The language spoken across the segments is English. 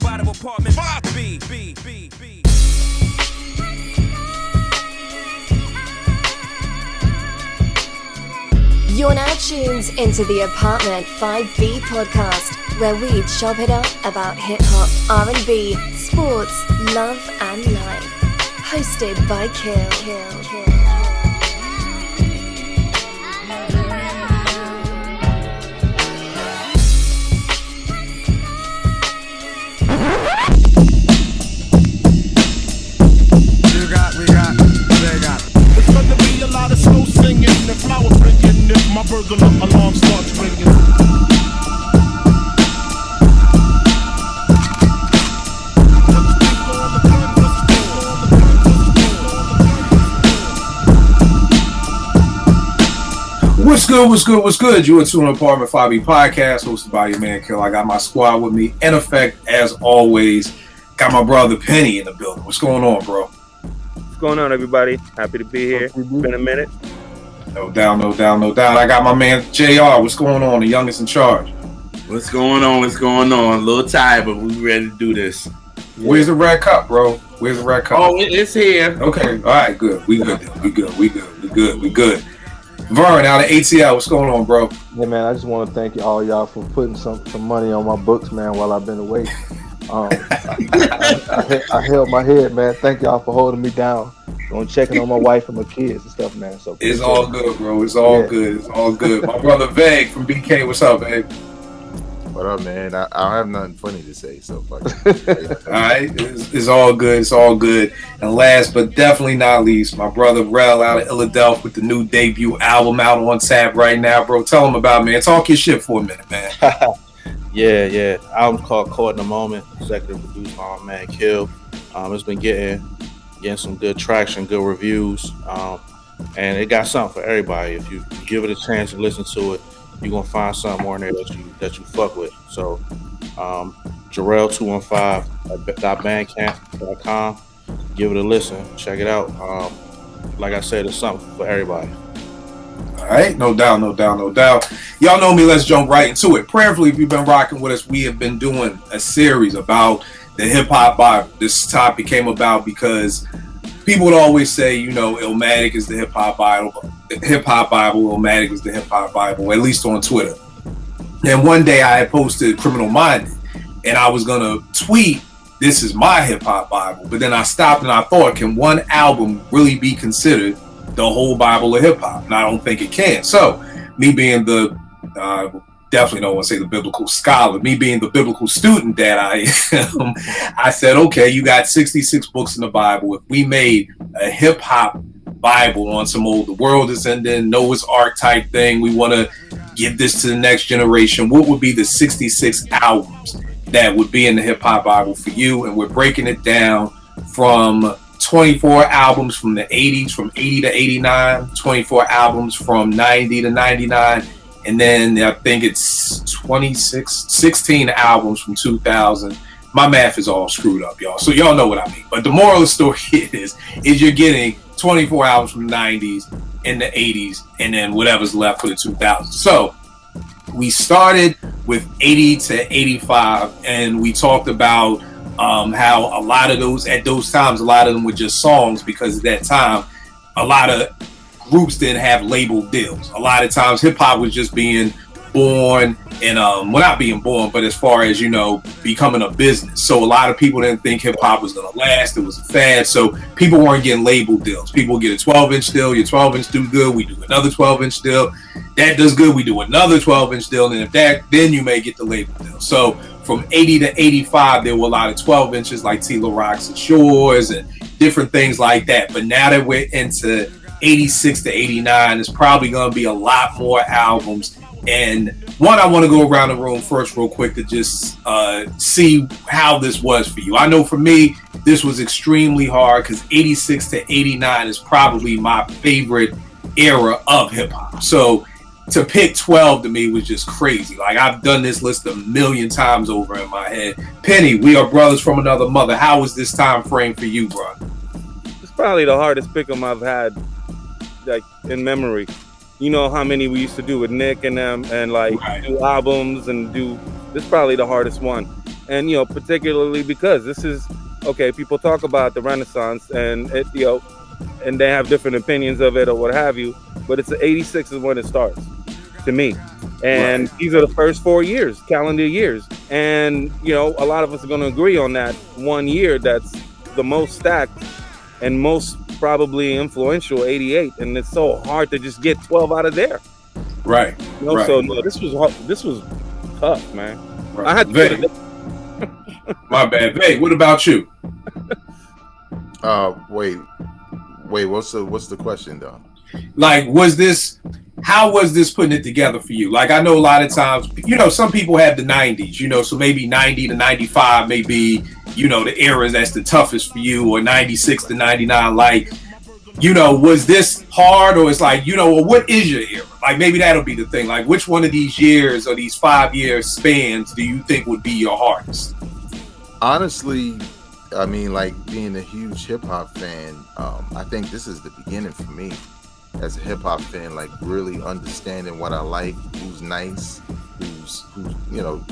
Colorado apartment 5B. You're now tuned into the Apartment 5B podcast, where we chop it up about hip-hop, R&B, sports, love and life. Hosted by Kill. It's gonna be a lot of slow singing and flower bringing if my burglar alarm starts ringing. What's good? You are to an Apartment 5B podcast hosted by your man Kill. I got my squad with me. In effect, as always, got my brother Penny in the building. What's going on, bro? What's going on, everybody? Happy to be here. It's been a minute. No doubt. I got my man JR. What's going on? The youngest in charge. What's going on? A little tired, but we ready to do this. Where's the red cup, bro? Where's the red cup? Oh, it's here. Okay. All right. Good. We good. Vern out of ATL. What's going on, bro? Yeah, man. I just want to thank all y'all for putting some money on my books, man, while I've been away. I held my head, man. Thank y'all for holding me down. On checking on my wife and my kids and stuff, man. So it's all good, bro. It's all good. My brother Veg from BK. What's up, Veg? What up, man? I don't have nothing funny to say, so fuck it. All right, it's all good. And last but definitely not least, my brother Rel out of Philadelphia with the new debut album out on tap right now, bro. Tell him about it, man. Talk your shit for a minute, man. Yeah. Album's called Caught in the Moment. Executive produced by my man Kill. It's been getting some good traction, good reviews, and it got something for everybody. If you give it a chance to listen to it, you're gonna find something more in there that you fuck with. So, Jarrell215.bandcamp.com. Give it a listen. Check it out. Like I said, it's something for everybody. All right, no doubt. Y'all know me. Let's jump right into it. Prayerfully, if you've been rocking with us, we have been doing a series about the hip hop Bible. This topic came about because people would always say, Illmatic is the hip hop Bible. Illmatic is the hip hop Bible, at least on Twitter. And one day I had posted Criminal Minded, and I was gonna tweet, "This is my hip hop Bible." But then I stopped and I thought, can one album really be considered the whole Bible of hip hop? And I don't think it can. So, me being the definitely don't want to say the biblical scholar, me being the biblical student that I am, I said, okay, you got 66 books in the Bible. If we made a hip hop Bible on some old, the world is ending, Noah's Ark type thing, we want to give this to the next generation, what would be the 66 albums that would be in the hip hop Bible for you? And we're breaking it down from 24 albums from the 80s, from 80 to 89, 24 albums from 90 to 99, and then I think it's 16 albums from 2000. My math is all screwed up, y'all. So y'all know what I mean. But the moral of the story is you're getting 24 albums from the 90s and the 80s, and then whatever's left for the 2000s. So we started with 80 to 85, and we talked about how a lot of those, at those times, a lot of them were just songs, because at that time, a lot of groups didn't have label deals. A lot of times hip hop was just being born and not being born, but as far as, becoming a business. So a lot of people didn't think hip hop was gonna last. It was a fad. So people weren't getting label deals. People would get a 12-inch deal. Your 12-inch do good, we do another 12-inch deal. That does good, we do another 12-inch deal. And if that, then you may get the label deal. So from 80 to 85, there were a lot of 12 inches like Tila Rocks and Shores and different things like that. But now that we're into 86 to 89, it's probably going to be a lot more albums. And one, I want to go around the room first real quick to just see how this was for you. I know for me, this was extremely hard because 86 to 89 is probably my favorite era of hip hop. So to pick 12 to me was just crazy. Like, I've done this list a million times over in my head. Penny, we are brothers from another mother. How was this time frame for you, bro? It's probably the hardest pick 'em I've had, like, in memory. You know how many we used to do with Nick and them, and like do albums and do. This is probably the hardest one. And particularly because this is okay. People talk about the Renaissance, and it, and they have different opinions of it or what have you. But it's the '86 is when it starts, to me. And these are the first 4 years, calendar years. And a lot of us are going to agree on that 1 year that's the most stacked and most probably influential, '88. And it's so hard to just get 12 out of there. Right. So no, this was tough, man. Right. I had to put it. My bad. Vay, what about you? Wait, what's the question though? Like, how was this putting it together for you? Like, I know a lot of times, some people have the 90s, so maybe 90 to 95 may be, the era that's the toughest for you, or 96 to 99. Like, was this hard, or it's like, what is your era? Like, maybe that'll be the thing. Like, which one of these years or these 5-year spans do you think would be your hardest? Honestly, I mean, like, being a huge hip hop fan, I think this is the beginning for me as a hip hop fan, like really understanding what I like, who's nice, who's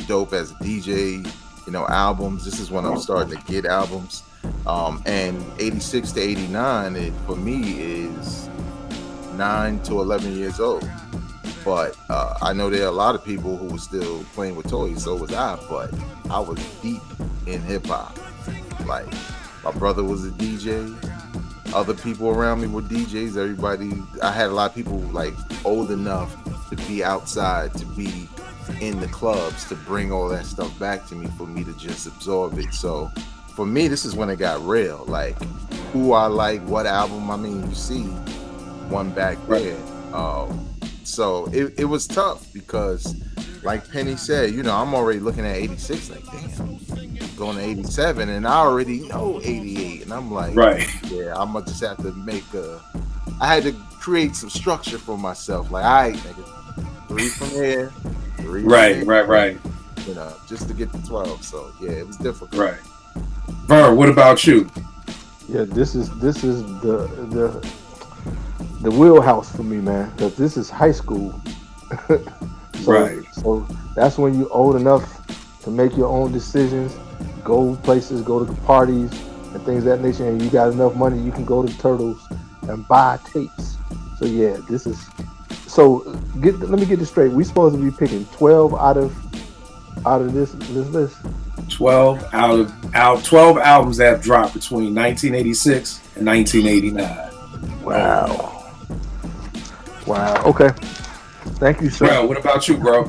dope as a DJ, albums. This is when I'm starting to get albums. And 86 to 89, it for me is 9 to 11 years old. But I know there are a lot of people who were still playing with toys, so was I, but I was deep in hip hop. Like, my brother was a DJ. Other people around me were DJs. I had a lot of people like old enough to be outside, to be in the clubs, to bring all that stuff back to me for me to just absorb it. So for me, this is when it got real. Like, who I like, what album. I mean, you see one back there. So it was tough because, like Penny said, I'm already looking at 86 like, damn, going to 87, and I already know 88, and I'm like, yeah, I'm gonna just have to I had to create some structure for myself. Like, all right, nigga, 3 from here, 3 from here, right. Just to get to 12. So yeah, it was difficult. Right. Vern, what about you? Yeah, this is the wheelhouse for me, man. Because this is high school. So that's when you're old enough to make your own decisions, go places, go to parties and things of that nature, and you got enough money, you can go to Turtles and buy tapes. So yeah, this is let me get this straight. We supposed to be picking 12 out of this list. 12 albums that have dropped between 1986 and 1989. Wow. Okay. Thank you, sir. Bro, what about you, bro?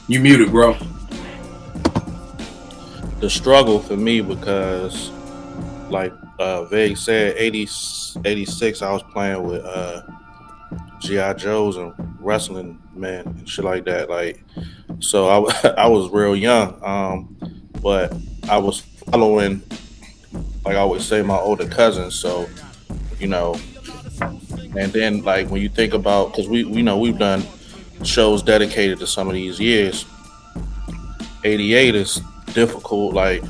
You muted, bro. The struggle for me, because like Vay said, 86 I was playing with G.I. Joes and wrestling men and shit like that. Like, so I was real young, but I was following, like I always say, my older cousins. So, and then like when you think about, because we've done shows dedicated to some of these years. 88 is difficult, like,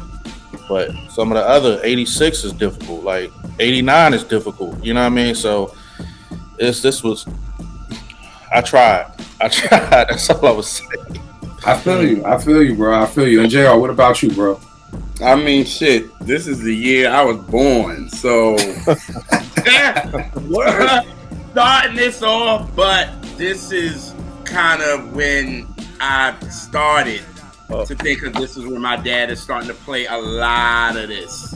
but some of the other 86 is difficult, like 89 is difficult, you know what I mean? So I tried. That's all I was saying. I feel you, bro. I feel you. And JR, what about you, bro? I mean, shit, this is the year I was born, so we're starting this off, but this is kind of when I started to think of this is when my dad is starting to play a lot of this.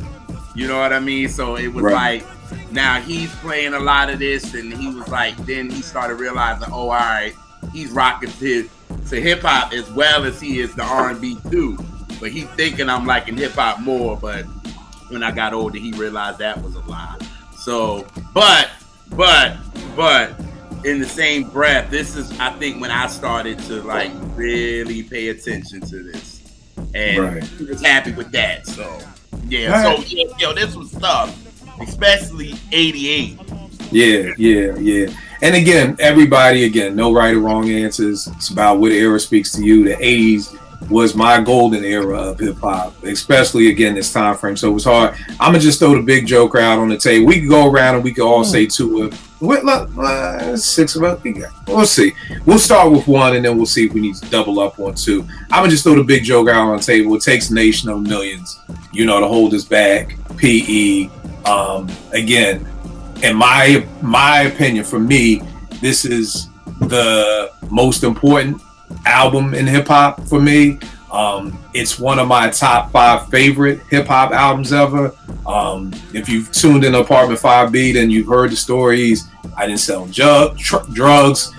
You know what I mean? So it was like, now he's playing a lot of this, and he was like, then he started realizing, oh, all right, he's rocking to hip hop as well as he is the R&B too. But he's thinking I'm liking hip hop more. But when I got older, he realized that was a lie. So, but in the same breath, this is, I think, when I started to like really pay attention to this, and he was happy with that. So yeah, this was tough, especially 88. Yeah. And again, everybody, no right or wrong answers. It's about what era speaks to you. The 80s was my golden era of hip hop, especially again this time frame. So it was hard. I'm gonna just throw the big joker out on the table. We can go around and we can all say two. Six of us. We'll see. We'll start with one and then we'll see if we need to double up on two. I'm gonna just throw the big joker out on the table. It takes a nation of millions, to hold us back. PE. Again, in my opinion, for me, this is the most important album in hip hop for me. It's one of my top 5 favorite hip hop albums ever. If you've tuned in Apartment 5B, then you've heard the stories. I didn't sell drugs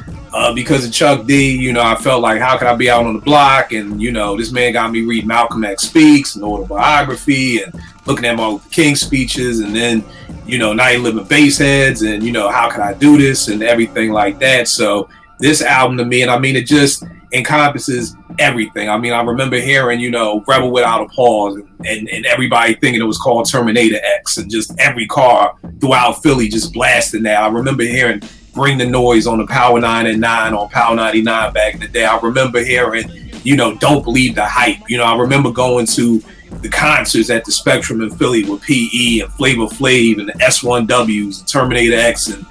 because of Chuck D. I felt like, how could I be out on the block? And this man got me reading Malcolm X Speaks and autobiography and looking at Martin Luther King speeches, and then now you live in bass heads, and how can I do this and everything like that. So this album to me, and I mean, it just encompasses everything. I mean, I remember hearing, Rebel Without a Pause and everybody thinking it was called Terminator X, and just every car throughout Philly just blasting that. I remember hearing Bring the Noise on the Power 9 and 9 on Power 99 back in the day. I remember hearing, Don't Believe the Hype. I remember going to the concerts at the Spectrum in Philly with PE and Flavor Flav and the S1Ws and Terminator X, and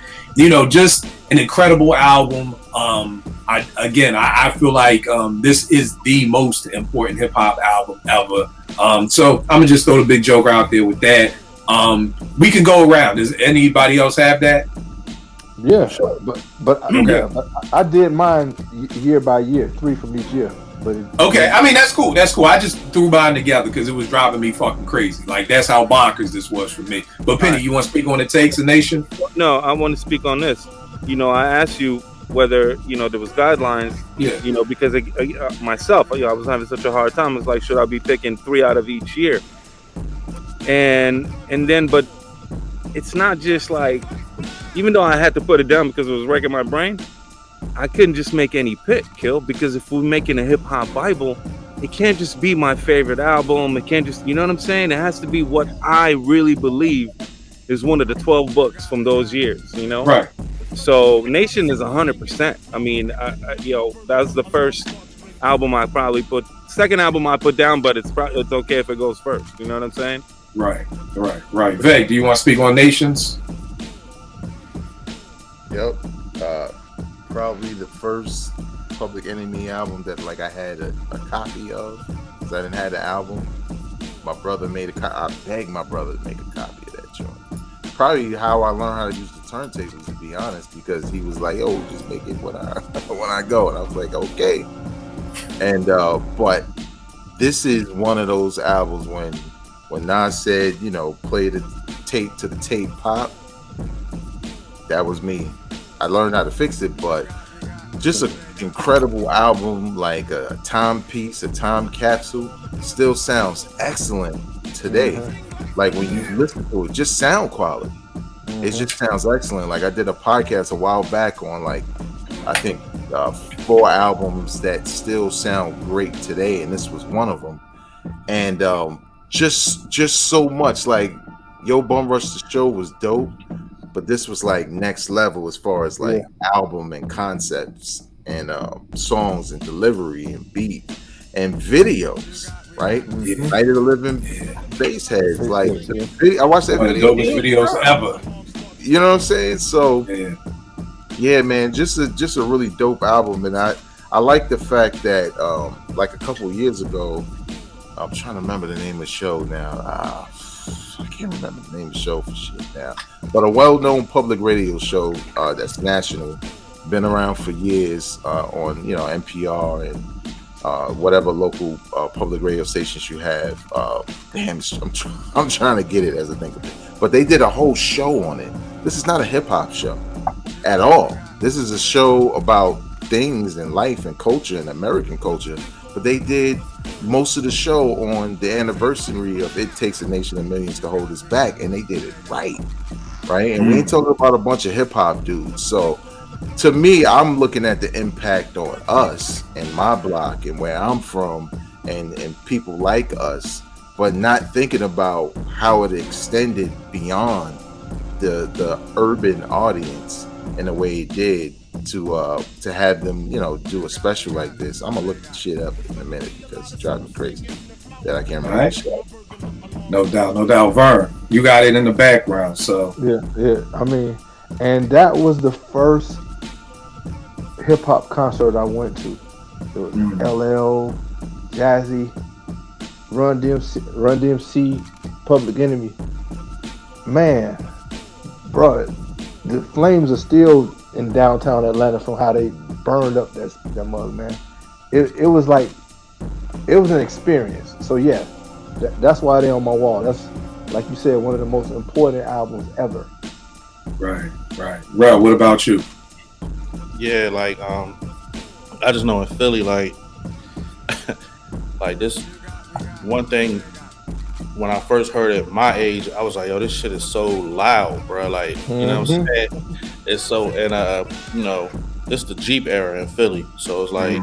just an incredible album. I feel like this is the most important hip hop album ever. So I'm gonna just throw the big joker out there with that. We can go around. Does anybody else have that? Yeah, sure. But I did mine year by year, 3 from each year. But okay, I mean that's cool. I just threw mine together because it was driving me fucking crazy. Like that's how bonkers this was for me. But Penny, you want to speak on It Takes a Nation? No, I want to speak on this. I asked you whether there was guidelines. Yeah. Because myself, I was having such a hard time. It's like, should I be picking 3 out of each year? And then, but it's not just like, even though I had to put it down because it was wrecking my brain, I couldn't just make any pick, Kill, because if we're making a hip hop Bible, it can't just be my favorite album. It can't just, you know what I'm saying? It has to be what I really believe is one of the 12 books from those years, Right. So Nation is 100%. I mean, that was the first album I probably second album I put down, but it's okay if it goes first. You know what I'm saying? Right. Veg, do you want to speak on Nations? Yep. Probably the first Public Enemy album that I had a copy of, because I didn't have the album. My brother made I begged my brother to make a copy of that joint. Probably how I learned how to use the turntables, to be honest, because he was like, "Yo, just make it when I go," and I was like, "Okay." And but this is one of those albums when Nas said, play the tape to the tape pop. That was me. I learned how to fix it, but just an incredible album, like a timepiece, a time capsule. Still sounds excellent today. Like when you listen to it, just sound quality. It just sounds excellent. Like I did a podcast a while back on I think 4 albums that still sound great today, and this was one of them. And just so much. Like Yo Bum Rush the Show was dope, but this was like next level as far as album and concepts and songs and delivery and beat and videos, right? Night of the Living Bass Heads. Like I watched that video. One of the dopest videos ever. You know what I'm saying? So yeah, man, just a really dope album. And I like the fact that like a couple of years ago, I'm trying to remember the name of the show now. I can't remember the name of the show for shit now. But a well-known public radio show that's national, been around for years on NPR and whatever local public radio stations you have. I'm trying to get it as I think of it. But they did a whole show on it. This is not a hip hop show at all. This is a show about things in life and culture and American culture. But they did most of the show on the anniversary of It Takes a Nation of Millions to Hold Us Back, and they did it right? And we ain't talking about a bunch of hip hop dudes. So to me, I'm looking at the impact on us and my block and where I'm from and people like us, but not thinking about how it extended beyond the urban audience in the way it did to have them, do a special like this. I'm gonna look the shit up in a minute because it drives me crazy that I can't remember. Right. Shit. No doubt. Vern, you got it in the background, so Yeah. I mean, and that was the first hip hop concert I went to. It was LL, Jazzy, Run DMC, Public Enemy. Man, bro, the flames are still in downtown Atlanta from how they burned up that mug, man. It was like, it was an experience. So yeah, that's why they're on my wall. That's, like you said, one of the most important albums ever. Right. Well, what about you? Yeah, like I just know in Philly, like like this one thing. When I first heard it, my age, I was like, "Yo, this shit is so loud, bro!" Like, you know what I'm saying? It's so, and this the Jeep era in Philly, so it's like,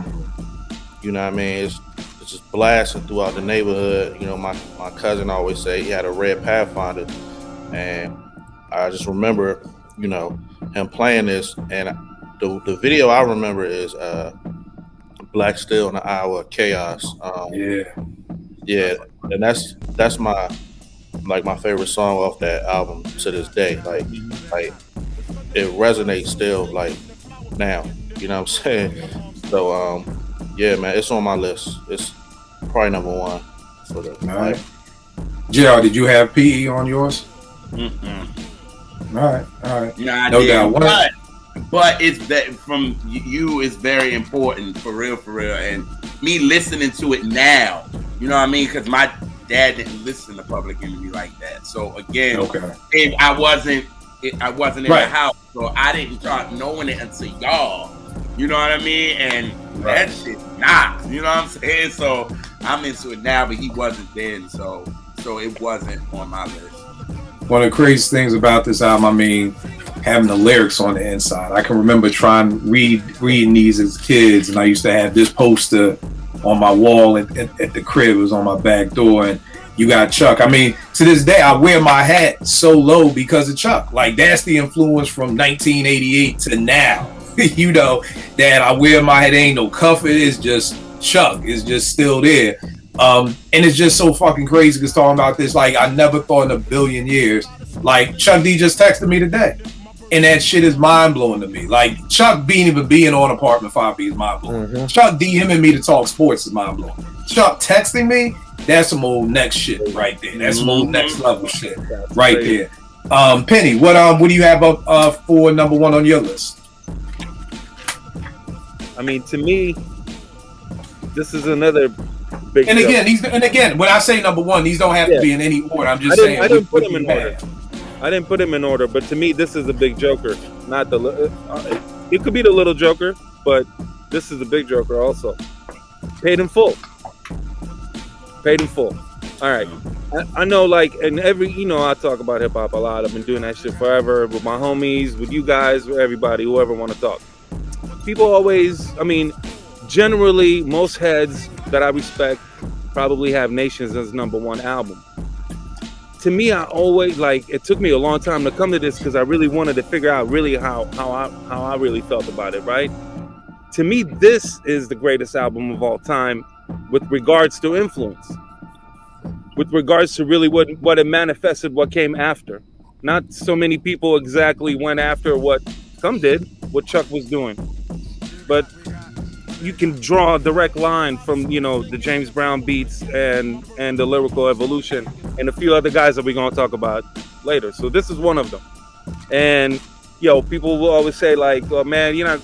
you know what I mean? It's just blasting throughout the neighborhood. You know, my cousin always say he had a red Pathfinder, and I just remember, him playing this, and the video I remember is Black Steel in the Iowa Chaos. Yeah, and that's my favorite song off that album to this day. Like it resonates still like now. You know what I'm saying? So yeah, man, it's on my list. It's probably number one for the. All right. JR, did you have PE on yours? All right. Nah, no doubt. But it's that from you is very important for real, and me listening to it now. You know what I mean? Because my dad didn't listen to Public Enemy like that. So again, if I wasn't in the house, so I didn't start knowing it until y'all. You know what I mean? And that shit knocks. You know what I'm saying? So I'm into it now, but he wasn't then, so it wasn't on my list. One of the craziest things about this album, I mean, having the lyrics on the inside. I can remember trying reading these as kids, and I used to have this poster on my wall at the crib. It was on my back door, and you got Chuck. I mean, to this day, I wear my hat so low because of Chuck. Like, that's the influence from 1988 to now. That I wear my hat, ain't no cuff. It is just Chuck. It's just still there. And it's just so fucking crazy because talking about this, like, I never thought in a billion years. Like, Chuck D just texted me today. And that shit is mind blowing to me. Like, Chuck being on Apartment 5B is mind blowing. Chuck DMing me to talk sports is mind blowing. Chuck texting me, that's some old next shit right there. That's some old next level shit right there. Penny, what do you have up for number one on your list? I mean, to me, this is another big. And again, when I say number one, these don't have to be in any order. I'm just saying. I didn't put them in order. I didn't put him in order, but to me, this is a big Joker. Not the. It could be the little Joker, but this is a big Joker also. Paid in full. All right. I know, like, and I talk about hip hop a lot. I've been doing that shit forever with my homies, with you guys, with everybody, whoever want to talk. People always, generally, most heads that I respect probably have Nations as number one album. To me, I always, it took me a long time to come to this because I really wanted to figure out really how I really felt about it, right? To me, this is the greatest album of all time with regards to influence. With regards to really what it manifested, what came after. Not so many people exactly went after what some did, what Chuck was doing. But you can draw a direct line from, the James Brown beats and the lyrical evolution and a few other guys that we're going to talk about later. So this is one of them. And, people will always say, like, oh, man, you're not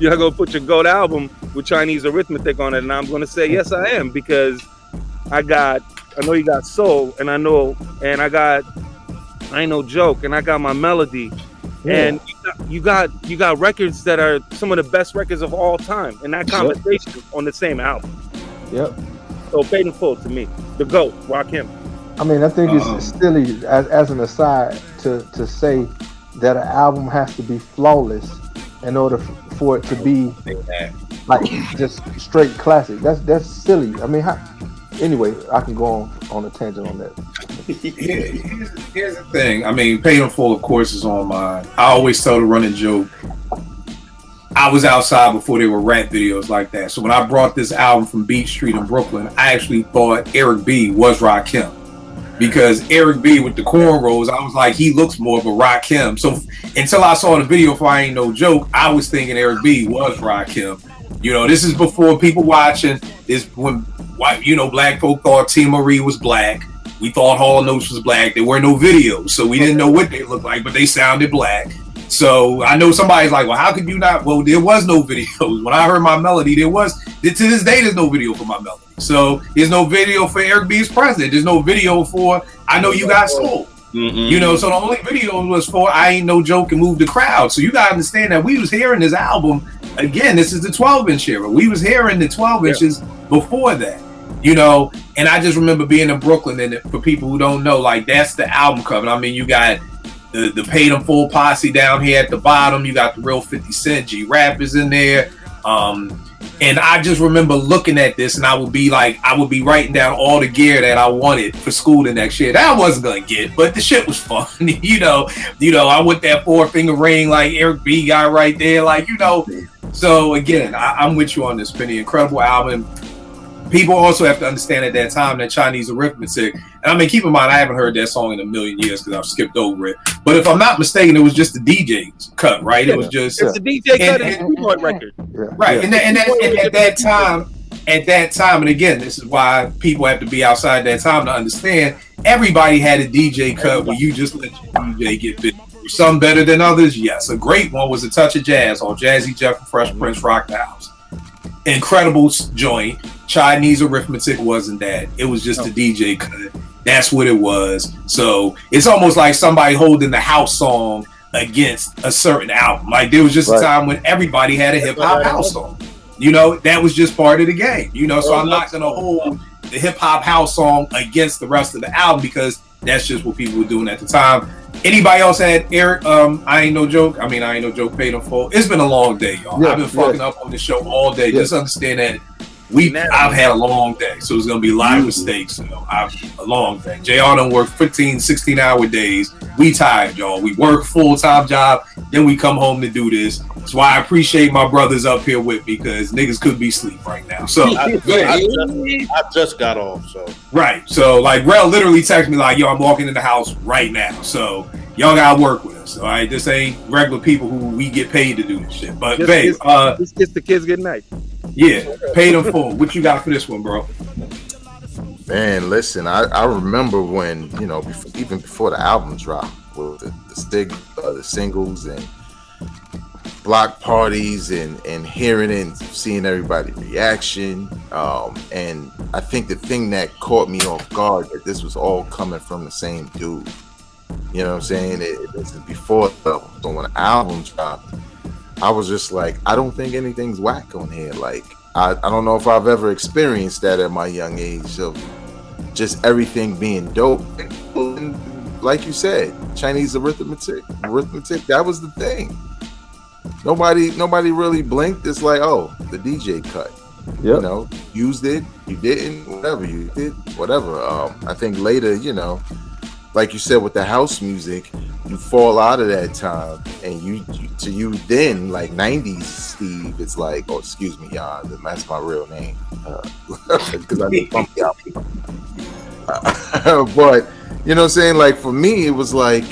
going to put your GOAT album with Chinese arithmetic on it. And I'm going to say, yes, I am, because I know you got soul, and I know joke, and I got my melody. Yeah. And you got records that are some of the best records of all time, and that conversation on the same album. Yep. So paid in full to me. The GOAT, Rakim. I think it's silly as an aside to say that an album has to be flawless in order for it to be like just straight classic. That's silly. Anyway, I can go on a tangent on that. Here's the thing. Paid in full, of course, is on mine. I always tell the running joke. I was outside before there were rap videos like that. So when I brought this album from Beach Street in Brooklyn, I actually thought Eric B was Rakim. Because Eric B with the cornrows, I was like, he looks more of a Rakim. So until I saw the video for I Ain't No Joke, I was thinking Eric B was Rakim. You know, this is before people watching. This when white, you know, black folk thought T. Marie was black. We thought Hall & Oates was black. There were no videos, so we didn't know what they looked like, but they sounded black. So I know somebody's like, well, how could you not? Well, there was no videos. When I heard my melody, there was. To this day, there's no video for my melody. So there's no video for Eric B's President. There's no video for I Know You Got Soul. You know, so the only video was for I Ain't No Joke and Move the Crowd. So you gotta understand that we was hearing this album again. This is the 12-inch era. We was hearing the 12 inches before that. You know, and I just remember being in Brooklyn, and for people who don't know, like that's the album cover. I mean, you got the Paid in Full posse down here at the bottom. You got the real 50 Cent, G Rappers in there. And I just remember looking at this, and I would be writing down all the gear that I wanted for school the next year that I wasn't gonna get, but the shit was fun. you know, I want that 4-finger ring like Eric B guy right there, like, you know. So again, I'm with you on this, Penny. Incredible album. People also have to understand at that time that Chinese arithmetic, and I mean, keep in mind, I haven't heard that song in a million years because I've skipped over it. But if I'm not mistaken, it was just the DJ's cut, right? It was just it's the DJ cut and the keyboard record, right? And at that time, and again, this is why people have to be outside that time to understand. Everybody had a DJ cut where you just let your DJ get big. Some better than others, yes. A great one was A Touch of Jazz on Jazzy Jeff and Fresh Prince Rock the House. Incredible joint. Chinese arithmetic wasn't that. It was just a DJ cut. That's what it was. So it's almost like somebody holding the house song against a certain album. Like there was just a time when everybody had a hip hop house song. You know, that was just part of the game. You know, so I'm not gonna hold the hip hop house song against the rest of the album because that's just what people were doing at the time. Anybody else had Eric? I Ain't No Joke. I mean, I Ain't No Joke Paid in Full. It's been a long day, y'all. I've been fucking up on the show all day. Just understand that I've had a long day, so it's gonna be a lot of mistakes. You know, a long day. JR done work 15, 16-hour days. We tired, y'all. We work full-time job, then we come home to do this. That's why I appreciate my brothers up here with me, because niggas could be asleep right now. So I just got off, so right. So like Rel literally texted me like, yo, I'm walking in the house right now. So y'all gotta work with us. All right. This ain't regular people who we get paid to do this shit. But babe, this gets the kids good night. Yeah, Paid in Full. What you got for this one, bro? Man, listen, I remember when, you know, even before the album dropped, with the singles and block parties and hearing it and seeing everybody's reaction. And I think the thing that caught me off guard, that this was all coming from the same dude. You know what I'm saying? This is before so when the album dropped, I was just like, I don't think anything's whack on here. Like, I don't know if I've ever experienced that at my young age of just everything being dope. And like you said, Chinese arithmetic, that was the thing. Nobody really blinked. It's like, oh, the DJ cut. Yep. You know, used it, you didn't, whatever, you did, whatever. I think later, you know, like you said with the house music, you fall out of that time, and you then, like 90s Steve, it's like, oh, excuse me, y'all, that's my real name, because I did bump out. But you know what I'm saying? Like for me, it was like,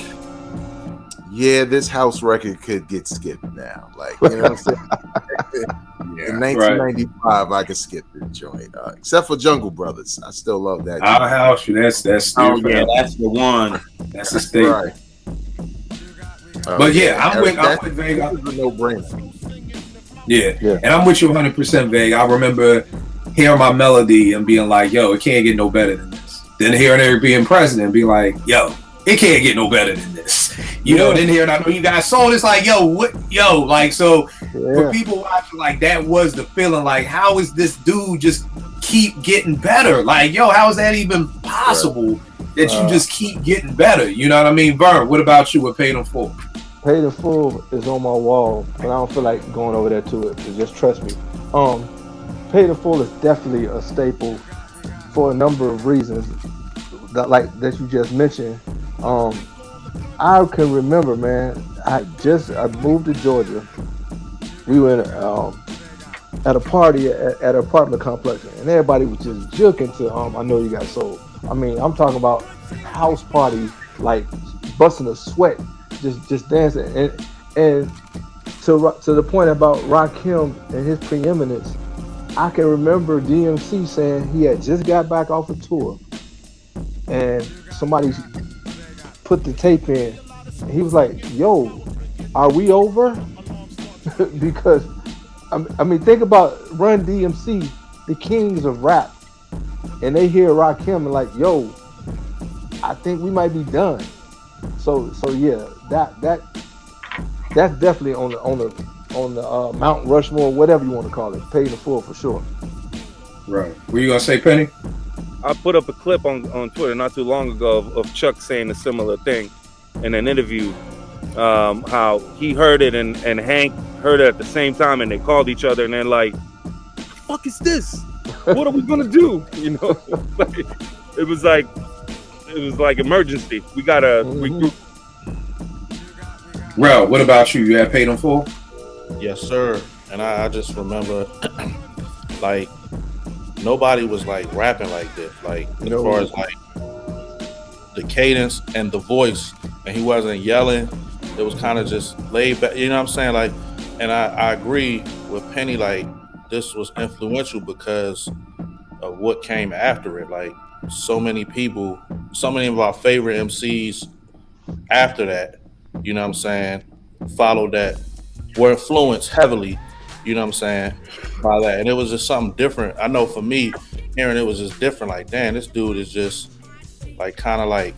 yeah, this house record could get skipped now. Like, you know what I'm saying? In 1995, I could skip the joint, except for Jungle Brothers. I still love that. Our house, that's oh yeah, that's the one. That's a staple. Right. But yeah, I'm with Vague. No brainer. Yeah, and I'm with you 100%, Vague. I remember hearing my melody and being like, yo, it can't get no better than this. Then hearing Eric being president and being like, yo, it can't get no better than this. You know, then hearing I Know You Got Soul, it's like, yo, what, yo, like, so for people watching, like, that was the feeling, like, how is this dude just keep getting better? Like, yo, how is that even possible that you just keep getting better? You know what I mean? Vern, what about you with Paid in Full? Paid in Full is on my wall, but I don't feel like going over there to it, so just trust me. Paid in Full is definitely a staple for a number of reasons that you just mentioned. I can remember, man, I moved to Georgia, we went at a party at an apartment complex, and everybody was just juking to I Know You Got Soul. I mean, I'm talking about house parties, like busting a sweat, just dancing, and to the point about Rakim and his preeminence. I can remember DMC saying he had just got back off a tour, and somebody put the tape in, and he was like, "Yo, are we over?" Because I mean, think about Run DMC, the kings of rap, and they hear Rakim and like, "Yo, I think we might be done." So yeah, that's definitely on the Mount Rushmore, whatever you want to call it, paid in full for sure. Right. Were you gonna say, Penny? I put up a clip on Twitter not too long ago of Chuck saying a similar thing in an interview. How he heard it and Hank heard it at the same time, and they called each other and they're like, "What the fuck is this? What are we gonna do?" You know, like, it was like emergency. We gotta regroup. Well, what about you? You had paid in full? Yes, sir. And I just remember, like, nobody was like rapping like this. Like, as far as like the cadence and the voice, and he wasn't yelling. It was kind of just laid back. You know what I'm saying? Like, and I agree with Penny. Like, this was influential because of what came after it. Like, so many people, so many of our favorite MCs after that, you know what I'm saying, followed that, were influenced heavily, you know what I'm saying, by that. And it was just something different. I know for me, hearing it was just different. Like, damn, this dude is just like kind of like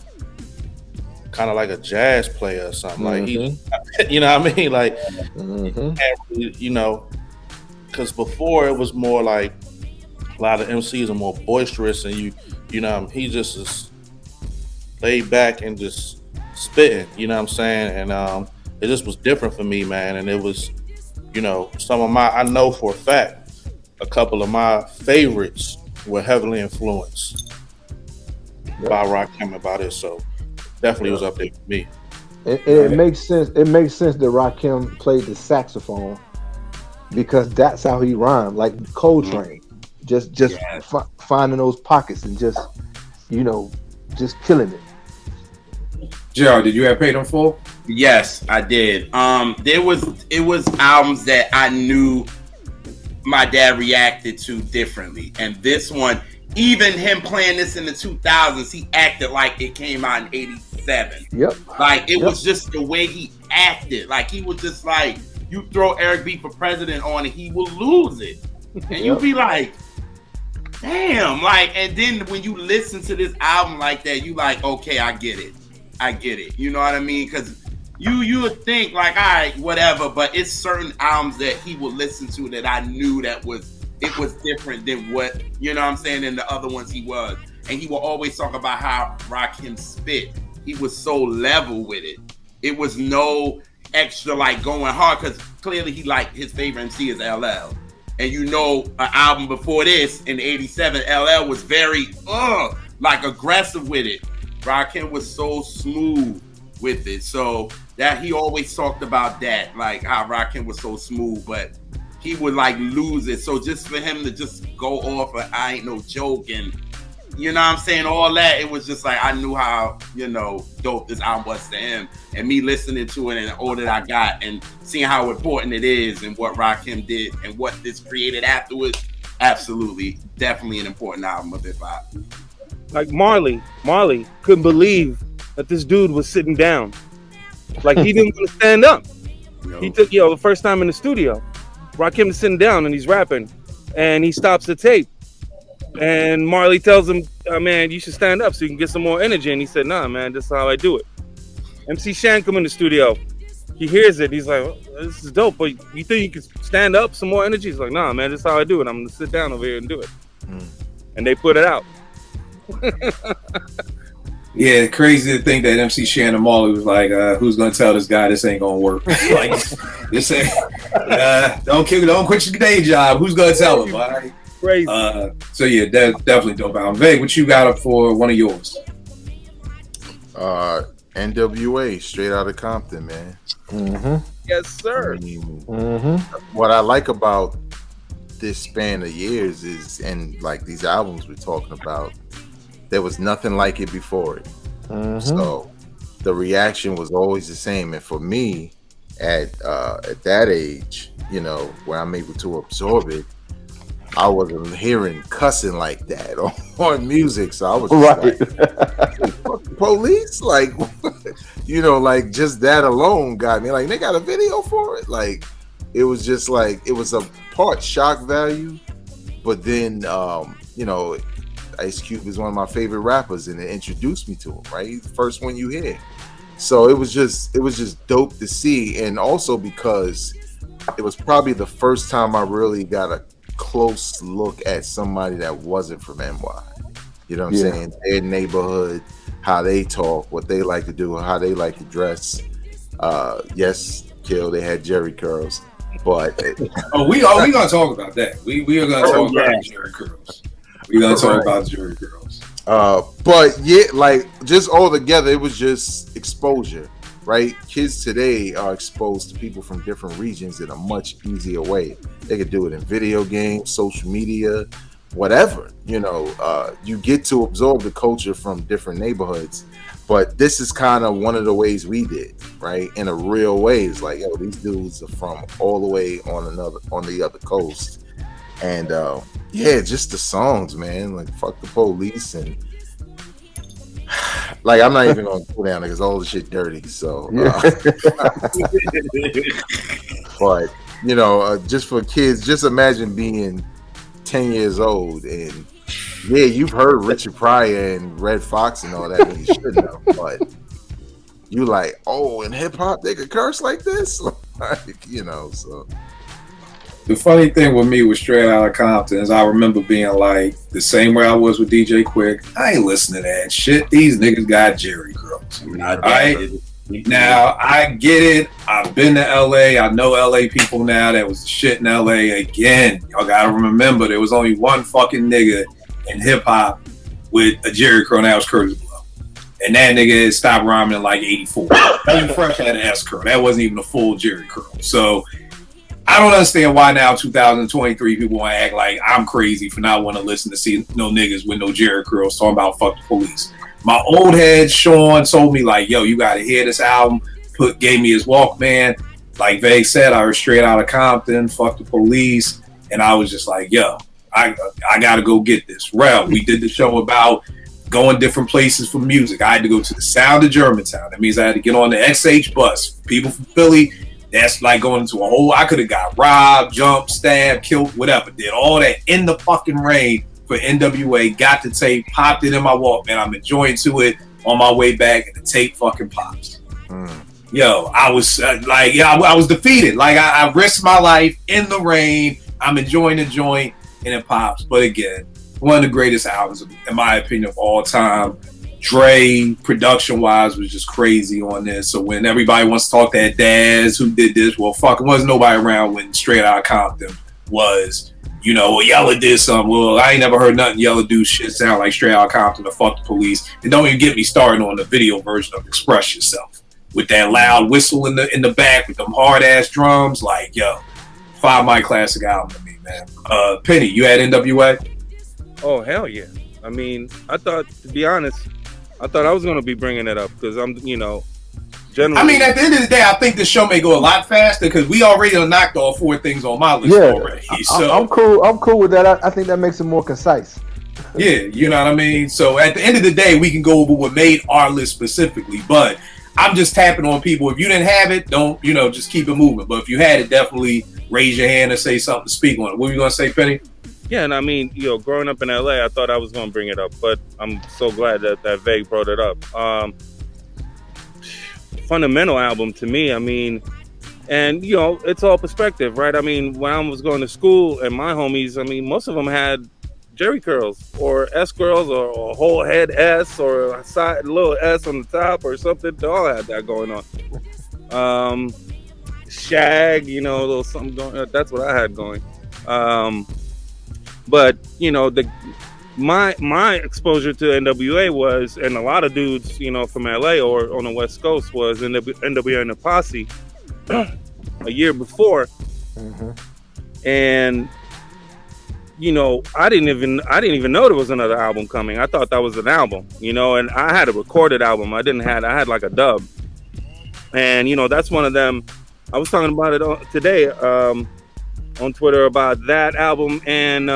a jazz player or something. Like, he, you know what I mean? Like, you know, because before it was more like a lot of MCs are more boisterous, and you know, he just is laid back and just spitting, you know what I'm saying? And it just was different for me, man. And it was, you know, I know for a fact, a couple of my favorites were heavily influenced by Rakim about it. So definitely was up there for me. It makes sense. It makes sense that Rakim played the saxophone because that's how he rhymed, like Coltrane. Just finding those pockets and just, you know, just killing it. Gerald, did you have paid in full? Yes, I did. It was albums that I knew my dad reacted to differently, and this one, even him playing this in the 2000s, he acted like it came out in '87. Yep. Like, it was just the way he acted. Like, he was just like, you throw Eric B for president on, and he will lose it, and you'll be like, damn. Like, and then when you listen to this album like that, you like, okay, I get it. You know what I mean? Because you would think like, all right, whatever, but it's certain albums that he would listen to that I knew that it was different than what, you know what I'm saying, than the other ones he was. And he will always talk about how Rakim spit. He was so level with it. It was no extra like going hard, because clearly he like his favorite MC is LL. And you know, an album before this in '87, LL was very like aggressive with it. Rakim was so smooth with it. So that he always talked about that, like how Rakim was so smooth, but he would like lose it. So just for him to just go off of I Ain't No Joke and, you know what I'm saying, all that, it was just like, I knew how, you know, dope this album was to him. And me listening to it and all that I got and seeing how important it is and what Rakim did and what this created afterwards, absolutely, definitely an important album of hip hop. Like Marley couldn't believe that this dude was sitting down. Like, he didn't want to stand up. No. He took, the first time in the studio, Rakim is sitting down and he's rapping, and he stops the tape. And Marley tells him, man, you should stand up so you can get some more energy. And he said, nah, man, this is how I do it. MC Shan come in the studio. He hears it. He's like, oh, this is dope, but you think you can stand up some more energy? He's like, nah, man, this is how I do it. I'm going to sit down over here and do it. And they put it out. Yeah, crazy to think that MC Shannon Marley was like, who's gonna tell this guy this ain't gonna work? Like, this ain't, don't quit your day job. Who's gonna tell him? All right. Crazy. So yeah, definitely dope album. Veg, what you got up for one of yours? N.W.A, straight out of Compton, man. Yeah, Yes, sir. I mean, Mm-hmm. what I like about this span of years is, and like these albums we're talking about, there was nothing like it before it. Mm-hmm. So the reaction was always the same. And for me, at that age, you know, where I'm able to absorb it, I wasn't hearing cussing like that on music. So I was just Right. like, fuck the police, like, you know, like just that alone got me. Like, they got a video for it. Like, it was just like, it was a part shock value, but then you know, Ice Cube is one of my favorite rappers, and it introduced me to him. Right, he's the first one you hear. So it was just dope to see, and also because it was probably the first time I really got a close look at somebody that wasn't from N.W.A. You know what I'm Yeah. saying? Their neighborhood, how they talk, what they like to do, how they like to dress. Yes, Kill, they had Jerry curls, but we gonna talk about that. We are gonna talk about the Jerry curls. We gonna talk about Jerry curls. But yeah, like just all together, it was just exposure, right? Kids today are exposed to people from different regions in a much easier way. They could do it in video games, social media, whatever. You know, you get to absorb the culture from different neighborhoods. But this is kind of one of the ways we did, right? In a real way, it's like, yo, these dudes are from all the way on the other coast, and yeah, just the songs, man, like Fuck the Police, and like I'm not even gonna go down because all the shit dirty. So, but you know, just for kids, just imagine being 10 years old and yeah, you've heard Richard Pryor and Red Fox and all that, and you should know, but you like, oh, in hip hop they could curse like this, like, you know. So the funny thing with me was Straight Outta Compton is I remember being like the same way I was with DJ Quick. I ain't listening to that shit. These niggas got Jerry curls. Right? Now I get it. I've been to LA. I know LA people now. That was the shit in LA. Again, y'all gotta remember there was only one fucking nigga in hip hop with a Jerry curl, and that was Curtis Blow. And that nigga stopped rhyming in like 84. Even Fresh had an S curl. That wasn't even a full Jerry curl. So I don't understand why now 2023 people want to act like I'm crazy for not wanting to listen to see no niggas with no Jerry curls talking about fuck the police. My old head Sean told me like, yo, you gotta hear this album. Gave me his Walkman. Like Vague said, I heard Straight Outta Compton, Fuck the Police, and I was just like, yo, I gotta go get this. Rel, we did the show about going different places for music. I had to go to the Sound of Germantown. That means I had to get on the XH bus. People from Philly, that's like going into a whole, I could have got robbed, jumped, stabbed, killed, whatever. Did all that in the fucking rain for N.W.A. Got the tape, popped it in my Walkman. I'm enjoying to it on my way back, and the tape fucking pops. Yo, I was I was defeated. Like I risked my life in the rain. I'm enjoying the joint, and it pops. But again, one of the greatest albums, in my opinion, of all time. Dre, production-wise, was just crazy on this. So when everybody wants to talk that Daz, who did this, well, fuck, there wasn't nobody around when Straight Outta Compton was, you know, well, Yella did something. Well, I ain't never heard nothing Yella do shit sound like Straight Outta Compton or Fuck the Police. And don't even get me started on the video version of Express Yourself with that loud whistle in the back with them hard-ass drums. Like, yo, 5 My classic album to me, man. Penny, you had N.W.A.? Oh, hell yeah. I mean, I thought, to be honest, I thought I was going to be bringing it up because I'm, you know, generally. I mean, at the end of the day, I think the show may go a lot faster because we already knocked all 4 things on my list already. So I'm cool with that. I think that makes it more concise. Yeah, you know what I mean? So at the end of the day, we can go over what made our list specifically, but I'm just tapping on people. If you didn't have it, don't, you know, just keep it moving. But if you had it, definitely raise your hand and say something to speak on it. What were you going to say, Penny? Yeah, and I mean, you know, growing up in LA, I thought I was going to bring it up, but I'm so glad that Vague brought it up. Fundamental album to me, I mean, and, you know, it's all perspective, right? I mean, when I was going to school and my homies, I mean, most of them had Jerry curls or S curls or a whole head S or a side little S on the top or something. They all had that going on. Shag, you know, a little something going. That's what I had going. But you know, my exposure to N.W.A. was, and a lot of dudes, you know, from LA or on the West Coast was N.W.A. and the Posse. a year before, and you know, I didn't even know there was another album coming. I thought that was an album, you know, and I had a recorded album. I had like a dub, and you know, that's one of them. I was talking about it today on Twitter about that album and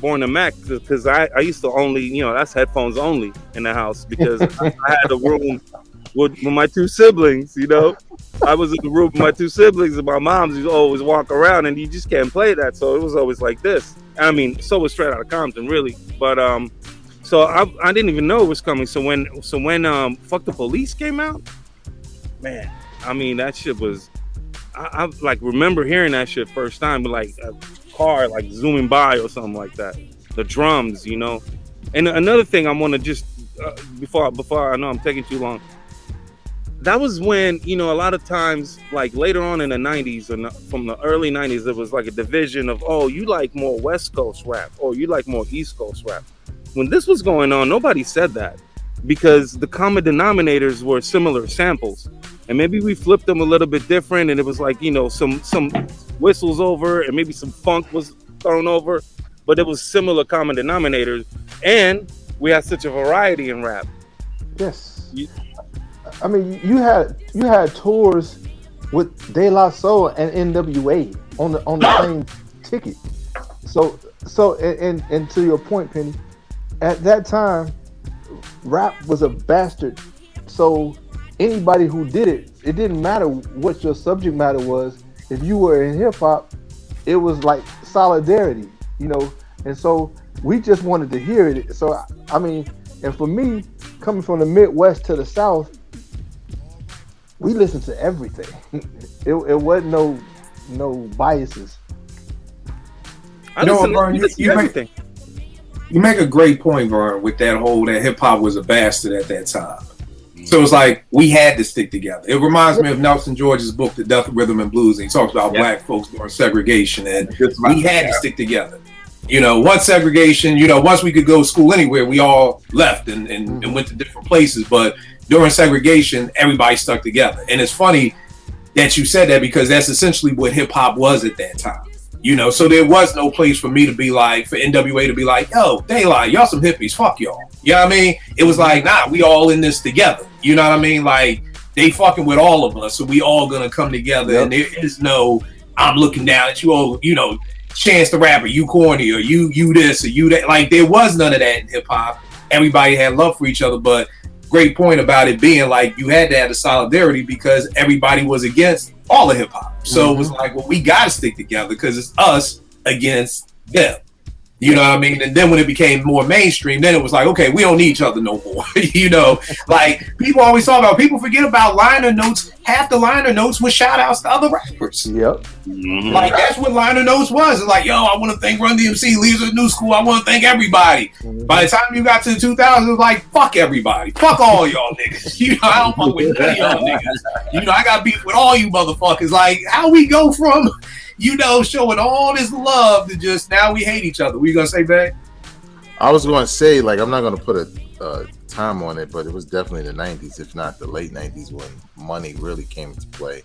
Born to Mac, because I used to only, you know, that's headphones only in the house because I had a room with my two siblings, you know. I was in the room with my two siblings and my mom's used to always walk around and you just can't play that. So it was always like this. I mean, so was Straight Outta Compton, really. But so I didn't even know it was coming. So when Fuck the Police came out, man, I mean, that shit was, I like remember hearing that shit first time, but like a car like zooming by or something like that. The drums, you know. And another thing I want to just before I know I'm taking too long. That was when, you know, a lot of times, like later on in the 90s and from the early 90s, there was like a division of, oh, you like more West Coast rap or you like more East Coast rap. When this was going on, nobody said that because the common denominators were similar samples. And maybe we flipped them a little bit different and it was like, you know, some whistles over and maybe some funk was thrown over, but it was similar common denominators. And we had such a variety in rap. Yes. I mean, you had tours with De La Soul and N.W.A. on the same ticket. So and to your point, Penny, at that time, rap was a bastard. So anybody who did it, it didn't matter what your subject matter was. If you were in hip hop, it was like solidarity, you know. And so we just wanted to hear it. So I mean, and for me, coming from the Midwest to the South, we listened to everything. It wasn't no biases. You know what, Vern? You make a great point, Vern, with that hip hop was a bastard at that time. So it's like we had to stick together. It reminds me of Nelson George's book, The Death of Rhythm and Blues. And he talks about black folks during segregation, and we had to stick together. You know, once segregation, you know, once we could go to school anywhere, we all left and went to different places. But during segregation, everybody stuck together. And it's funny that you said that because that's essentially what hip hop was at that time. You know, so there was no place for me to be like, for N.W.A. to be like, yo, daylight, y'all some hippies, fuck y'all. You know what I mean? It was like, nah, we all in this together. You know what I mean? Like, they fucking with all of us, so we all gonna come together. Yep. And there is no, I'm looking down at you, all, you know, Chance the Rapper, you corny, or you this, or you that. Like, there was none of that in hip hop. Everybody had love for each other, but great point about it being like you had to have the solidarity because everybody was against all of hip hop. So it was like, well, we got to stick together because it's us against them. You know what I mean? And then when it became more mainstream, then it was like, okay, we don't need each other no more. You know, like people always talk about, people forget about liner notes. Half the liner notes were shout outs to other rappers. Yep. Like that's what liner notes was. It's like, yo, I want to thank Run DMC, Leaders of the New School. I want to thank everybody. By the time you got to the 2000s, it was like, fuck everybody. Fuck all y'all niggas. You know, I don't fuck with none of y'all niggas. You know, I got beef with all you motherfuckers. Like, how we go from, you know, showing all this love to just now we hate each other. What you gonna say, babe? I was going to say, like, I'm not going to put a time on it, but it was definitely the 90s, if not the late 90s, when money really came into play.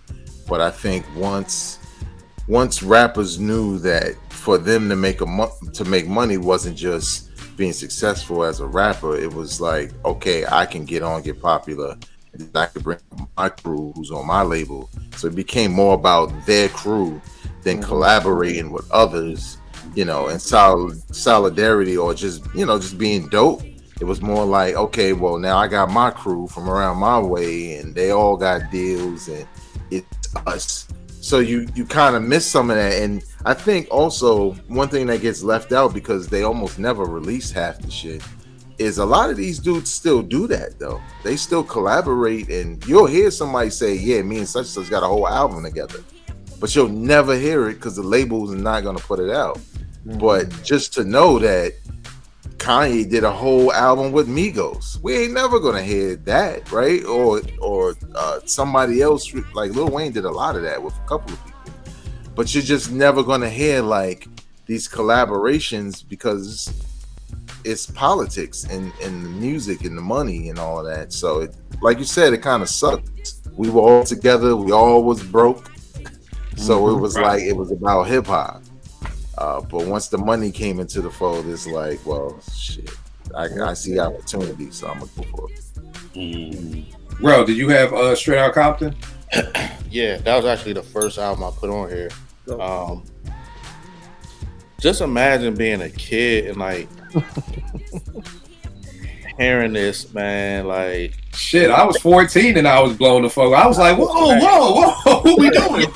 But I think once rappers knew that for them to make money wasn't just being successful as a rapper, it was like, okay, I can get popular. I could bring my crew who's on my label. So it became more about their crew than collaborating with others, you know, and solidarity or just, you know, just being dope. It was more like, okay, well, now I got my crew from around my way and they all got deals and it's us. So you kind of miss some of that. And I think also one thing that gets left out because they almost never release half the shit is a lot of these dudes still do that though. They still collaborate and you'll hear somebody say, yeah, me and such got a whole album together. But you'll never hear it because the labels are not going to put it out. But just to know that Kanye did a whole album with Migos, we ain't never going to hear that, right? Or somebody else, like Lil Wayne did a lot of that with a couple of people. But you're just never going to hear like these collaborations because it's politics and the music and the money and all of that. So, like you said, it kind of sucks. We were all together. We all was broke. So it was like it was about hip hop. But once the money came into the fold, it's like, well, shit. I see opportunity, so I'm gonna go for it. Bro, did you have Straight Outta Compton? Yeah, that was actually the first album I put on here. Just imagine being a kid and like hearing this, man. Like, shit, I was 14 and I was blown the fuck. I was like, whoa, what we doing?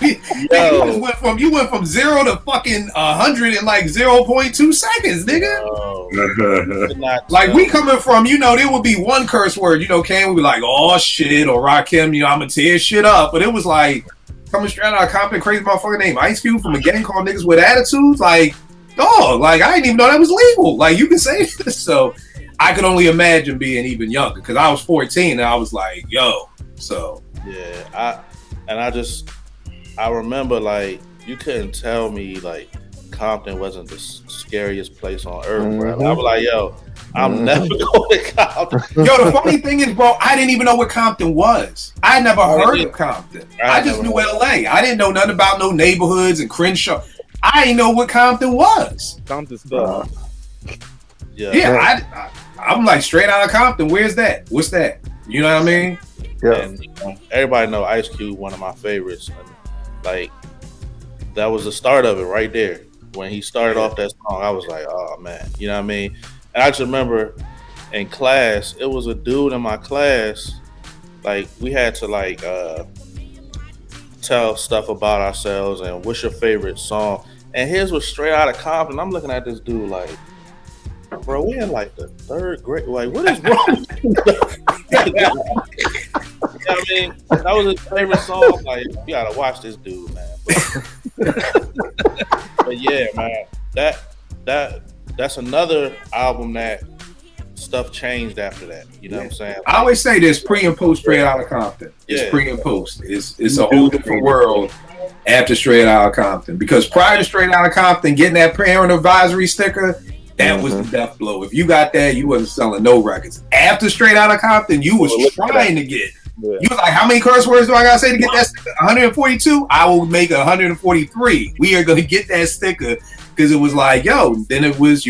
You went from 0 to fucking 100 in like 0.2 seconds, nigga. Like, we coming from, there would be one curse word, Kane would be like, oh shit, or Rakim, I'm gonna tear shit up. But it was like coming straight out of Compton, crazy motherfucker named Ice Cube from a gang called Niggas with Attitudes. Like, dog, like I didn't even know that was legal. Like, you can say this. So I could only imagine being even younger because I was 14 and I was like, yo. So yeah, I remember like you couldn't tell me like Compton wasn't the scariest place on earth, bro. I was like, yo, I'm never going to Compton. Yo, the funny thing is, bro, I didn't even know what Compton was. I never heard of Compton. I just knew LA. I didn't know nothing about no neighborhoods and Crenshaw. I didn't know what Compton was. Compton stuff. I'm like, straight out of Compton. Where's that? What's that? You know what I mean? Yeah. And everybody know Ice Cube, one of my favorites. And, like, that was the start of it right there. When he started off that song, I was like, oh man, you know what I mean? And I just remember in class, it was a dude in my class, like we had to like tell stuff about ourselves and what's your favorite song. And his was Straight Outta Compton. I'm looking at this dude like, bro, we in like the third grade. Like, what is wrong? You know what I mean? That was his favorite song. Like, you gotta watch this dude, man. But yeah, man, that's another album that stuff changed after that. You know what I'm saying? I always say this: pre and post Straight Outta Compton. It's pre and post. It's a whole different world after Straight Outta Compton. Because prior to Straight Outta Compton, getting that parent advisory sticker, that was the death blow. If you got that, you wasn't selling no records. After Straight Outta Compton, you was trying to get. You was like, how many curse words do I gotta say to get that sticker? 142? I will make 143. We are gonna get that sticker because it was like, yo. Then it was,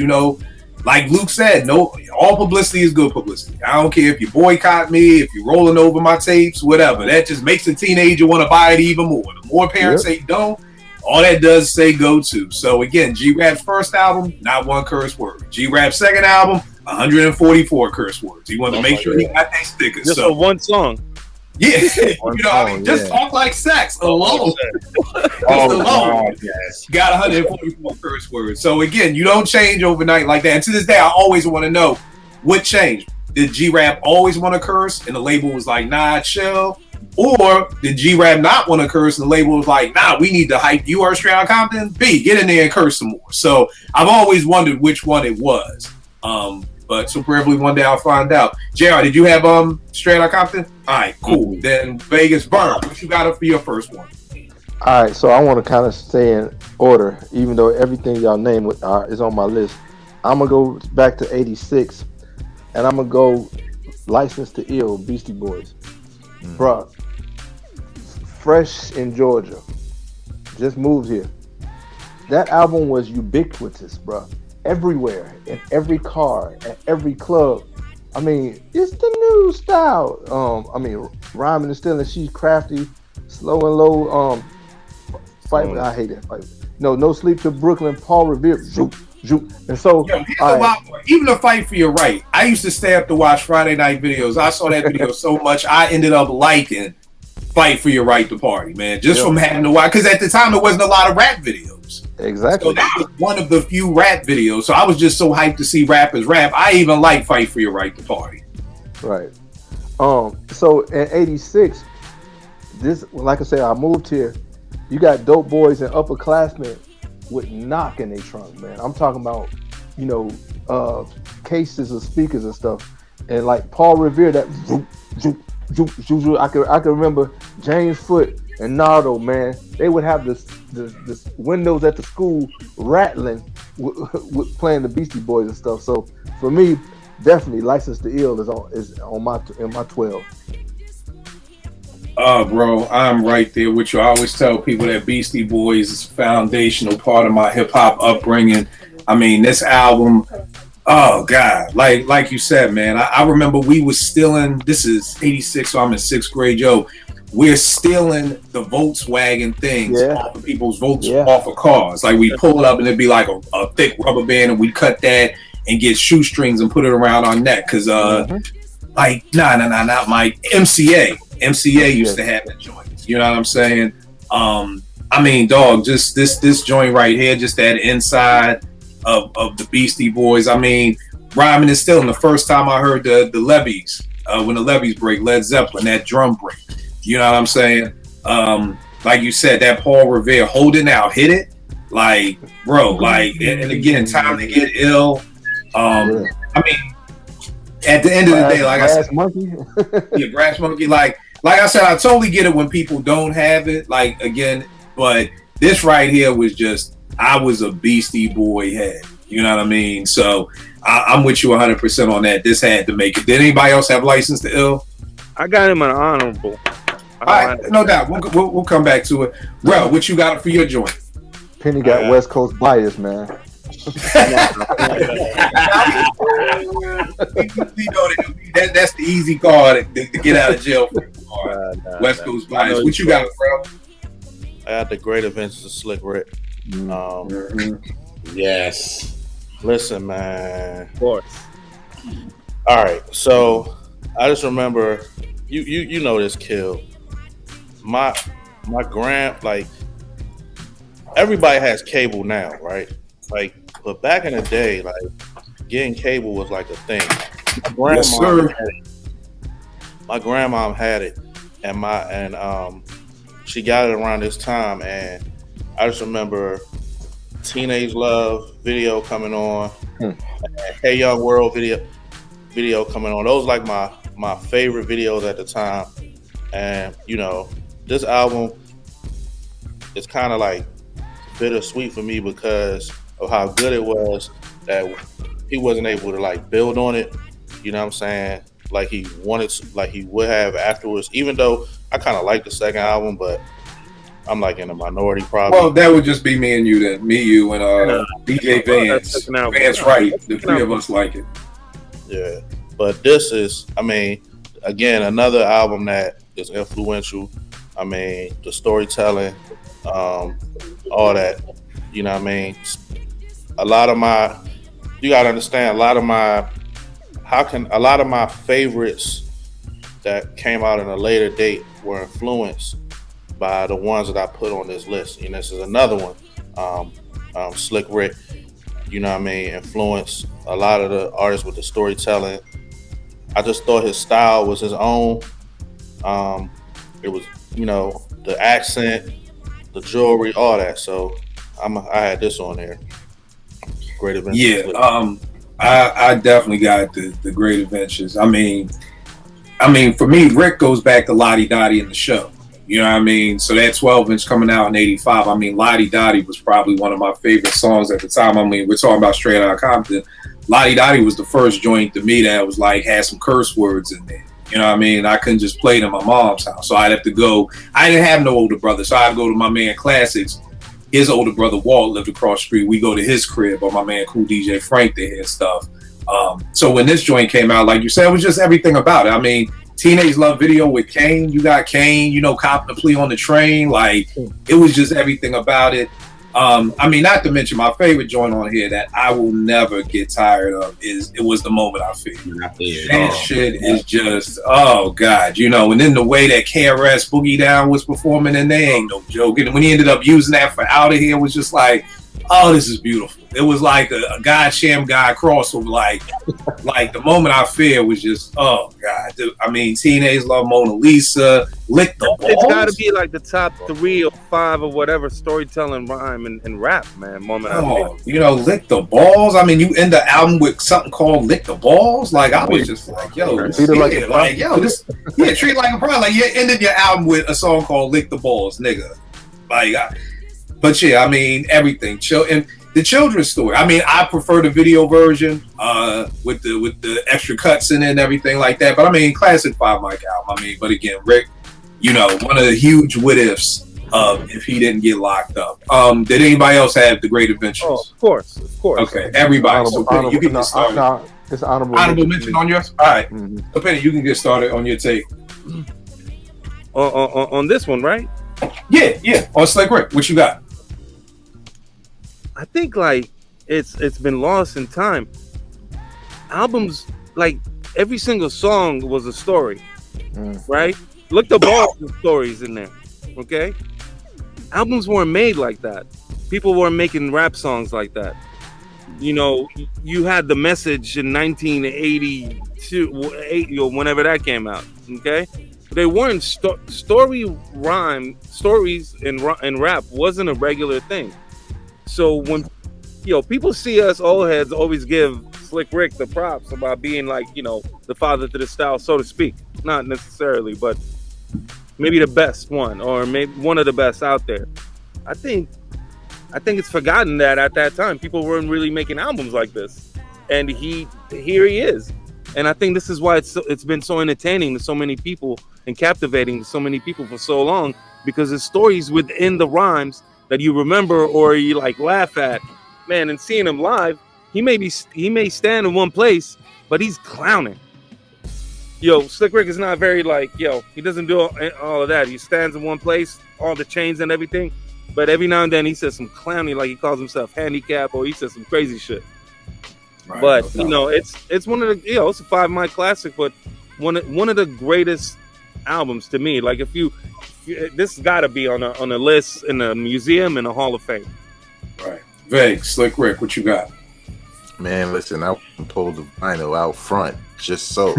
like Luke said, no, all publicity is good publicity. I don't care if you boycott me, if you're rolling over my tapes, whatever. That just makes a teenager want to buy it even more. The more parents say don't, all that does is say go to. So again, G-Rap's first album, not one curse word. G-Rap's second album, 144 curse words. He wanted to make sure he got that sticker. Just for one song. Yeah, just talk like sex alone. Alone. Got 144 curse words. So again, you don't change overnight like that. And to this day, I always want to know what changed. Did G-Rap always want to curse and the label was like, nah, chill? Or did G-Rap not want to curse and the label was like, nah, we need to hype you or Straight Outta Compton? B, get in there and curse some more. So I've always wondered which one it was. But so probably one day I'll find out. JR, did you have Straight Outta Compton? All right, cool. Then Vegas Burn. What you got for your first one? All right, so I want to kind of stay in order, even though everything y'all named is on my list. I'm going to go back to 86, and I'm going to go Licensed to Ill, Beastie Boys. Bruh, fresh in Georgia, just moved here. That album was ubiquitous, bruh. Everywhere, in every car, at every club. I mean, it's the new style. Rhyming and stealing, she's crafty, slow and low. Fight. I hate that fight. No sleep to Brooklyn. Paul Revere. Zoop. And so, even a Fight for Your Right. I used to stay up to watch Friday night videos. I saw that video so much, I ended up liking Fight for Your Right to Party, man. Just from having to watch, because at the time there wasn't a lot of rap videos. Exactly. So that was one of the few rap videos. So I was just so hyped to see rappers rap. I even like Fight for Your Right to Party. Right. So in 86, this, like I said, I moved here. You got dope boys and upperclassmen with knock in their trunk, man. I'm talking about, cases of speakers and stuff. And like Paul Revere, that I can remember James Foote and Nardo, man. They would have this windows at the school rattling with playing the Beastie Boys and stuff. So for me, definitely Licensed to Ill is in my 12. Bro, I'm right there with you. I always tell people that Beastie Boys is a foundational part of my hip hop upbringing. I mean, this album, oh God, like you said, man. I remember we was stealing. This is '86, so I'm in sixth grade. Yo, we're stealing the Volkswagen things off of people's votes off of cars. Like we pull it up and it'd be like a thick rubber band, and we cut that and get shoestrings and put it around our neck. Cause like not my MCA. MCA used to have the joints. You know what I'm saying? I mean, dog, just this joint right here, just that inside of the Beastie Boys. I mean, rhyming is still. And the first time I heard the levees, when the levees break, Led Zeppelin, that drum break. You know what I'm saying? Like you said, that Paul Revere holding out, hit it, like bro, like and again, Time to Get Ill. I mean, at the end of the day, like I said, Monkey. yeah, Brass Monkey, like I said, I totally get it when people don't have it. Like again, but this right here was just, I was a Beastie Boy head. You know what I mean? So I'm with you 100% on that. This had to make it. Did anybody else have License to Ill? I got him an honorable. All right, no doubt. We'll come back to it. Bro, what you got for your joint? Penny got West Coast bias, man. That's the easy card to get out of jail for. West Coast bias. What you got, bro? I got the Great Adventures of Slick Rick. Yes. Listen, man. Of course. All right, so I just remember, you know this, Kill. My like, everybody has cable now, right? Like, but back in the day, like, getting cable was like a thing. My grandma had it, and she got it around this time, and I just remember Teenage Love video coming on, and Hey Young World video coming on. Those like my favorite videos at the time, and you know, this album is kind of like bittersweet for me because of how good it was that he wasn't able to like build on it. You know what I'm saying? Like he wanted to, like he would have afterwards. Even though I kind of like the second album, but I'm like in the minority probably. Well, that would just be me and you then. Me, you, and DJ Vance. Vance Wright. The three of us like it. Yeah. But this is, I mean, again, another album that is influential. I mean, the storytelling, all that. You know what I mean? You gotta understand, a lot of my favorites that came out in a later date were influenced by the ones that I put on this list. And this is another one. Slick Rick, you know what I mean, influenced a lot of the artists with the storytelling. I just thought his style was his own. It was, you know, the accent, the jewelry, all that. So I had this on there. Great Adventures. Yeah, I definitely got the Great Adventures. I mean, for me, Rick goes back to Lottie Dottie in the show. You know what I mean? So that 12-inch coming out in '85. I mean, Lottie Dottie was probably one of my favorite songs at the time. I mean, we're talking about Straight Outta Compton. Lottie Dottie was the first joint to me that was like had some curse words in there. You know what I mean? I couldn't just play it in my mom's house, so I'd have to go. I didn't have no older brother, so I'd go to my man Classics. His older brother Walt lived across the street. We go to his crib, or my man Cool DJ Frank there and stuff. So when this joint came out, like you said, it was just everything about it. I mean, Teenage Love video with Kane. You got Kane, you know, copping the plea on the train. Like, it was just everything about it. I mean, not to mention my favorite joint on here that I will never get tired of is It Was the Moment I Feel. That shit is just, oh God, you know, and then the way that KRS Boogie Down was performing, and they ain't no joke. And when he ended up using that for Out of Here, was just like, oh, this is beautiful. It was like a God Sham God crossover. Like the Moment I Fear was just, oh God. I mean, Teenage Love, Mona Lisa, Lick the Balls. It's got to be like the top 3 or 5 or whatever storytelling, rhyme, and rap, man. Moment I Fear. You know, Lick the Balls. I mean, you end the album with something called Lick the Balls. Like, I was just like, yo, treat it like a problem. Like, you ended your album with a song called Lick the Balls, nigga. Like, but yeah, I mean, everything. And the children's story. I mean, I prefer the video version with the extra cuts in it and everything like that. But I mean, classic 5 Mike album. I mean, but again, Rick you know, one of the huge what ifs if he didn't get locked up. Did anybody else have the Great Adventures? Oh, of course. Okay, everybody. So Penny, you can get started. No, it's honorable mention on yours. All right. So Penny, you can get started on your take. On this one, right? Yeah. On Slick Rick, what you got? I think like it's been lost in time. Albums, like every single song was a story, right? Look up all the stories in there. Okay, albums weren't made like that. People weren't making rap songs like that. You know, you had The Message in 1982, or whenever that came out. Okay, they weren't stories in rap wasn't a regular thing. So when people see us old heads always give Slick Rick the props about being like, the father to the style, so to speak. Not necessarily, but maybe the best one, or maybe one of the best out there. I think it's forgotten that at that time people weren't really making albums like this, and here he is. And I think this is why it's been so entertaining to so many people and captivating to so many people for so long, because there's stories within the rhymes that you remember or you like laugh at, man. And seeing him live, he may stand in one place, but he's clowning. Slick Rick is not very he doesn't do all of that. He stands in one place, all the chains and everything, but every now and then he says some clowning, like he calls himself handicap, or he says some crazy shit. Right, but it's one of the it's a 5 Mile classic, but one of the greatest albums to me. Like this got to be on a list in a museum in a Hall of Fame. Right. Veg, Slick Rick, what you got? Man, listen, I pulled the vinyl out front just so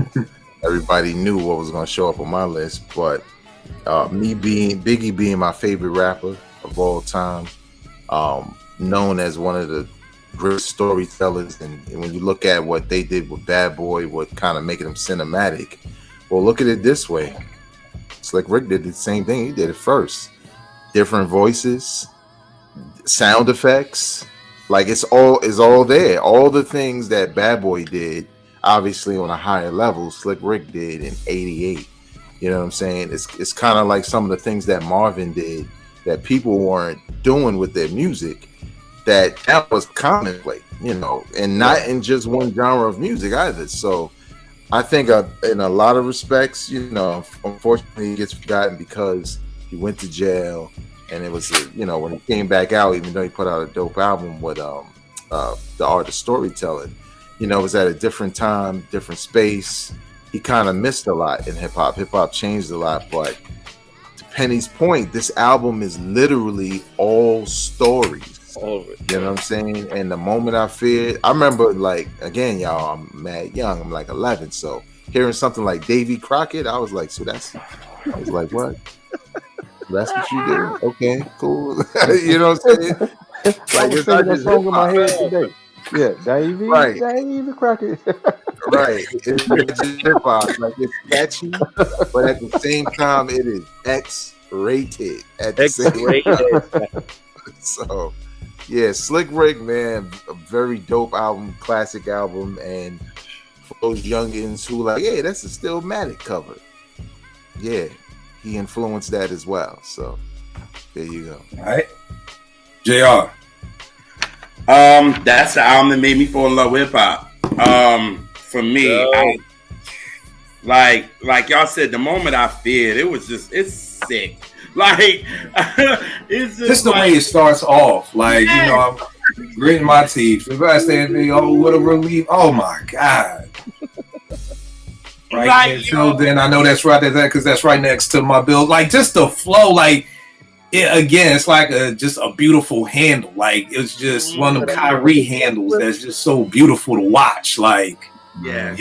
everybody knew what was going to show up on my list. But Biggie being my favorite rapper of all time, known as one of the great storytellers, and when you look at what they did with Bad Boy, what kind of making them cinematic. Well, look at it this way. Slick Rick did the same thing. He did it first. Different voices, sound effects, like it's all there. All the things that Bad Boy did, obviously on a higher level, Slick Rick did in '88. You know what I'm saying? It's kind of like some of the things that Marvin did that people weren't doing with their music. That was commonplace, and not in just one genre of music either. So I think in a lot of respects, unfortunately, it gets forgotten because he went to jail, and it was, when he came back out, even though he put out a dope album with the art of storytelling, it was at a different time, different space. He kind of missed a lot in hip hop. Hip hop changed a lot, but to Penny's point, this album is literally all stories. All of it. You know what I'm saying? And the moment I remember, like, again, y'all, I'm mad young. I'm like 11. So hearing something like Davy Crockett, I was like, I was like, what? That's what you do? Okay, cool. You know what I'm saying? Like, it's not just song in my head today. Yeah, Davy Crockett. Right. It's just hip hop. Like, it's catchy, but at the same time, it is X-rated. X-rated. So, yeah, Slick Rick, man, a very dope album, classic album, and for those youngins who like, yeah, that's a Stillmatic cover. Yeah, he influenced that as well. So, there you go. All right, JR. That's the album that made me fall in love with hip hop. For me, like y'all said, the moment I feared, it's sick. Like, it's just the way it starts off. Like, I'm gritting my teeth. If I say, oh, what a relief. Oh, my God. Right. Like, until then, I know that's right there because that's right next to my bill. Like, just the flow, like, it's like just a beautiful handle. Like, it's just one of them Kyrie handles that's just so beautiful to watch. Like, yeah.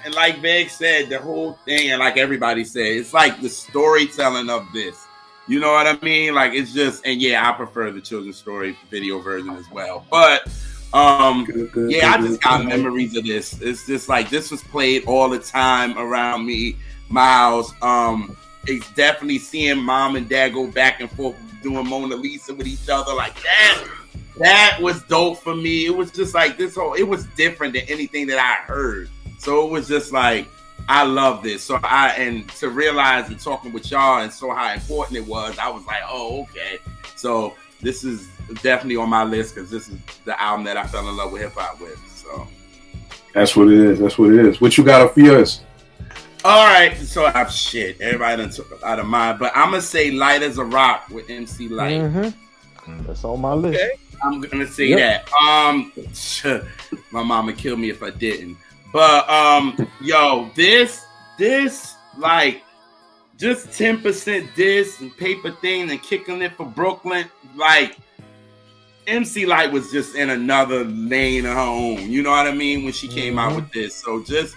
And like Meg said, the whole thing, and like everybody said, it's like the storytelling of this. You know what I mean? Like, it's just, and yeah, I prefer the children's story video version as well. But I just got memories of this. It's just like this was played all the time around me, my house. It's definitely seeing mom and dad go back and forth doing Mona Lisa with each other like that. That was dope for me. It was just like it was different than anything that I heard. So it was just like, I love this. So and to realize and talking with y'all and so how important it was, I was like, oh, okay. So this is definitely on my list because this is the album that I fell in love with hip hop with. So that's what it is. That's what it is. What you got for yours? All right. So everybody done took out of mine, but I'm gonna say "Lyte as a Rock" with MC Lyte. Mm-hmm. That's on my list. Okay. I'm gonna say that. My mama killed me if I didn't. But yo, this like just 10% diss and paper thing and kicking it for Brooklyn. Like MC Lyte was just in another lane of her own. You know what I mean? When she came out with this, so just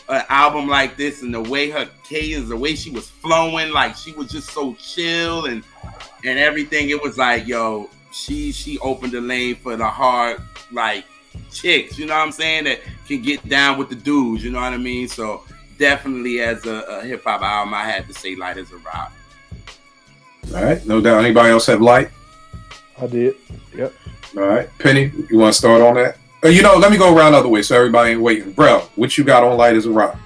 an album like this and the way her cadence, the way she was flowing, like she was just so chill and everything. It was like, yo, she opened the lane for the hard like chicks, you know what I'm saying, that can get down with the dudes, you know what I mean? So definitely as a hip hop album, I had to say Lyte as a Rock. All right, no doubt. Anybody else have Lyte? I did. Yep. All right, Penny, you want to start on that? Let me go around the other way so everybody ain't waiting. Bro, what you got on Lyte as a Rock?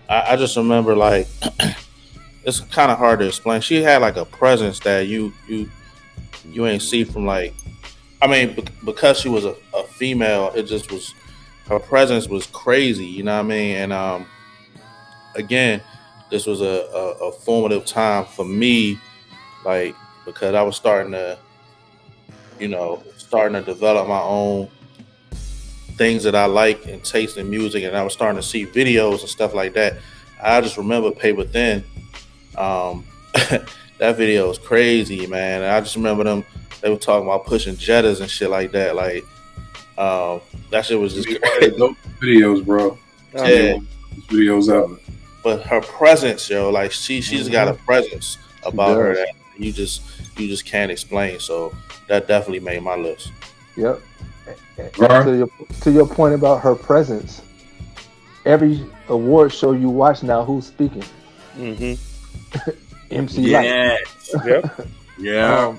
I just remember, like, it's kind of hard to explain. She had like a presence that you ain't see from, like, I mean, because she was a female, it just was, her presence was crazy, you know what I mean? And again, this was a formative time for me, like, because I was starting to develop my own things that I like and taste in music, and I was starting to see videos and stuff like that. I just remember Paper Thin. That video was crazy, man. And I just remember them. They were talking about pushing Jettas and shit like that. Like, that shit was just crazy. Videos, bro. Yeah, videos out. But her presence, yo, like she's got a presence about her that you just can't explain. So that definitely made my list. Yep. To your point about her presence, every award show you watch now, who's speaking? MC Lyte. Yep. Yeah.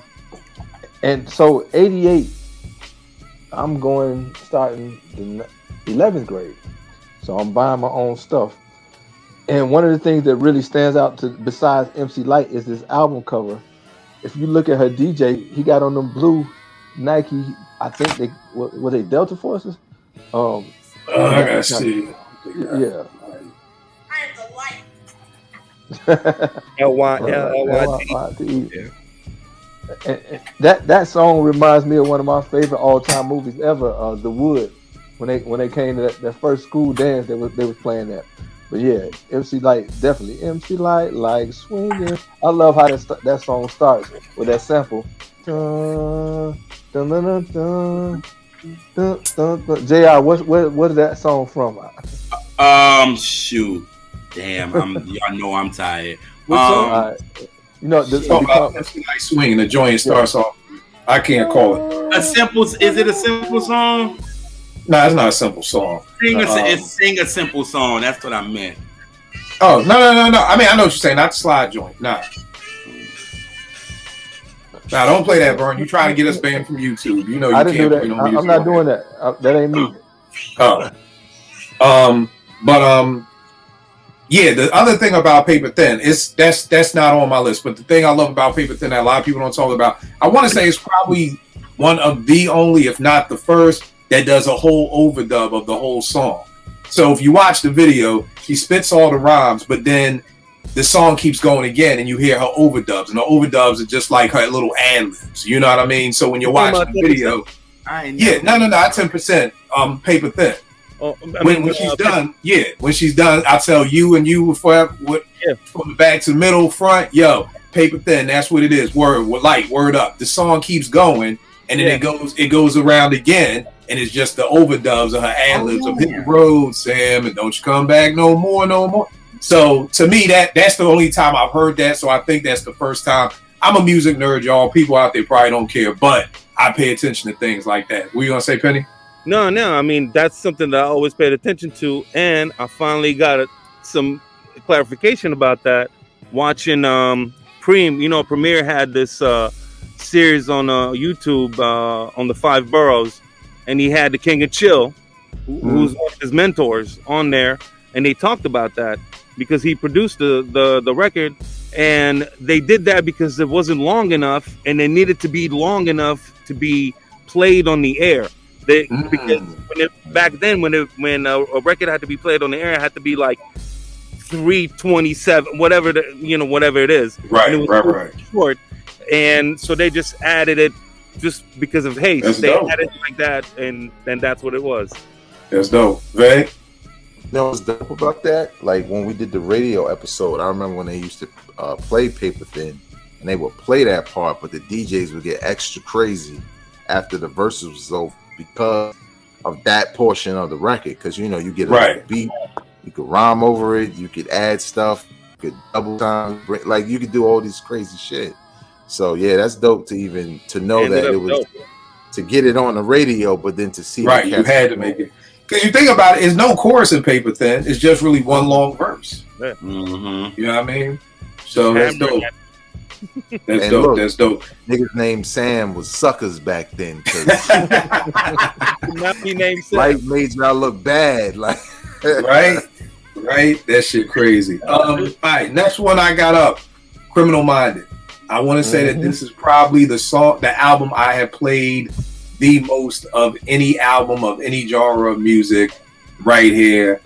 And so 88, I'm starting the 11th grade. So I'm buying my own stuff. And one of the things that really stands out besides MC Lyte is this album cover. If you look at her DJ, he got on them blue Nike, I think were they Delta Forces? I gotta see. Yeah. Lyte. And that song reminds me of one of my favorite all-time movies ever, The Wood. When they came to that first school dance, they was playing that. But yeah, MC Lyte, definitely MC Lyte, like swinging. I love how that song starts with that sample. Dun, dun, dun, dun, dun, dun, dun, dun. JR, what is that song from? Shoot, damn, y'all know I'm tired. You know, MC Lyte swinging. The joint starts off. I can't call it. Is it a simple song? No, it's not a simple song. Sing a simple song. That's what I meant. Oh, no. I mean, I know what you're saying. Not the slide joint. Nah, don't play that, Vern. You trying to get us banned from YouTube. You know you I didn't can't do that. play no music. I'm not doing that. That ain't me. Yeah, the other thing about Paper Thin is that's not on my list. But the thing I love about Paper Thin that a lot of people don't talk about, I want to say it's probably one of the only, if not the first, that does a whole overdub of the whole song. So if you watch the video, she spits all the rhymes, but then the song keeps going again, and you hear her overdubs, and the overdubs are just like her little ad-libs. You know what I mean? So when you're watching the video, not 10%. Paper Thin. When she's done, when she's done, I'll tell you and you from the back to the middle, front, Paper Thin. That's what it is. Word up. The song keeps going, and then it goes around again. And it's just the overdubs of her ad-libs of Hit the Road, Sam, and Don't You Come Back no more. So to me, that's the only time I've heard that. So I think that's the first time. I'm a music nerd, y'all. People out there probably don't care, but I pay attention to things like that. What you gonna say, Penny? No. I mean, that's something that I always paid attention to, and I finally got some clarification about that watching Premiere had this series on YouTube on the 5 boroughs. And he had the King of Chill, who's one of his mentors, on there. and they talked about that because he produced the record, and they did that because it wasn't long enough, and it needed to be long enough to be played on the air. Because back then, when a record had to be played on the air, it had to be like 3:27, whatever whatever it is. Right, and it was right. Short, and so they just added it just because of haste. That's they dope. added it like that, and then that's what it was. That's dope. Vay? You know what's dope about that? Like when we did the radio episode, I remember when they used to play Paper Thin, and they would play that part, but the DJs would get extra crazy after the verses was over because of that portion of the record. Because you get a beat, you could rhyme over it, you could add stuff, you could double time, like you could do all these crazy shit. So yeah, that's dope to know that it was dope. To get it on the radio, but then to see right, you had to make it. Because you think about it, it's no chorus in Paper Thin. It's just really one long verse. Yeah. Mm-hmm. You know what I mean? So that's dope. That's and dope. Look, that's dope. Niggas named Sam was suckers back then. Not be named Sam. Lyte made y'all look bad. Like right? That shit crazy. All right, next one I got up. Criminal Minded. I want to say that this is probably the album I have played the most of any album of any genre of music right here.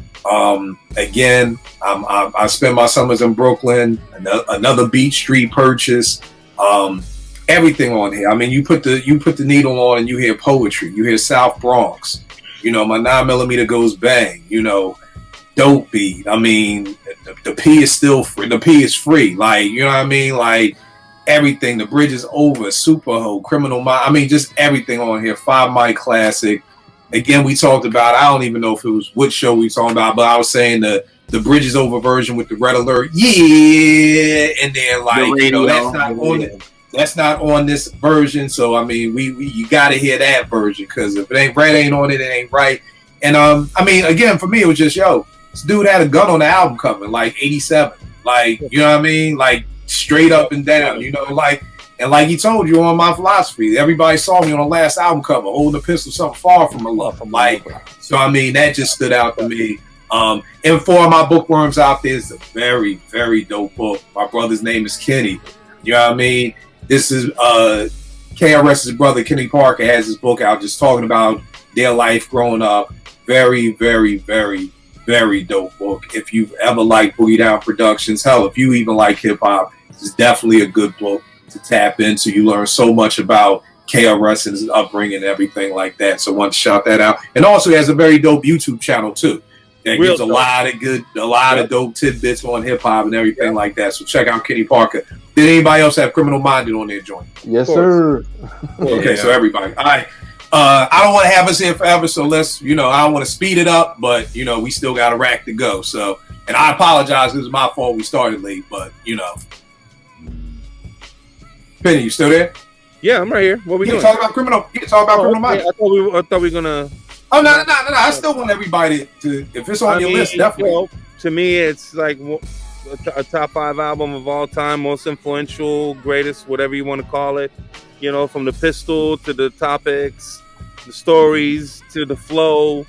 Again, I spend my summers in Brooklyn. Another Beach Street purchase. Everything on here. I mean, you put the needle on and you hear poetry. You hear South Bronx. My 9mm goes bang. Dope beat. I mean, the P is still free. The P is free. Like, you know what I mean? Like everything. The Bridge is Over. Super Ho. Criminal Mind. I mean, just everything on here. 5 Mic Classic. Again, we talked about. I don't even know if it was what show we talking about, but I was saying the Bridge is Over version with the Red Alert. Yeah, and then that's not on this version. So I mean, you got to hear that version because if it ain't on it, it ain't right. And I mean, again, for me, it was just this dude had a gun on the album cover, like 87. Like, you know what I mean? Like straight up and down, like, and like he told you on My Philosophy, everybody saw me on the last album cover holding a pistol, something far from a love. Like, so I mean, that just stood out to me. And for my bookworms out there, it's a very, very dope book. My brother's name is Kenny. You know what I mean? This is KRS's brother, Kenny Parker, has his book out just talking about their life growing up. Very, very, very, very dope book. If you've ever liked Boogie Down Productions, hell, if you even like hip hop, it's definitely a good book to tap into. You learn so much about KRS and his upbringing and everything like that. So I want to shout that out. And also he has a very dope YouTube channel too. That gives a lot of dope tidbits on hip hop and everything like that. So check out Kenny Parker. Did anybody else have Criminal Minded on their joint? Yes, sir. Okay, so everybody. All right. I don't want to have us here forever, so let's, I don't want to speed it up, but, we still got a rack to go. So, and I apologize. This is my fault we started late, but, Penny, you still there? Yeah, I'm right here. What we doing? Talk about Criminal Minded. I thought we were going to. Oh, no. I still want everybody to, if it's on your list, definitely. To me, it's like a top 5 album of all time, most influential, greatest, whatever you want to call it. From the pistol to the topics, the stories to the flow,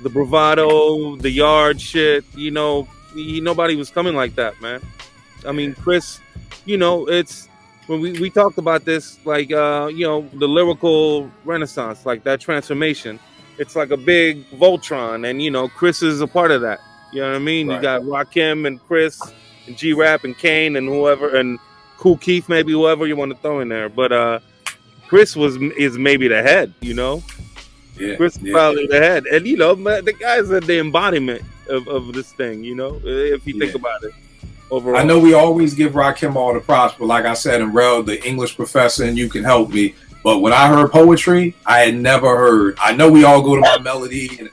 the bravado, the yard shit. Nobody was coming like that, man. I mean, Chris, it's when we talked about this, like, the lyrical renaissance, like that transformation. It's like a big Voltron, and Chris is a part of that. You know what I mean? Right. You got Rakim and Chris and G-Rap and Kane and whoever, and Kool Keith, maybe whoever you want to throw in there. But Chris is maybe the head, Yeah, Chris is probably the head, and the guys are the embodiment of this thing. If you think about it. Overall. I know we always give Rakim all the props, but like I said, and Rel, the English professor, and you can help me. But when I heard poetry, I had never heard. I know we all go to my melody. And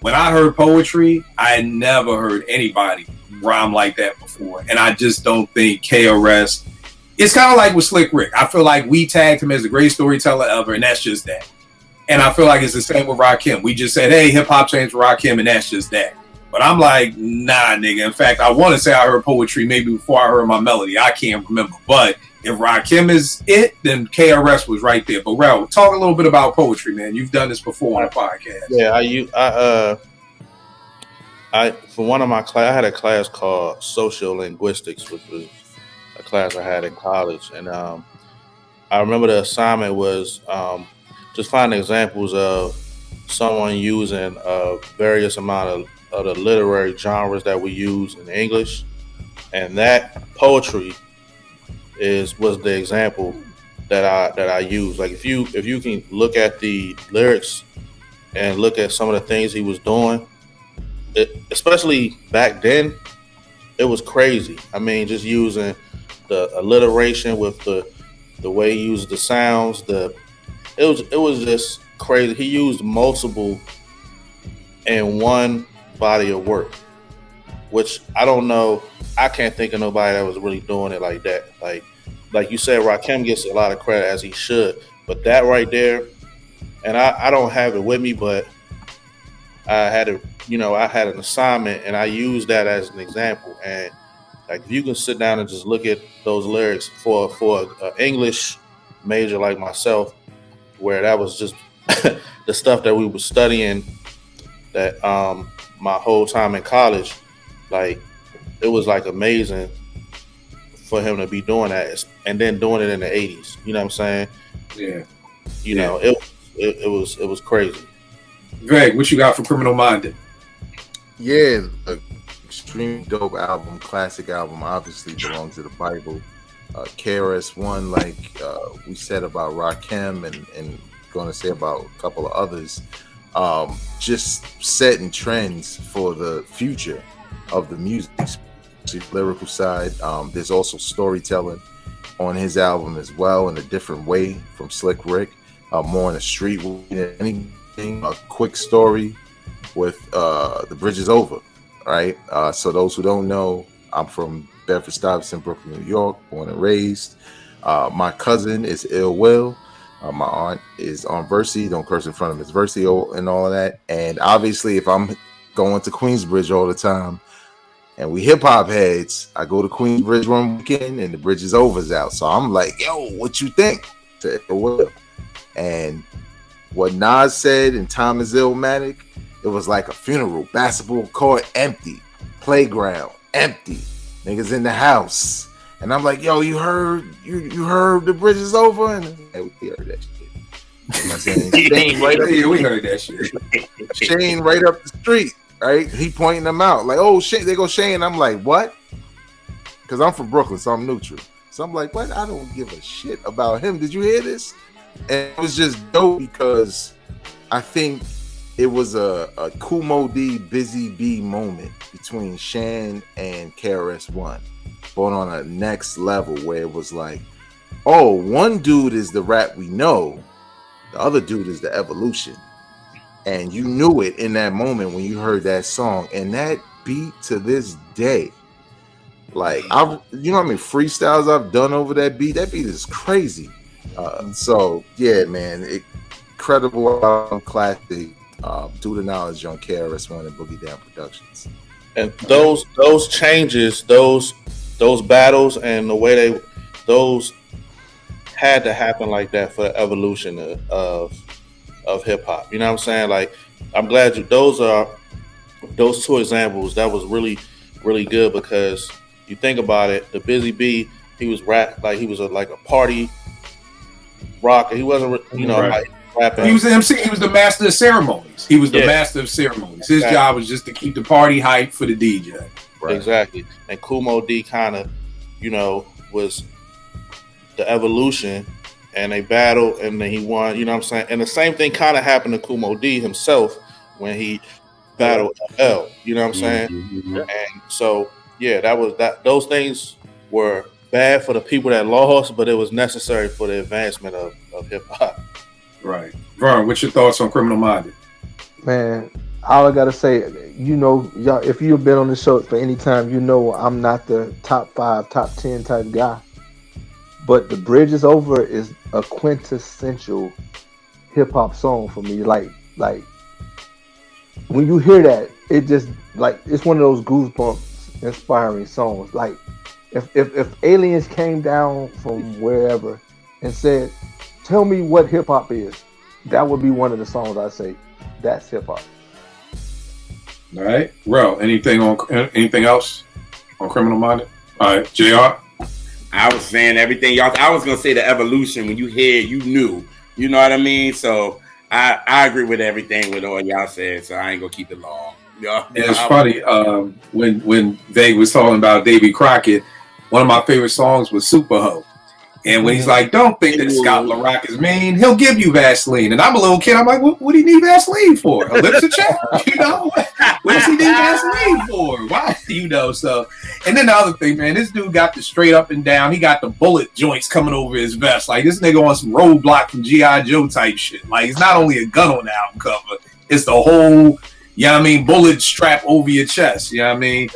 when I heard poetry, I had never heard anybody rhyme like that before. And I just don't think KRS. It's kind of like with Slick Rick. I feel like we tagged him as the greatest storyteller ever, and that's just that. And I feel like it's the same with Rakim. We just said, hey, hip hop changed for Rakim, and that's just that. But I'm like, nah, nigga. In fact, I want to say I heard poetry maybe before I heard my melody. I can't remember. But if Rakim is it, then KRS was right there. But Rel, talk a little bit about poetry, man. You've done this before on a podcast. Yeah, for one of my class, I had a class called social linguistics, which was a class I had in college, and I remember the assignment was just find examples of someone using various amount of the literary genres that we use in English, and that poetry was the example that I use. Like if you can look at the lyrics and look at some of the things he was doing, especially back then, it was crazy. I mean, just using the alliteration with the way he used the sounds, it was just crazy. He used multiple in one body of work, which I don't know. I can't think of nobody that was really doing it like that. Like you said, Rakim gets a lot of credit, as he should, but that right there, and I don't have it with me, but I had an assignment and I used that as an example. And like if you can sit down and just look at those lyrics for an English major like myself, where that was just the stuff that we were studying that my whole time in college, like it was like amazing for him to be doing that and then doing it in the 80s. You know what I'm saying? Yeah. You know, it was crazy. Greg, what you got for Criminal Minded? Yeah, a extremely dope album, classic album. Obviously belongs to the Bible. KRS-One, like we said about Rakim and going to say about a couple of others, just setting trends for the future of the music, lyrical side. There's also storytelling on his album as well in a different way from Slick Rick, more in a street than anything. A quick story with The Bridge Is Over, right? So those who don't know, I'm from Bedford-Stuyvesant, Brooklyn, New York, born and raised. My cousin is Ill Will. My aunt is on Versi. Don't curse in front of Miss Versi and all of that. And obviously, if I'm going to Queensbridge all the time and we hip hop heads, I go to Queensbridge one weekend and The Bridge Is Over's out. So I'm like, yo, what you think? To Ill Will. And what Nas said in Time Is Illmatic, it was like a funeral. Basketball court empty. Playground empty. Niggas in the house. And I'm like, yo, you heard The Bridge Is Over? And we heard that shit. You know what I'm saying? Shane right up, Yeah, we heard that shit. Shane right up the street, right? He pointing them out. Like, oh, Shane, they go Shane. I'm like, what? Because I'm from Brooklyn, so I'm neutral. So I'm like, what? I don't give a shit about him. Did you hear this? And it was just dope because I think it was a Kumo D, Busy B moment between Shan and KRS-One, going on a next level where it was like, oh, one dude is the rap we know, the other dude is the evolution. And you knew it in that moment when you heard that song. And that beat to this day, like, you know how many freestyles I've done over that beat? That beat is crazy. So yeah, man, incredible album, classic. Do the knowledge on KRS-One and Boogie Down Productions. And those changes, those battles, and the way those had to happen like that for the evolution of hip hop. You know what I'm saying? Like, I'm glad those two examples. That was really, really good because you think about it. The Busy Bee, he was like he was like a party rocker. He wasn't, like rapping. He was the MC. He was the master of ceremonies. His job was just to keep the party hype for the DJ. Right. Exactly. And Kumo D kind of, was the evolution, and they battled, and then he won. You know what I'm saying? And the same thing kind of happened to Kumo D himself when he battled L. You know what I'm saying? Mm-hmm. And so, yeah, those things were bad for the people that lost, but it was necessary for the advancement of hip hop. Right. Vern, what's your thoughts on Criminal Minded? Man, all I gotta say, y'all, if you've been on the show for any time, I'm not the top 5, top 10 type guy. But The Bridge Is Over is a quintessential hip hop song for me. Like when you hear that, it just like it's one of those goosebumps inspiring songs. Like if aliens came down from wherever and said, tell me what hip hop is, that would be one of the songs I say, that's hip hop. All right, Rel, anything else on Criminal Minded? All right, JR. I was saying everything y'all. I was gonna say the evolution. When you hear, you knew. You know what I mean? So I agree with everything with all y'all said. So I ain't gonna keep it long. It's funny when Vague was talking about Davy Crockett. One of my favorite songs was Super Ho. And when he's like, don't think that Scott LaRock is mean, he'll give you Vaseline. And I'm a little kid, I'm like, what do you need Vaseline for? A lipstick check? You know? What does he need Vaseline for? Why? You know, so. And then the other thing, man, this dude got the straight up and down. He got the bullet joints coming over his vest. Like, this nigga on some Roadblock from G.I. Joe type shit. Like, it's not only a gun on the album cover, it's the whole, you know what I mean, bullet strap over your chest. You know what I mean?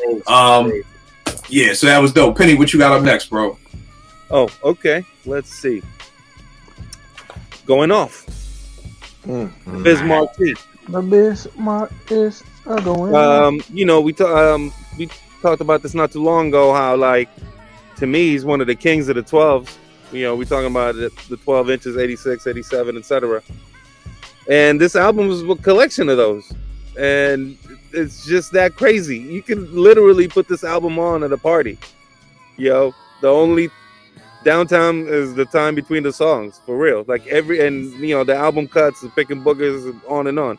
Yeah, so that was dope. Penny, what you got up next, bro? Oh, okay. Let's see. Going off. Biz Markie. The Biz Markie is going off. You know, we talked about this not too long ago. How, like, to me, he's one of the kings of the 12s. You know, we talking about the 12 inches, 86, 87, etc. And this album was a collection of those. And it's just that crazy. You can literally put this album on at a party. Yo, the only downtime is the time between the songs, for real. Like and you know, the album cuts, the picking boogers, and on and on.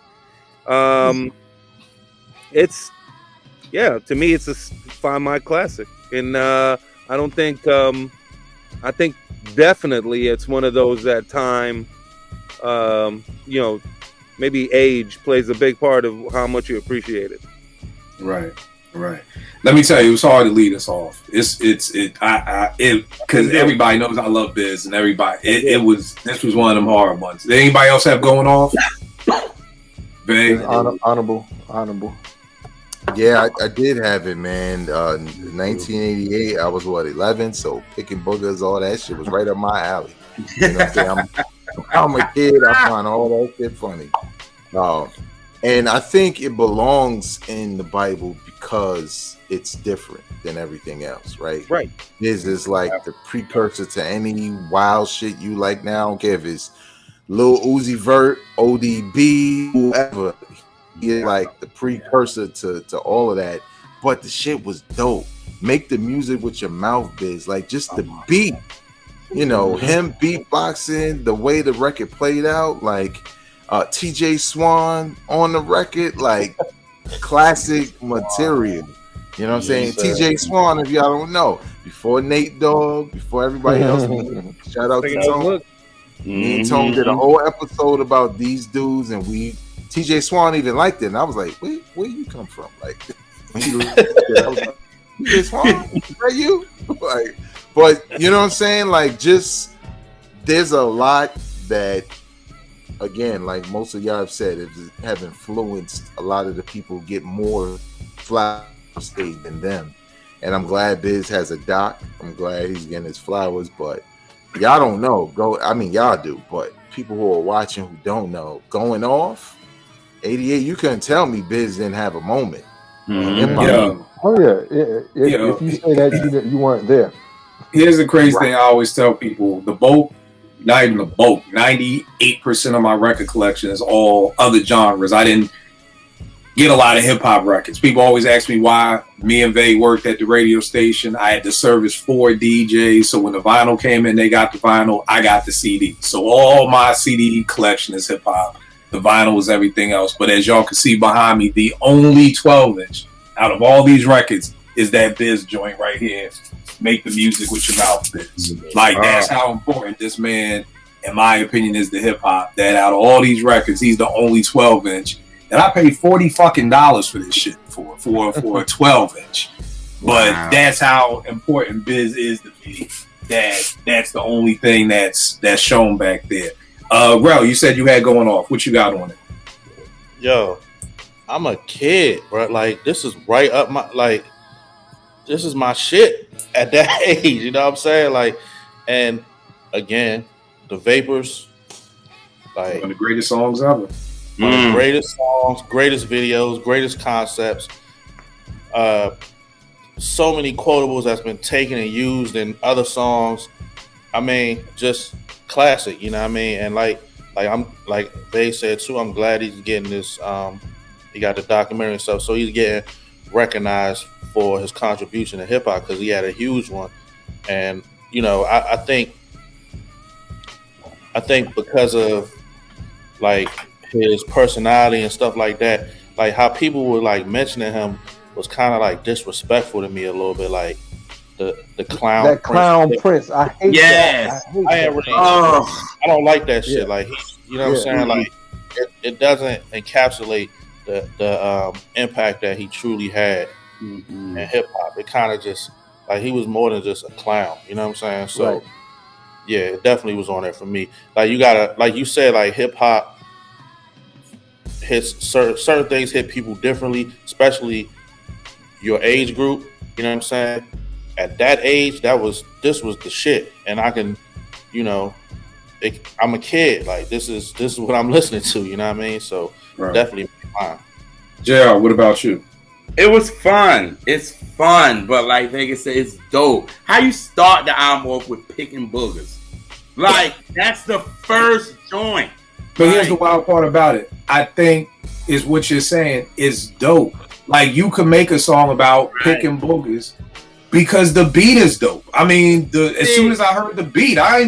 It's, yeah, to me, it's a Find My classic, and I don't think, I think definitely it's one of those that time, you know, maybe age plays a big part of how much you appreciate it. Right. Let me tell you, it was hard to lead us off. Because everybody knows I love Biz, and this was one of them hard ones. Did anybody else have going off? Honorable. Yeah, I did have it, man. 1988, I was 11, so picking boogers, all that shit was right up my alley. You know what I'm saying? I'm a kid, I find all that shit funny. And I think it belongs in the Bible because it's different than everything else, right? Right. This is like the precursor to any wild shit you like now. I don't care if it's Lil Uzi Vert, ODB, whoever. He's like the precursor to all of that. But the shit was dope. Make the music with your mouth, Biz. Like, just the beat. You know, him beatboxing, the way the record played out, like TJ Swan on the record, like classic material. You know what I'm saying? TJ Swan, if y'all don't know, before Nate Dogg, before everybody else, shout out to Tone. Me and Tone did a whole episode about these dudes, and TJ Swan even liked it. And I was like, where you come from? Like, when you I was like, TJ Swan, is that you? Like, but you know what I'm saying? Like, just there's a lot that, again, like most of y'all have said, have influenced a lot of the people get more flowers stage than them. And I'm glad Biz has a doc. I'm glad he's getting his flowers, but y'all don't know. Y'all do, but people who are watching who don't know, going off 88, you couldn't tell me Biz didn't have a moment. Oh yeah. If you say that, you weren't there. Here's the crazy thing I always tell people: the bulk, not even the bulk, 98% of my record collection is all other genres. I didn't get a lot of hip hop records. People always ask me why me and Vay worked at the radio station. I had to service 4 DJs, so when the vinyl came in, they got the vinyl, I got the CD. So all my CD collection is hip hop. The vinyl is everything else. But as y'all can see behind me, the only 12-inch out of all these records is that Biz joint right here. Make the music with your mouth, Biz. Like, that's how important this man, in my opinion, is to hip hop. That out of all these records, he's the only 12-inch. And I paid $40 for this shit for a 12-inch. But that's how important Biz is to me. That's the only thing that's shown back there. Rel, you said you had going off. What you got on it? Yo, I'm a kid, bro. Like, this is right up my, like, this is my shit at that age. You know what I'm saying? Like, and again, the Vapors, like, one of the greatest songs ever. One of the greatest songs, greatest videos, greatest concepts. So many quotables that's been taken and used in other songs. I mean, just classic, you know what I mean? And like I'm like they said too, I'm glad he's getting this He got the documentary and stuff. So he's getting recognized for his contribution to hip hop because he had a huge one. And I think because of like his personality and stuff like that, like how people were like mentioning him was kind of like disrespectful to me a little bit, like the clown. That clown prince. I hate that. I don't like that shit. Yeah. Like you know what I'm saying? Like it doesn't encapsulate the impact that he truly had in hip hop. It kind of just like he was more than just a clown. You know what I'm saying? So. Right. Yeah, it definitely was on there for me. Like you gotta, like you said, like hip hop hits certain things hit people differently, especially your age group. You know what I'm saying? At that age, this was the shit, and I can, I'm a kid. Like this is what I'm listening to. You know what I mean? So definitely mine. JR, what about you? It was fun. It's fun, but like Vegas said, it's dope. How you start the album off with Picking Boogers? Like, that's the first joint. But here's the wild part about it. I think is what you're saying is dope. Like, you can make a song about picking boogers because the beat is dope. I mean, as soon as I heard the beat, I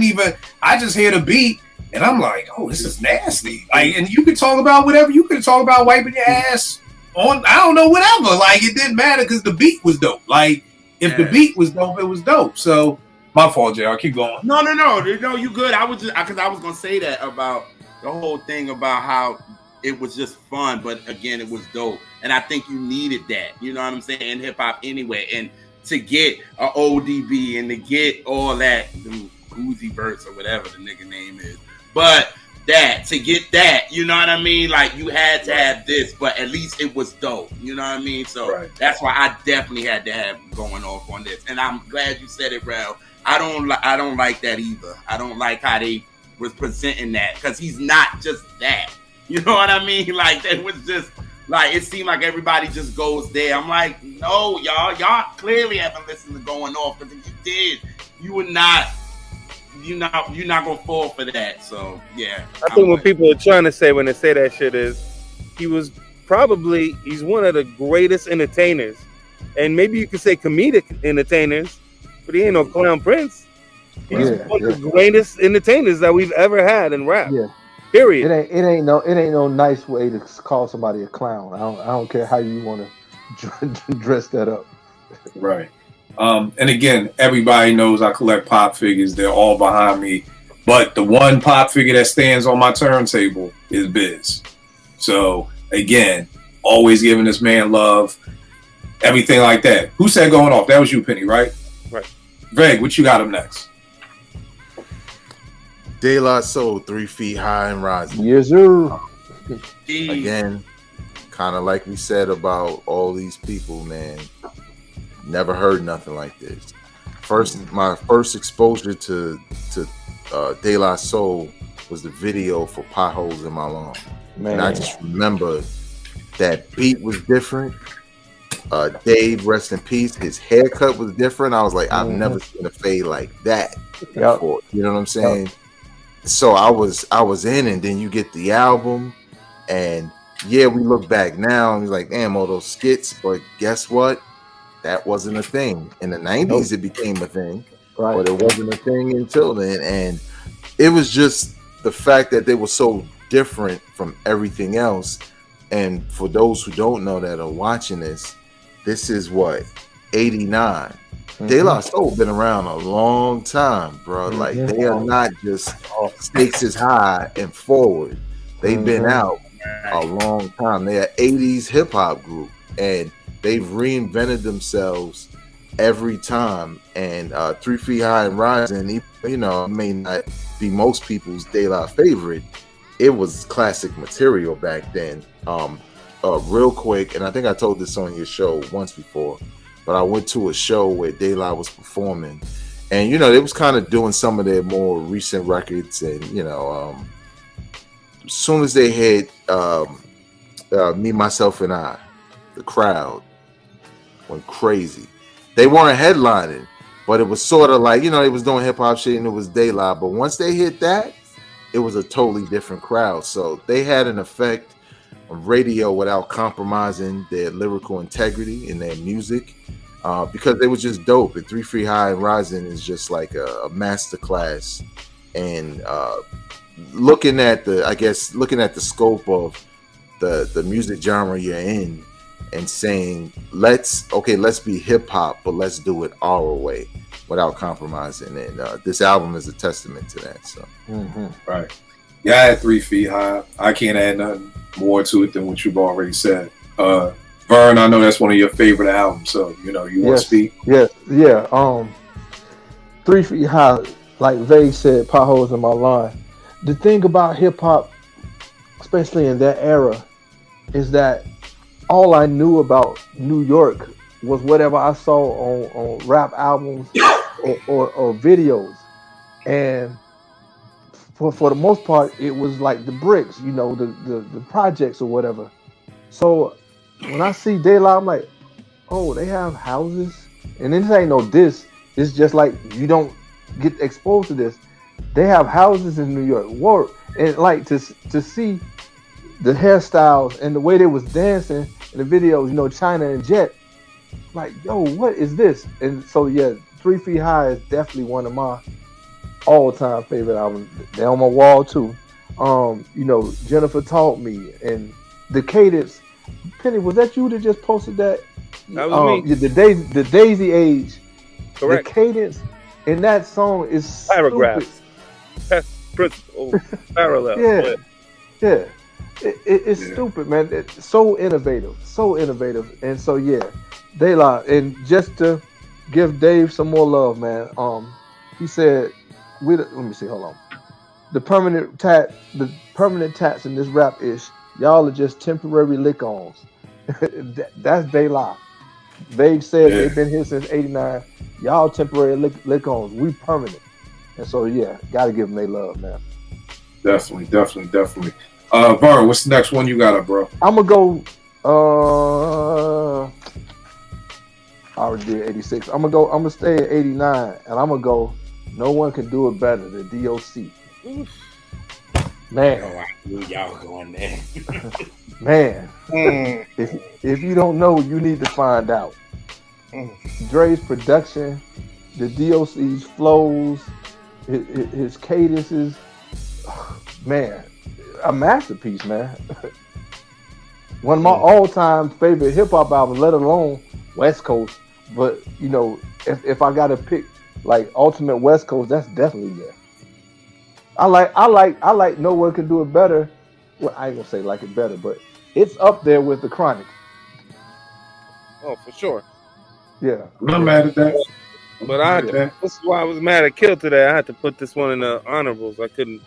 just hear the beat and I'm like, oh, this is nasty. Like, and you can talk about whatever. You can talk about wiping your ass on, I don't know, whatever. Like, it didn't matter because the beat was dope. Like, if the beat was dope, it was dope. So, my fault, JR. Keep going. No, you good. I was gonna say that about the whole thing about how it was just fun, but again, it was dope, and I think you needed that. You know what I'm saying? In hip hop, anyway, and to get a ODB and to get all that Uzi verse or whatever the nigga name is, but to get that, you know what I mean? Like you had to have this, but at least it was dope. You know what I mean? So that's why I definitely had to have going off on this, and I'm glad you said it, Rel. I don't like that either. I don't like how they was presenting that because he's not just that. You know what I mean? Like it was just like it seemed like everybody just goes there. I'm like, no, y'all clearly haven't listened to Going Off because if you did, you're not gonna fall for that. So yeah, I think what people are trying to say when they say that shit is he's one of the greatest entertainers, and maybe you could say comedic entertainers. But he ain't no clown prince. He's one of the greatest entertainers that we've ever had in rap. Yeah. Period. It ain't no nice way to call somebody a clown. I don't care how you want to dress that up. Right. And again, everybody knows I collect pop figures. They're all behind me. But the one pop figure that stands on my turntable is Biz. So again, always giving this man love, everything like that. Who said Going Off? That was you, Penny, right? Right. Veg, what you got him next? De Soul, 3 Feet High and Rising. Yes, sir. Again, kind of like we said about all these people, man. Never heard nothing like this. My first exposure to De La Soul was the video for Potholes in My Lawn. Man. And I just remember that beat was different. Dave, rest in peace. His haircut was different. I was like, I've never seen a fade like that before. You know what I'm saying? So I was in, and then you get the album, and we look back now and we're like, damn, all those skits. But guess what? That wasn't a thing. In the 90s, it became a thing, but it wasn't a thing until then. And it was just the fact that they were so different from everything else. And for those who don't know that are watching this is what, 89. De La Soul been around a long time, bro. Like they are not just stakes is high and forward. They've been out a long time. They're an 80s hip hop group, and they've reinvented themselves every time. And 3 Feet High and Rising, you know, it may not be most people's De La favorite. It was classic material back then. Real quick, and I think I told this on your show once before, but I went to a show where De La was performing, and you know they was kind of doing some of their more recent records, and you know, as soon as they hit Me, Myself, and I, the crowd went crazy. They weren't headlining, but it was sort of like, you know, they was doing hip hop shit, and it was De La. But once they hit that, it was a totally different crowd. So they had an effect radio without compromising their lyrical integrity in their music, because they was just dope. And 3 Feet High and Rising is just like a masterclass. And looking at the scope of the music genre you're in, and saying let's be hip hop, but let's do it our way without compromising. And this album is a testament to that. So right, yeah, I had 3 Feet High. I can't add nothing more to it than what you've already said. Vern, I know that's one of your favorite albums, so you want to speak. Yeah. 3 Feet High, like Vague said, potholes in my line. The thing about hip hop, especially in that era, is that all I knew about New York was whatever I saw on rap albums or videos. And for the most part, it was like the bricks, the projects or whatever. So when I see De La, I'm like, oh, they have houses? And this ain't no diss. It's just like you don't get exposed to this. They have houses in New York. Work. And like to see the hairstyles and the way they was dancing in the videos, China and Jet, like, yo, what is this? And so, yeah, 3 Feet High is definitely one of my all-time favorite albums. They're on my wall, too. Jennifer Taught Me and the cadence. Penny, was that you that just posted that? That was me. The Daisy Age. Correct. The cadence in that song is paragraphs. Principle, parallel. Yeah. It's stupid, man. It's so innovative. And so, yeah, De La. And just to give Dave some more love, man. He said, let me see, hold on. The permanent tats in this rap ish, y'all are just temporary lick-ons. That's De La. Vague said they've been here since '89. Y'all temporary lick-ons. We permanent. And so, yeah, gotta give them their love, man. Definitely. Vern, what's the next one you got up, bro? I'm gonna go. I already did 86. I'm gonna stay at 89, and I'm gonna go. No one can do it better than D.O.C. Man, I knew y'all going there. Man, if you don't know, you need to find out. Dre's production, the D.O.C.'s flows, his cadences, man, a masterpiece, man. One of my all-time favorite hip-hop albums, let alone West Coast. But if I gotta pick like ultimate West Coast, that's definitely there. I like No One Can Do It Better. Well, I ain't gonna say like it better, but it's up there with The Chronic. Oh, for sure. Yeah. I'm not mad at that. But this is why I was mad at Kill today. I had to put this one in the honorables. I couldn't.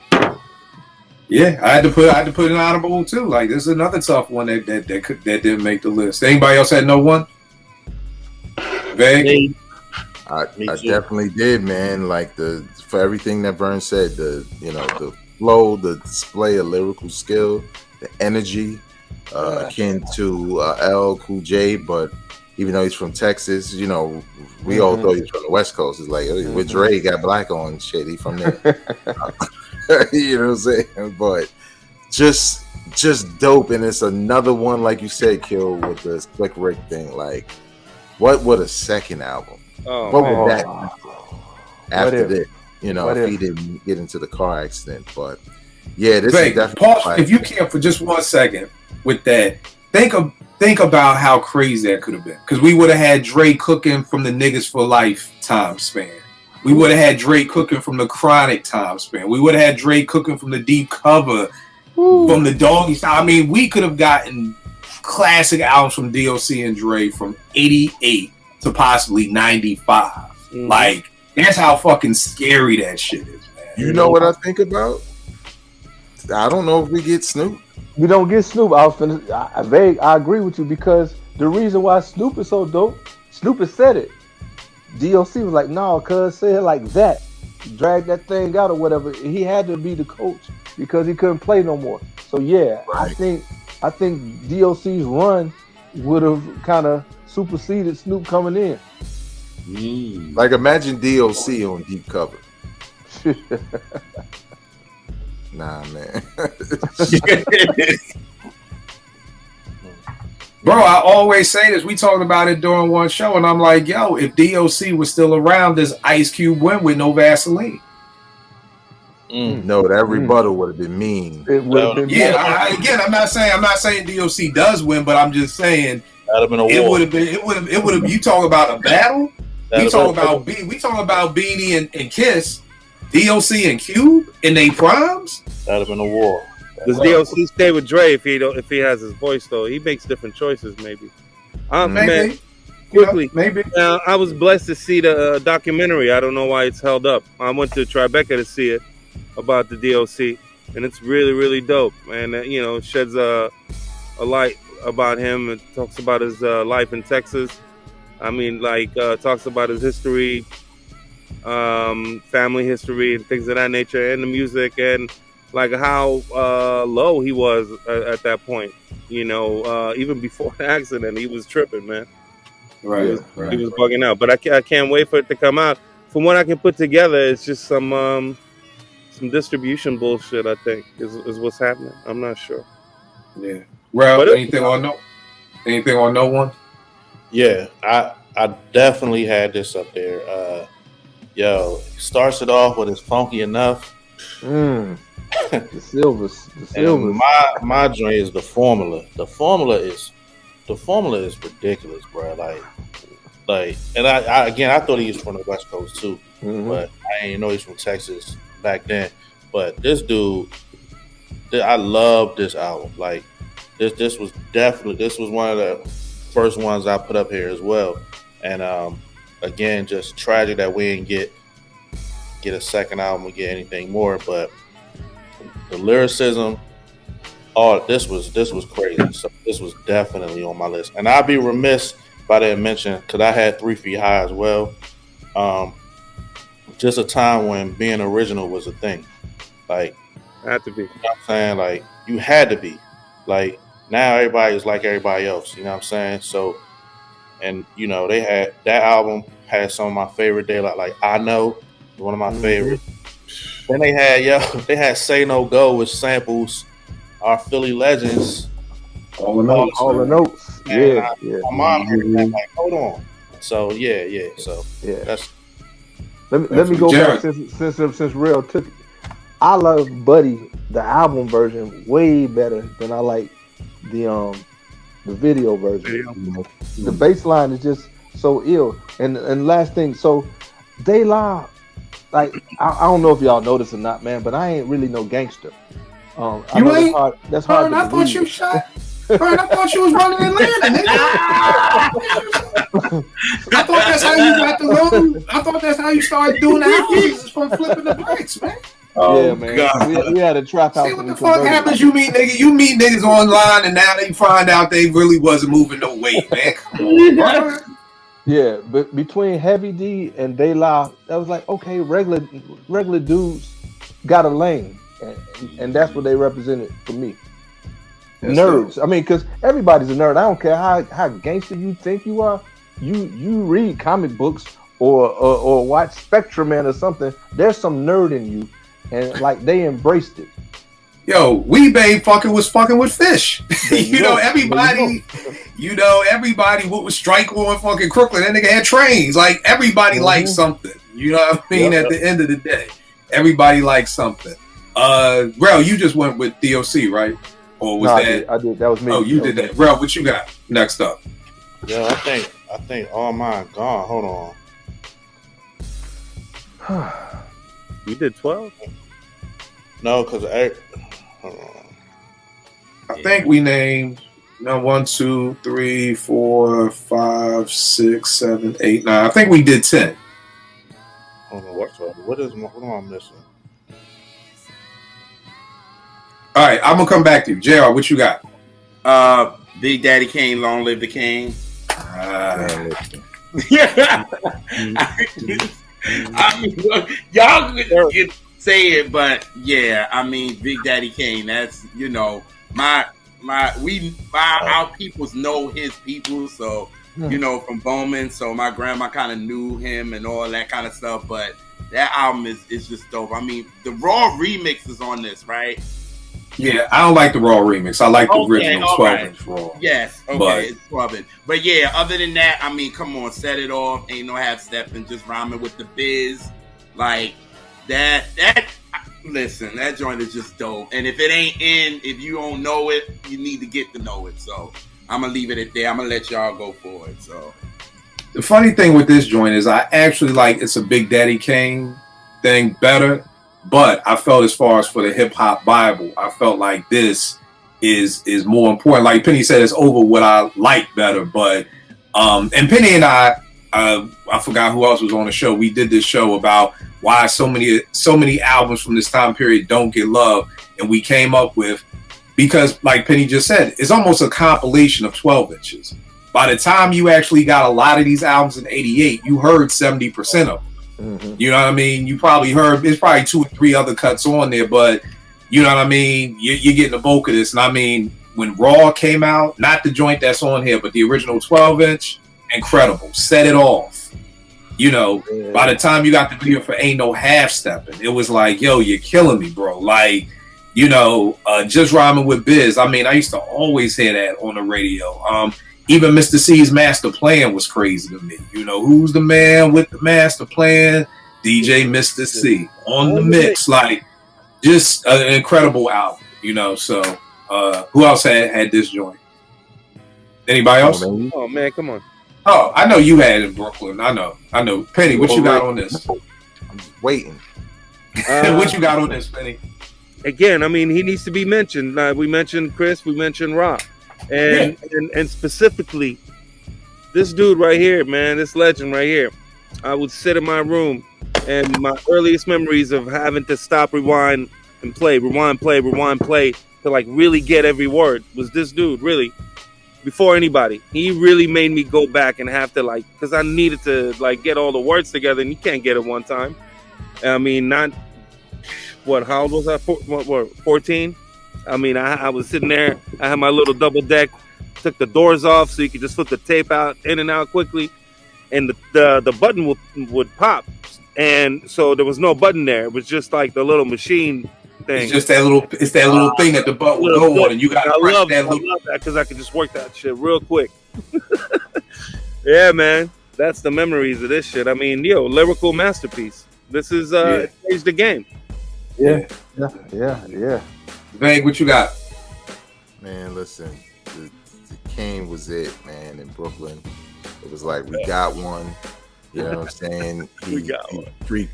Yeah, I had to put an honorable too. Like, this is another tough one that didn't make the list. Anybody else had no one? Vague? I definitely did, man. Like for everything that Vern said, the flow, the display of lyrical skill, the energy, akin to L Cool J, but even though he's from Texas, we all thought he was from the West Coast. It's like with Dre got black on shit, he from there. You know what I'm saying? But just dope, and it's another one, like you said, Kill, with the Slick Rick thing. Like, what would a second album? What would that be after this? If he didn't get into the car accident. But yeah, this is definitely. Pause, if you can for just 1 second with that. Think about how crazy that could have been, because we would have had Dre cooking from the Niggas for Life time span. We would have had Dre cooking from the Chronic time span. We would have had Dre cooking from the Deep Cover, from the Doggy Style. I mean, we could have gotten classic albums from D.O.C. and Dre from 88 to possibly 95. Like, that's how fucking scary that shit is, man. You know what I think about? I don't know if we get Snoop. We don't get Snoop. I agree with you, because the reason why Snoop is so dope, Snoop has said it. D.O.C. was like, no, cuz, say it like that. Drag that thing out or whatever. He had to be the coach because he couldn't play no more. So yeah, right. I think D.O.C.'s run would have kind of superseded Snoop coming in. Like, imagine D.O.C. on Deep Cover. Nah, man. Bro, I always say this. We talked about it during one show, and I'm like, yo, if D.O.C. was still around, does Ice Cube win with no Vaseline? No, that rebuttal would have been mean. It would have been. Yeah, again, I'm not saying D.O.C. does win, but I'm just saying that'd have been a war. It would have. You talk about a battle. We talk about Beanie and Kiss, D.O.C. and Cube in their primes. That'd have been a war. Does D.O.C. stay with Dre if he has his voice though? He makes different choices, maybe. Maybe. Man, quickly, maybe. I was blessed to see the documentary. I don't know why it's held up. I went to Tribeca to see it about the D.O.C. and it's really, really dope. And it sheds a light about him. It talks about his life in Texas. I mean, talks about his history, family history, and things of that nature, and the music, and like how low he was at that point. Even before the accident, he was tripping, man. Right, he was bugging out. But I can't wait for it to come out. From what I can put together, it's just some distribution bullshit. I think is what's happening. I'm not sure. Yeah. Well, anything on no one? Yeah, I definitely had this up there. Starts it off with his Funky Enough. The Silvers. My joint is the formula. The formula is ridiculous, bro. And I thought he was from the West Coast too, but I didn't know he's from Texas back then. But this dude, I love this album. Like this was one of the first ones I put up here as well. And again, just tragic that we didn't get a second album or get anything more. But the lyricism, this was crazy. So this was definitely on my list. And I'd be remiss if I didn't mention, because I had 3 Feet High as well. Just a time when being original was a thing. Like, had to be. You know what I'm saying? Like, you had to be. Like, now everybody's like everybody else. You know what I'm saying? So, and they had that album had some of my favorite day, like I Know, one of my favorites. Then they had Say No Go, which samples our Philly legends. All the notes. Yeah. My mom heard that, like, hold on. So yeah. So that's. Let me go back since Real took it. I love Buddy, the album version, way better than I like the video version. The bass line is just so ill. And last thing, so De La, like I don't know if y'all know this or not, man, but I ain't really no gangster. You ain't? That's hard. I thought you shot. Bro, I thought you was running Atlanta, nigga. I thought that's how you got the road. I thought that's how you started doing the houses from flipping the bricks, man. Yeah, man. We had a trap house. See what the fuck happens? You meet niggas online, and now they find out they really wasn't moving no weight, man. Come on, bro. Yeah, but between Heavy D and De La, that was like, okay, regular dudes got a lane, and that's what they represented for me. That's nerds. True. I mean, because everybody's a nerd. I don't care how gangster you think you are. You read comic books or watch Spectrum Man or something. There's some nerd in you, and like they embraced it. Yo, Weebay was fucking with Fish. Everybody what was Strike on fucking Crooklyn. That nigga had trains. Like everybody liked something. You know what I mean? At the end of the day, everybody liked something. Bro, you just went with D.O.C, right? Or was that? I did. That was me. Oh, you did that. Bro, what you got next up? Yeah, I think all mine gone. Hold on. You did 12? No, because I think we named 1, 2, 3, 4, 5, 6, 7, 8, 9. I think we did 10. Hold on, what am I missing? All right, I'm gonna come back to you, JR. What you got? Big Daddy Kane, Long Live the King. I mean, look, y'all could say it, but yeah, I mean, Big Daddy Kane. That's our peoples know his people, so from Bowman. So my grandma kind of knew him and all that kind of stuff. But that album is just dope. I mean, the raw remixes on this, right? Yeah, I don't like the Raw remix. I like the original all 12-inch Raw. Yes, okay, But- it's 12-inch. But yeah, other than that, I mean, come on, set it off. Ain't no half stepping, just rhyming with the biz. Like that. Listen, that joint is just dope. And if it ain't in, if you don't know it, you need to get to know it. So I'm gonna leave it at there. I'm gonna let y'all go for it. So The funny thing with this joint is I actually like it's a Big Daddy Kane thing better, but I felt as far as for the hip hop Bible, I felt like this is more important. Like Penny said, it's over what I like better, but and Penny and I forgot who else was on the show. We did this show about why so many albums from this time period don't get love, and we came up with, because like Penny just said, it's almost a compilation of 12 inches. By the time you actually got a lot of these albums in '88, you heard 70% of them. Mm-hmm. You know what I mean? You probably heard, there's probably 2 or 3 other cuts on there, but you know what I mean? You're getting the bulk of this. And I mean, when Raw came out, not the joint that's on here, but the original 12-inch, incredible. Set it off. You know, by the time you got the video for Ain't No Half Stepping, it was like, yo, you're killing me, bro. Like, you know, just rhyming with Biz. I mean, I used to always hear that on the radio. Even Mr. C's Master Plan was crazy to me. You know, who's the man with the master plan? DJ Mr. C on the mix. Like, just an incredible album, you know. So, who else had this joint? Anybody else? Oh man, come on. Oh, I know you had it in Brooklyn. I know. Penny, what you got on this? I'm just waiting. What you got on this, Penny? Again, I mean, he needs to be mentioned. We mentioned Chris, we mentioned Rock, and specifically this dude right here, man, this legend right here. I would sit in my room, and my earliest memories of having to stop, rewind, and play to like really get every word was this dude. Really, before anybody, he really made me go back and have to like, because I needed to like get all the words together, and you can't get it one time. I mean, not what? How old was I? 14. I mean, I was sitting there. I had my little double deck. Took the doors off so you could just flip the tape out in and out quickly, and the button would pop, and so there was no button there. It was just like the little machine thing. It's just that little thing that the button will go on, and you got to press that little. I love that because I could just work that shit real quick. Yeah, man, that's the memories of this shit. I mean, lyrical masterpiece. This is changed the game. Yeah. Vang, what you got? Man, listen, the Kane was it, man, in Brooklyn. It was like, we got one. You know what I'm saying? He's the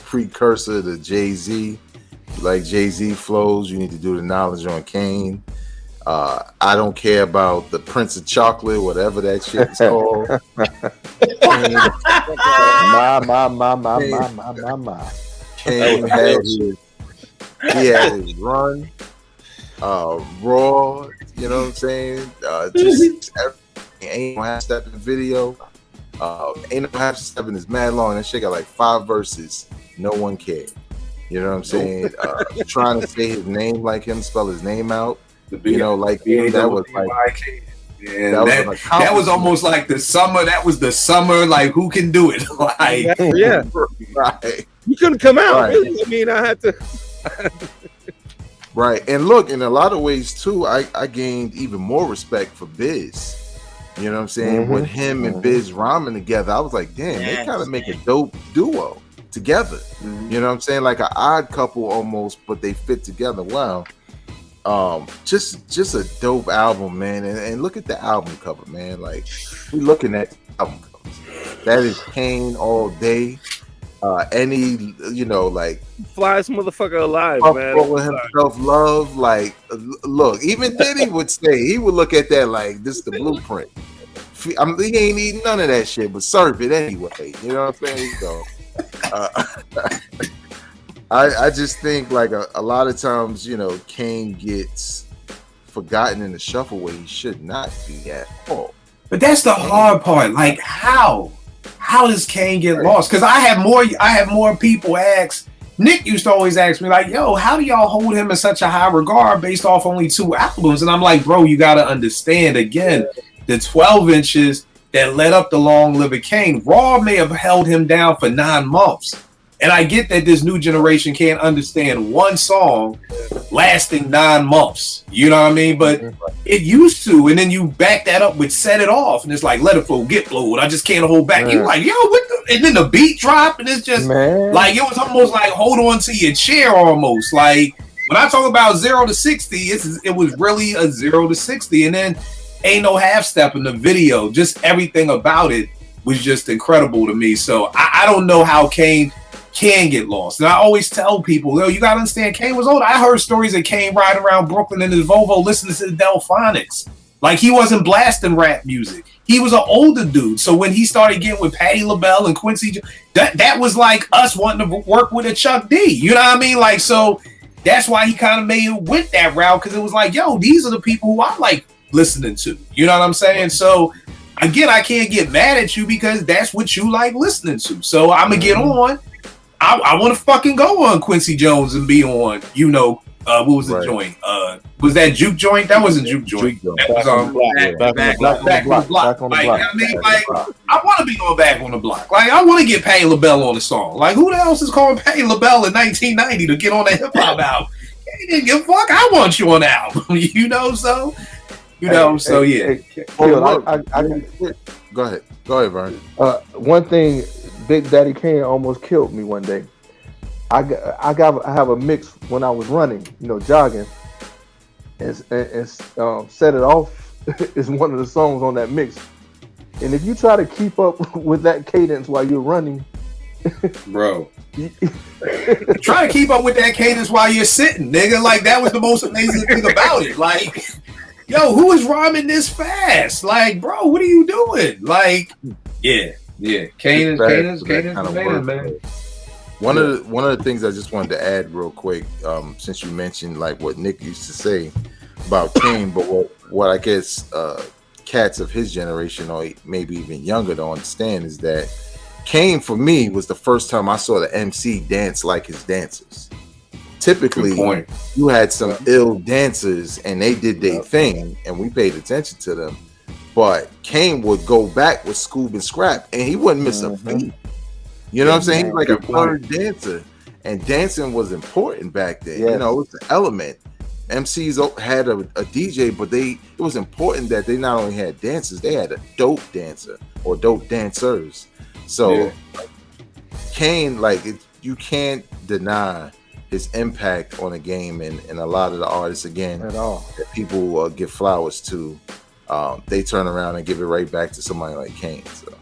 precursor to Jay-Z. You like Jay-Z flows, you need to do the knowledge on Kane. I don't care about the Prince of Chocolate, whatever that shit is called. My. Kane had his run, Raw, you know what I'm saying? Just Ain't No Half Stepping video. Ain't No Half Stepping is mad long. That shit got like 5 verses. No one cared. You know what I'm saying? Trying to say his name like him, spell his name out. You know, like that was like. Yeah, that was almost like the summer. That was the summer. Like, who can do it? Like, yeah, right. You couldn't come out. Right. Really. I mean, I had to. Right, and look, in a lot of ways too, I gained even more respect for Biz. You know what I'm saying? Mm-hmm. With him and Biz rhyming together, I was like, damn, they kind of make a dope duo together. Mm-hmm. You know what I'm saying? Like an odd couple almost, but they fit together well. Just a dope album, man. And look at the album cover, man. Like, we looking at album covers. That is Kane all day. Any, like Flyest motherfucker alive, man. Himself love, like, look, even Diddy would say, he would look at that like, this is the blueprint. He ain't eating none of that shit, but serve it anyway. You know what I'm saying? So, I just think like a lot of times, Kane gets forgotten in the shuffle where he should not be at all. but that's the hard part. Like, how does Kane get lost? Because I have more people ask. Nick used to always ask me like, "Yo, how do y'all hold him in such a high regard based off only 2 albums?" And I'm like, "Bro, you got to understand again, the 12 inches that led up to Long Live Kane. Raw may have held him down for 9 months. And I get that this new generation can't understand one song lasting 9 months. You know what I mean? But it used to, and then you back that up with Set It Off, and it's like, let it flow, get flowed. I just can't hold back. You like, yo, what the? And then the beat drop, and it's just like, it was almost like hold on to your chair almost. Like, when I talk about 0 to 60, it was really a 0 to 60. And then ain't no half step in the video. Just everything about it was just incredible to me. So I don't know how Kane can get lost. And I always tell people, yo, you gotta understand, Kane was old. I heard stories of Kane riding around Brooklyn in his Volvo listening to the Delphonics. Like, he wasn't blasting rap music. He was an older dude. So when he started getting with Patti LaBelle and Quincy, that was like us wanting to work with a Chuck D. You know what I mean? Like, so that's why he kind of went that route, because it was like, yo, these are the people who I like listening to. You know what I'm saying? So again, I can't get mad at you because that's what you like listening to. So I'm gonna get on. I want to fucking go on Quincy Jones and be on, what was the joint? Was that Juke Joint? That wasn't Juke Joint. That was Back on the Block. Like, I mean, like, I want to be on Back on the Block. Like, I want to get Patti LaBelle on the song. Like, who the else is calling Patti LaBelle in 1990 to get on that hip hop album? He didn't give a fuck. I want you on the album. So yeah. Go ahead, Vern. One thing, Big Daddy Kane almost killed me one day. I have a mix when I was running, jogging, and Set It Off is one of the songs on that mix. And if you try to keep up with that cadence while you're running, bro, try to keep up with that cadence while you're sitting, nigga. Like, that was the most amazing thing about it. Like, yo, who is rhyming this fast? Like, bro, what are you doing? Like, yeah. Kane is the man. One of the things I just wanted to add real quick, since you mentioned like what Nick used to say about Kane, but what I guess cats of his generation or maybe even younger don't understand is that Kane, for me, was the first time I saw the MC dance like his dancers. Typically, you had some ill dancers and they did their thing and we paid attention to them. But Kane would go back with Scoob and Scrap and he wouldn't miss a beat. You know what I'm saying? He was like a third dancer. And dancing was important back then. Yes. It's an element. MCs had a DJ, but it was important that they not only had dancers, they had a dope dancer or dope dancers. So Kane, you can't deny his impact on the game and a lot of the artists, again, at all, that people give flowers to, they turn around and give it right back to somebody like Kane. So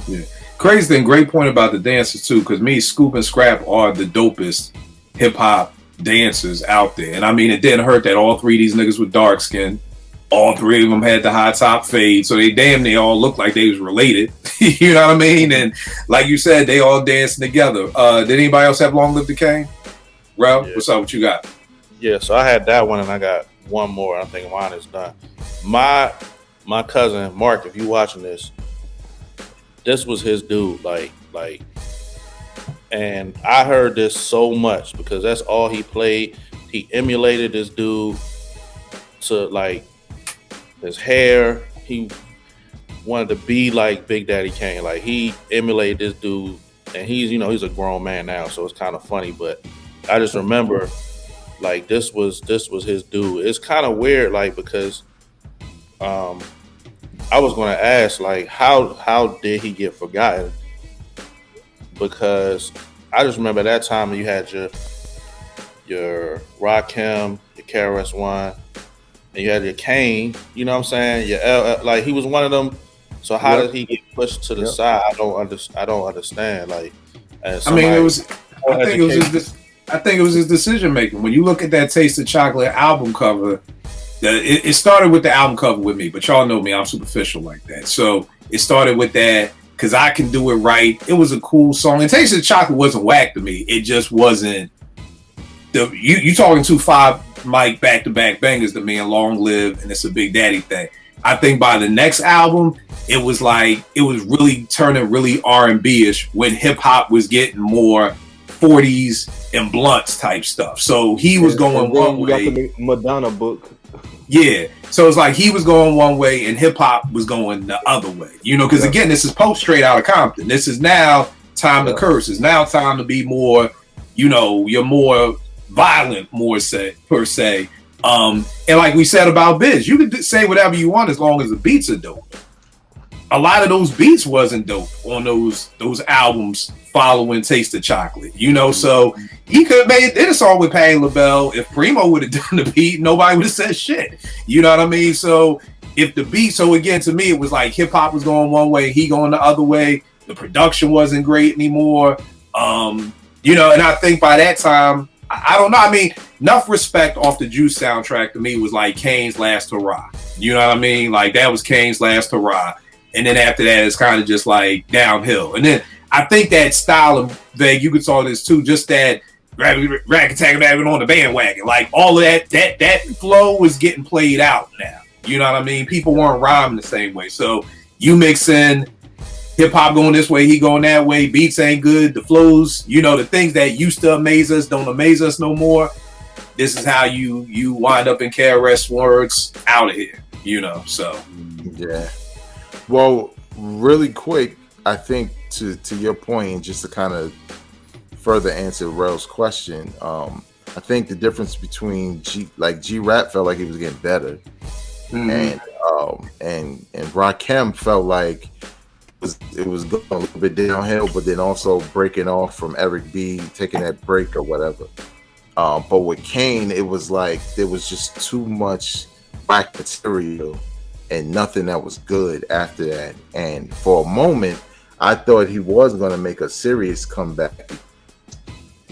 yeah. Crazy thing, great point about the dancers too, because me, Scoop and Scrap are the dopest hip hop dancers out there. And I mean, it didn't hurt that all three of these niggas were dark skinned. All three of them had the high top fade, so they damn near all looked like they was related. You know what I mean? And like you said, they all dancing together. Did anybody else have Long Live the King? Ralph, what's up? What you got? Yeah, so I had that one, and I got one more. I think mine is done. My cousin Mark, if you watching this was his dude. Like, and I heard this so much because that's all he played. He emulated this dude to like his hair. He wanted to be like Big Daddy Kane. Like, he emulated this dude, and he's he's a grown man now, so it's kind of funny. But I just remember, like, this was his dude. It's kind of weird, like, because I was going to ask, like, how did he get forgotten? Because I just remember that time you had your Rakim, your KRS-One, and you had your Kane. You know what I'm saying? Your like, he was one of them. So how did he get pushed to the side? I don't understand. Like, I think it was his decision making. When you look at that Taste of Chocolate album cover, it started with the album cover with me, but y'all know me, I'm superficial like that. So it started with that because I Can Do It Right. It was a cool song. And Taste of Chocolate wasn't whack to me. It just wasn't you talking 2-5 Mike back-to-back bangers to me, and Long Live, and It's a Big Daddy thing. I think by the next album, it was really turning really R&B-ish when hip hop was getting more 40s and blunts type stuff. So he was going one way. You got the Madonna book. Yeah. So it's like he was going one way and hip hop was going the other way. Because again, this is post Straight Outta Compton. This is now time to curse. It's now time to be more, you're more violent, per se. And like we said about Biz, you can say whatever you want as long as the beats are dope. A lot of those beats wasn't dope on those albums following Taste of Chocolate, so he could have made a song with Patti LaBelle. If Primo would have done the beat, nobody would have said shit. You know what I mean? So if the beat, so again, to me, it was like hip hop was going one way, he going the other way. The production wasn't great anymore. And I think by that time, I don't know. I mean, enough respect off the Juice soundtrack to me was like Kane's last hurrah. You know what I mean? Like that was Kane's last hurrah. And then after that, it's kind of just like downhill. And then I think that style of Veg, you could saw this too, just that rack attack on the bandwagon. Like all of that flow was getting played out now. You know what I mean? People weren't rhyming the same way. So you mix in hip hop going this way, he going that way, beats ain't good, the flows, the things that used to amaze us don't amaze us no more. This is how you wind up in KRS words out of here, so. Yeah. Well, really quick, I think to your point, and just to kind of further answer Rel's question, I think the difference between G-Rap felt like he was getting better, and Rakim felt like it was going a little bit downhill, but then also breaking off from Eric B, taking that break or whatever. But with Kane, it was like there was just too much black material and nothing that was good after that. And for a moment, I thought he was going to make a serious comeback.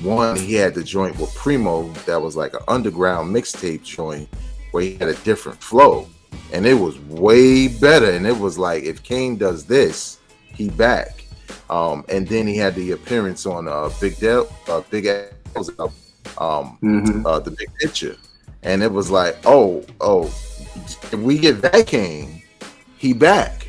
One, he had the joint with Primo that was like an underground mixtape joint where he had a different flow. And it was way better. And it was like, if Kane does this, he back. And then he had the appearance on Big L's album, The Big Picture. And it was like, oh, if we get that Kane, he back.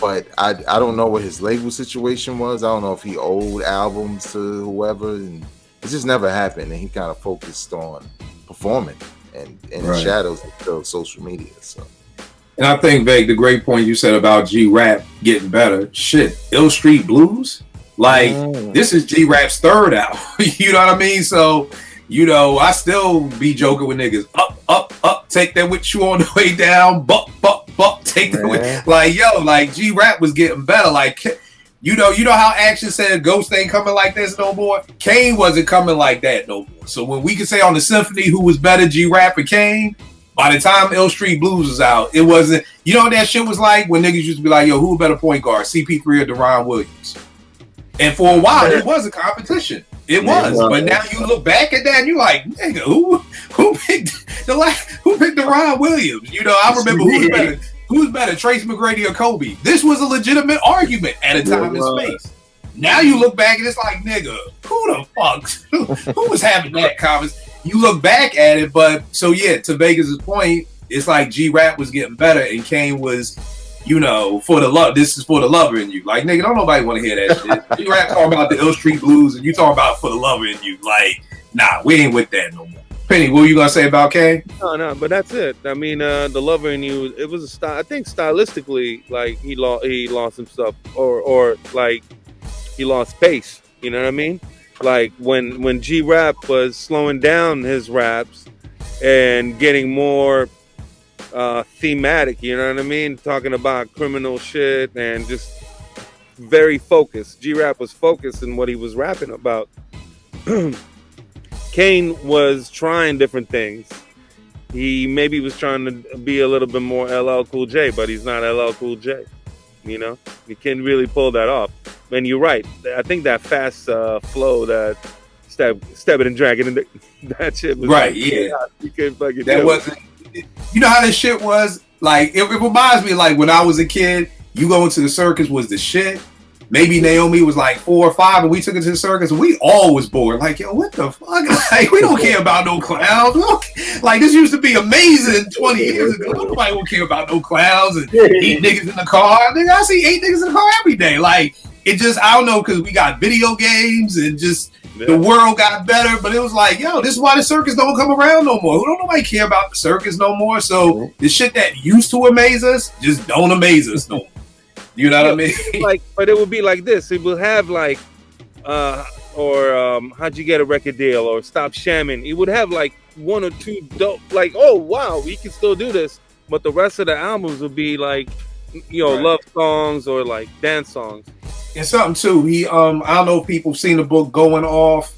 But I don't know what his label situation was. I don't know if he owed albums to whoever. And it just never happened. And he kind of focused on performing and in the shadows of social media. So. And I think, Veg, the great point you said about G-Rap getting better. Shit, Ill Street Blues? Like, this is G-Rap's third album. You know what I mean? So, I still be joking with niggas. Up, take that with you on the way down. Buck, take that with. Like, G-Rap was getting better. Like, you know how Action said Ghost ain't coming like this no more? Kane wasn't coming like that no more. So when we can say on the Symphony who was better, G-Rap or Kane, by the time Ill Street Blues was out, it wasn't, what that shit was like when niggas used to be like, yo, who a better point guard, CP3 or Deron Williams? And for a while, it was a competition. It was. But now you look back at that and you're like, nigga, who picked Deron Williams? I remember who's better, Trace McGrady or Kobe? This was a legitimate argument at a time and space. Now you look back and it's like, nigga, who the fuck? Who was having that conversation? You look back at it, but so yeah, to Vegas' point, it's like G-Rap was getting better and Kane was, for the love. This is for the lover in you. Like, nigga, don't nobody want to hear that shit. G-Rap talking about the Ill Street Blues and you talking about for the lover in you. Like, nah, we ain't with that no more. Penny, what were you gonna say about Kane? No, but that's it. I mean, the lover in you. It was a style. I think stylistically, like he lost some stuff, or like he lost pace. You know what I mean? Like when G-Rap was slowing down his raps and getting more thematic, you know what I mean? Talking about criminal shit and just very focused. G-Rap was focused in what he was rapping about. Kane was trying different things. He maybe was trying to be a little bit more LL Cool J, but he's not LL Cool J. He can't really pull that off. And you're right. I think that fast flow, that stepping and dragging, that shit was right. Like, yeah, you can't fucking. That wasn't. You know how this shit was. Like it reminds me, like when I was a kid, you going to the circus was the shit. Maybe Naomi was like 4 or 5, and we took her to the circus, and we all was bored. Like, yo, what the fuck? Like, we don't care about no clowns. Like, this used to be amazing 20 years ago. Nobody will care about no clowns and 8 niggas in the car. Nigga, I see 8 niggas in the car every day. Like, it just, I don't know, because we got video games and just the world got better. But it was like, yo, this is why the circus don't come around no more. Don't nobody care about the circus no more. So the shit that used to amaze us just don't amaze us no more. You know what I mean? Like, but it would be like this. It will have like how'd you get a record deal, or stop shamming. He would have like one or two dope, like, oh wow, we can still do this. But the rest of the albums would be like, love songs or like dance songs. And something too, he I don't know if people seen the book Going Off.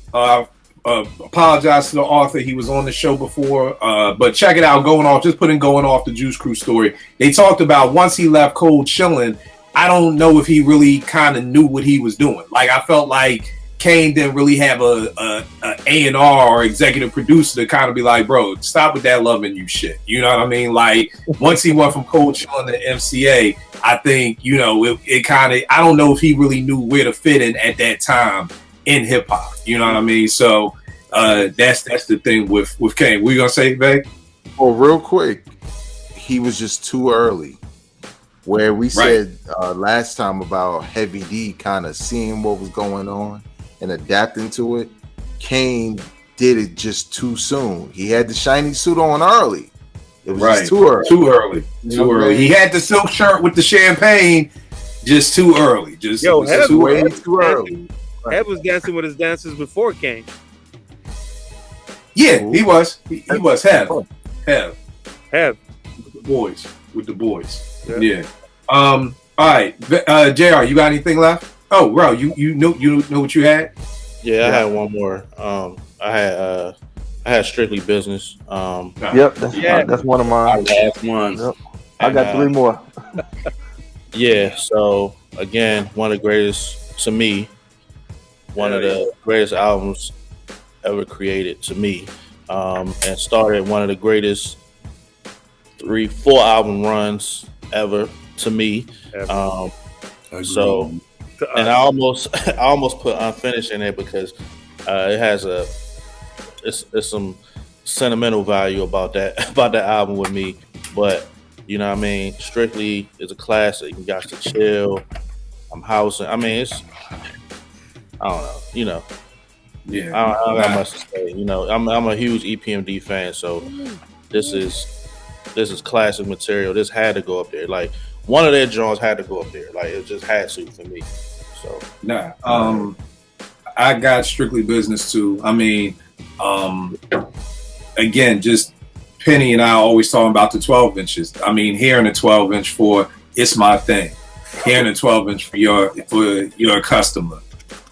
Apologize to the author, he was on the show before, but check it out, Going Off. Just put in Going Off, the Juice Crew story. They talked about once he left Cold Chillin', I don't know if he really kind of knew what he was doing. Like, I felt like Kane didn't really have a A&R or executive producer to kind of be like, bro, stop with that loving you shit. You know what I mean? Like, once he went from Cold Chillin' to MCA, I think, it kind of, I don't know if he really knew where to fit in at that time in hip hop. You know what I mean? So that's the thing with Kane. What you gonna say, Veg? Well, real quick, he was just too early. Where we said last time about Heavy D kind of seeing what was going on and adapting to it, Kane did it just too soon. He had the shiny suit on early. It was just too early. Too early. He had the silk shirt with the champagne just too early. Way too early. Hev was dancing with his dancers before Kane. Yeah, he was. He was Hev. Hev. With the boys. Yeah. All right. JR, you got anything left? Oh, bro, you know what you had? Yeah, I had one more. I had Strictly Business. That's one of mine. Last one. Yep. I got three more. Yeah. So again, one of the greatest to me. One of the greatest albums ever created to me, and started one of the greatest 3-4 album runs ever to me. So, and I almost put Unfinished in there because it has it's some sentimental value about that album with me. But you know what I mean, Strictly is a classic. You got to chill. I'm housing. I mean, I don't know, Yeah, I don't got much to say. I'm a huge EPMD fan, so this is classic material. This had to go up there. Like, one of their joints had to go up there. Like, it just had to for me. So I got Strictly Business too. I mean, again, just Penny and I always talking about the 12 inches. I mean, hearing the 12 inch for It's My Thing, hearing the 12 inch for your customer.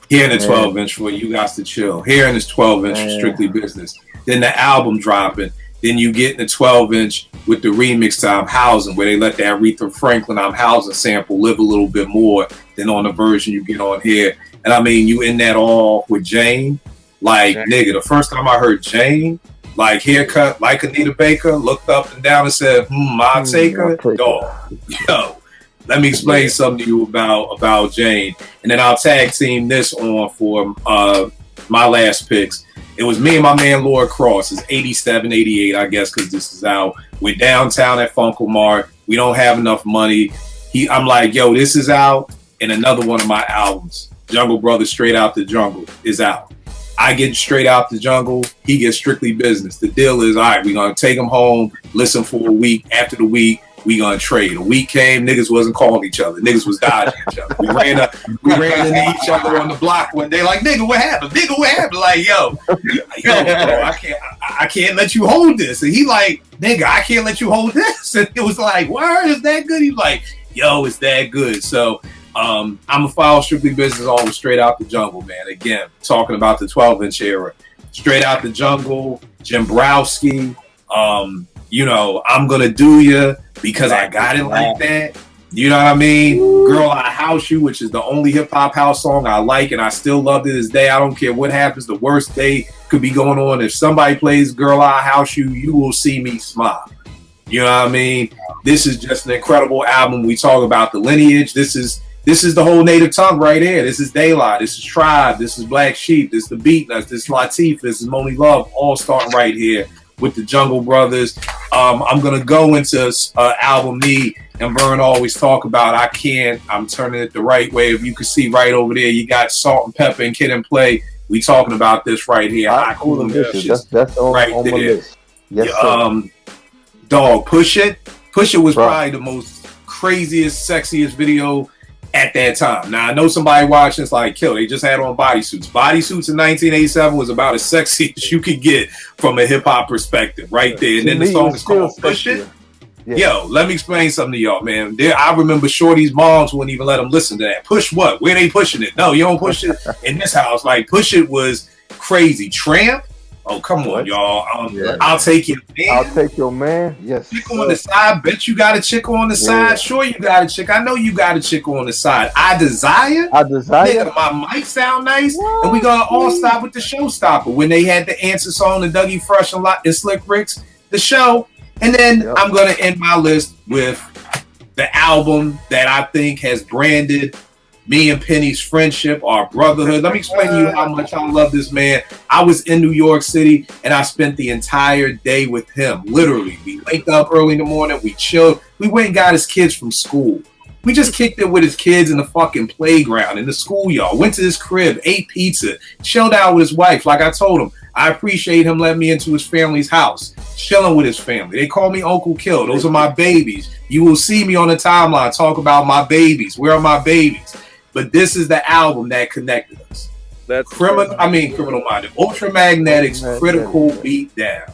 Hearing the 12 inch for You Got to Chill. Hearing this 12 inch for Strictly Business. Then the album dropping. Then you get the 12 inch with the remix to I'm Housing, where they let that Aretha Franklin I'm Housing sample live a little bit more than on the version you get on here. And I mean, you in that all with Jane. Like, nigga, the first time I heard Jane, like haircut like Anita Baker, looked up and down and said, I'll take her. Dog. Yo. Let me explain something to you about Jane, and then I'll tag team this on for my last picks. It was me and my man Lord Cross. It's 87, 88, I guess, because this is out. We're downtown at Funko Mart. We don't have enough money. I'm like, yo, this is out, and another one of my albums, Jungle Brothers Straight Out the Jungle, is out. I get Straight Out the Jungle. He gets Strictly Business. The deal is, all right, we're going to take him home, listen for a week. After the week, we gonna trade. A week came, niggas wasn't calling each other. Niggas was dodging each other. We ran into each other on the block one day. Like, nigga, what happened? Nigga, what happened? Like, yo, bro, I can't let you hold this. And he like, nigga, I can't let you hold this. And it was like, why is that good? He's like, yo, it's that good. So I'm a file Strictly Business all Straight Out the Jungle, man. Again, talking about the 12 inch era. Straight Out the Jungle, Jim Browski, I'm gonna do ya because I got it like that. You know what I mean? Girl, I House You, which is the only hip hop house song I like, and I still love to this day. I don't care what happens. The worst day could be going on. If somebody plays Girl, I House You, you will see me smile. You know what I mean? This is just an incredible album. We talk about the lineage. This is the whole native tongue right here. This is Daylight. This is Tribe. This is Black Sheep. This is the Beatnuts. This is Latif. This is Moni Love. All starting right here with the Jungle Brothers. I'm gonna go into album me and Vern always talk about. I'm turning it the right way. If you can see right over there, you got Salt and Pepper and Kid and Play. We talking about this right here. That's on, right on there. my list. Yes, dog, Push It was probably the most craziest, sexiest video at that time. Now I know somebody watching is like, kill, they just had on bodysuits. Bodysuits in 1987 was about as sexy as you could get from a hip hop perspective, right there. And then the song is called Push It. Yeah. Yo, let me explain something to y'all, man. I remember Shorty's moms wouldn't even let them listen to that. Push what? Where they pushing it? No, you don't push it in this house. Like, Push It was crazy. Tramp? Oh, come on, y'all. I'll take your man. I'll take your man. Yes. Chick on the side. Bet you got a chick on the side. Sure, you got a chick. I know you got a chick on the side. I desire. Nigga, my mic sound nice. What? And we gonna all stop with the showstopper when they had the answer song and Dougie Fresh and Slick Rick's the show. And then I'm gonna end my list with the album that I think has branded me and Penny's friendship, our brotherhood. Let me explain to you how much I love this man. I was in New York City and I spent the entire day with him. Literally, we wake up early in the morning, we chilled. We went and got his kids from school. We just kicked it with his kids in the fucking playground, in the schoolyard. Went to his crib, ate pizza, chilled out with his wife. Like I told him, I appreciate him letting me into his family's house, chilling with his family. They call me Uncle Kill. Those are my babies. You will see me on the timeline talk about my babies. Where are my babies? But this is the album that connected us. That's Criminal Minded. Ultramagnetic's Critical Beatdown.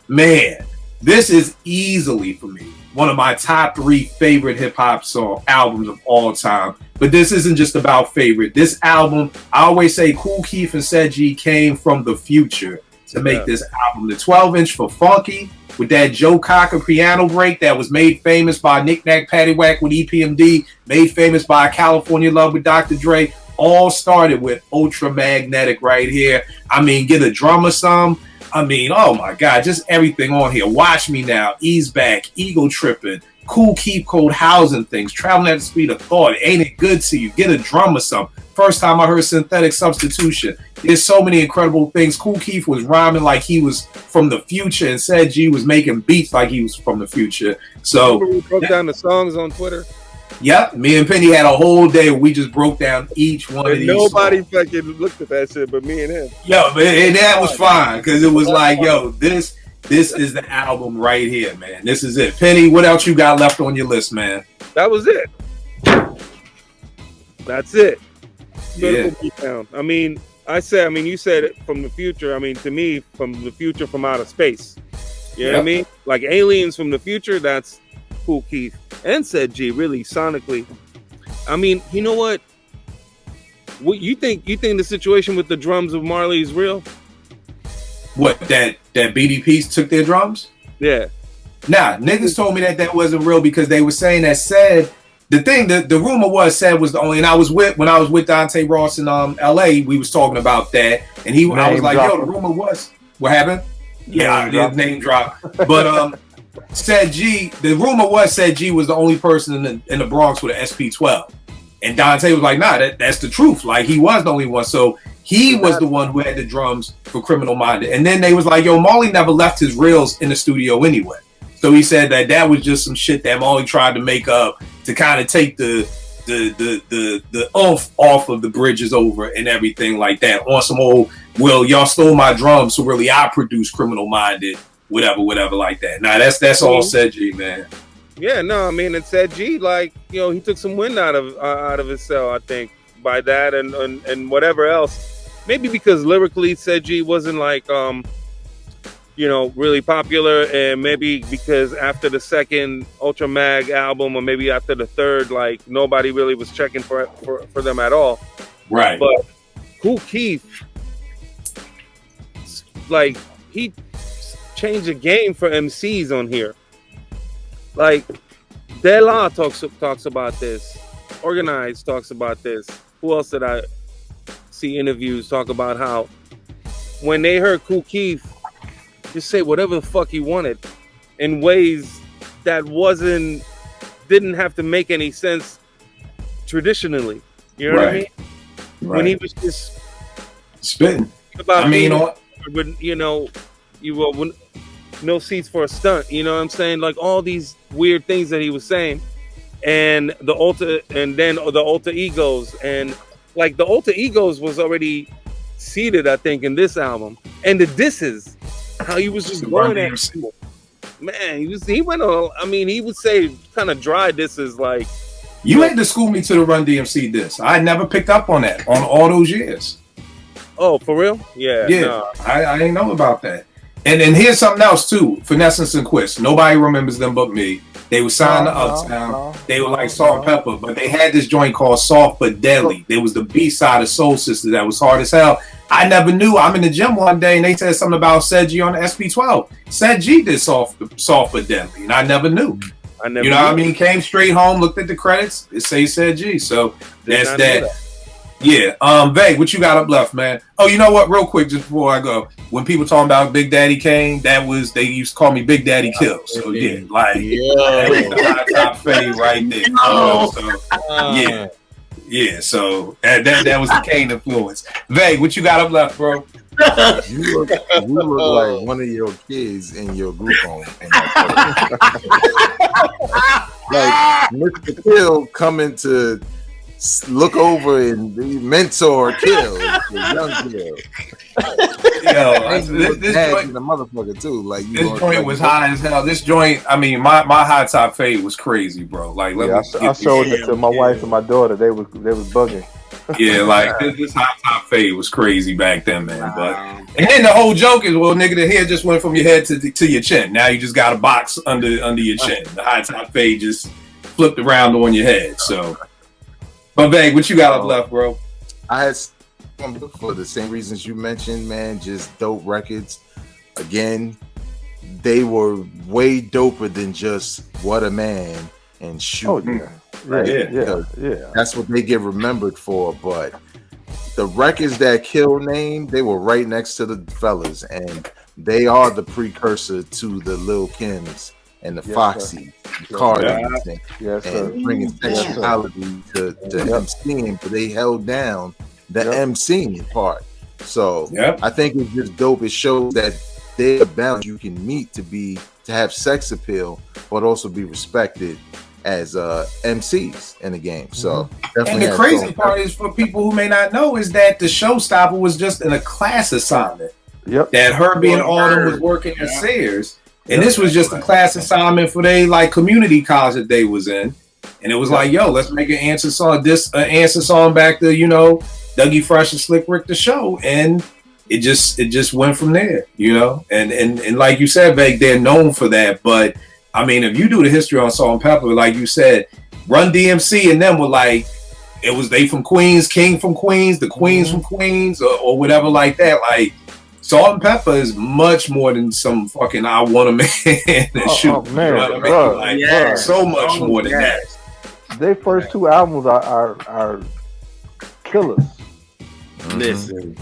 Man, this is easily for me one of my top 3 favorite hip hop song albums of all time. But this isn't just about favorite. This album, I always say Kool Keith and Ced G came from the future to make this album. The 12-inch for Funky with that Joe Cocker piano break that was made famous by Knick Knack Paddywhack with EPMD, made famous by California Love with Dr. Dre, all started with Ultramagnetic right here. I mean, get a drummer some. I mean, oh my God, just everything on here. Watch Me Now, Ease Back, Ego Tripping, Kool Keep Code Housing Things, Traveling at the Speed of Thought, Ain't It Good to You, Get a Drummer Some. First time I heard Synthetic Substitution. There's so many incredible things. Kool Keith was rhyming like he was from the future, and Ced G was making beats like he was from the future. So we broke down the songs on Twitter. Yep, me and Penny had a whole day where we just broke down each one of these. Nobody songs. fucking looked at that shit but me and him. Yo, and that was fine because it was like, yo, this is the album right here, man. This is it. Penny, what else you got left on your list, man? That was it. That's it. Yeah. I mean, you said it from the future. I mean, to me, from the future from outer space. You know what I mean? Like aliens from the future, that's Kool Keith and Ced G, really sonically. I mean, you know what? What you think the situation with the drums of Marley is real? What, that BDP took their drums? Yeah. Nah, niggas told me that wasn't real because they were saying that Ced, the rumor was Ced was the only, and when I was with Dante Ross in LA, we was talking about that, and I was like, yo, the rumor was, what happened? Yeah, I did name drop. But Ced G, the rumor was Ced G was the only person in the Bronx with an SP12. And Dante was like, nah, that's the truth. Like, he was the only one. So he was the one who had the drums for Criminal Minded. And then they was like, yo, Marley never left his reels in the studio anyway. So he said that was just some shit that Marley tried to make up to kind of take the oomph off of the bridges over and everything like that. On some old, well, y'all stole my drums, so really I produced Criminal Minded, whatever like that. Nah, that's all Ced G, man. Yeah, no, I mean, it Ced G, like, you know, he took some wind out of his cell, I think, by that and whatever else. Maybe because lyrically Ced G wasn't like, you know, really popular, and maybe because after the second Ultra Mag album, or maybe after the third, like, nobody really was checking for them at all. Right. But Kool Keith, like, he changed the game for MCs on here. Like, De-La talks about this. Organized talks about this. Who else did I see interviews talk about how when they heard Kool Keith just say whatever the fuck he wanted in ways that didn't have to make any sense traditionally. You know what I mean? Right. When he was just spitting about, you know, you will no seats for a stunt. You know what I'm saying? Like all these weird things that he was saying, and then the alter egos, and like the alter egos was already seated, I think, in this album, and the disses. How he was just going at people. Man, he went on. I mean, he would say kind of dry disses, like, You had to school me to the Run DMC disc. I never picked up on that on all those years. Oh, for real? Yeah. Yeah, Nah. I didn't know about that. And here's something else too. Finesse and Quist. Nobody remembers them but me. They were signed to Uptown. They were like Salt and Pepper, but they had this joint called Soft But Deadly. There was the B side of Soul Sisters that was hard as hell. I never knew. I'm in the gym one day and they said something about Said G on the SB12. Said G did Soft But Deadly, and I never knew. You know what I mean? Came straight home, looked at the credits. It say Said G. So that's that. Yeah. Vay, what you got up left, man? Oh, you know what? Real quick, just before I go, when people talking about Big Daddy Kane, they used to call me Big Daddy Kill. So yeah, like that was the high top fade right there. Yeah. So that was the Kane influence. Vay, what you got up left, bro? You look like one of your kids in your group home. Like Mr. Kill coming to look over and be mentor Kill, the young Kill. Yo, this joint, the motherfucker too. Like this joint was high as hell. This joint, I mean, my high top fade was crazy, bro. Like, I showed it to my wife and my daughter. They was bugging. Yeah, like this high top fade was crazy back then, man. But and then the whole joke is, well, nigga, the hair just went from your head to your chin. Now you just got a box under your chin. The high top fade just flipped around on your head. So, but Vay, what you got up left, bro? I had for the same reasons you mentioned, man. Just dope records. Again, they were way doper than just What a Man and Shoot. Oh yeah. Right? Yeah. That's what they get remembered for. But the records that Kill named, they were right next to the fellas, and they are the precursor to the Lil Kims and the Foxy, Cardi, and bringing sexuality to MCing, but they held down the MCing part. So I think it's just dope. It shows that there's a balance you can meet to have sex appeal, but also be respected as MCs in the game. So and the crazy part is, for people who may not know, is that the Showstopper was just in a class assignment. That Herbie and Autumn was working at Sears, and this was just a class assignment for they like community college that they was in, and it was like, yo, let's make an answer song back to Dougie Fresh and Slick Rick the Show, and it just went from there, and like you said, Vay, they're known for that, but I mean, if you do the history on Salt and Pepper, like you said, Run DMC and them were like, it was they from Queens, King from Queens, the Queens from Queens, or whatever like that. Like, Salt and Pepper is much more than some fucking I Want a Man and Shoot. Oh, man, you know what I mean? So much more than that. Their first two albums are killers. Listen.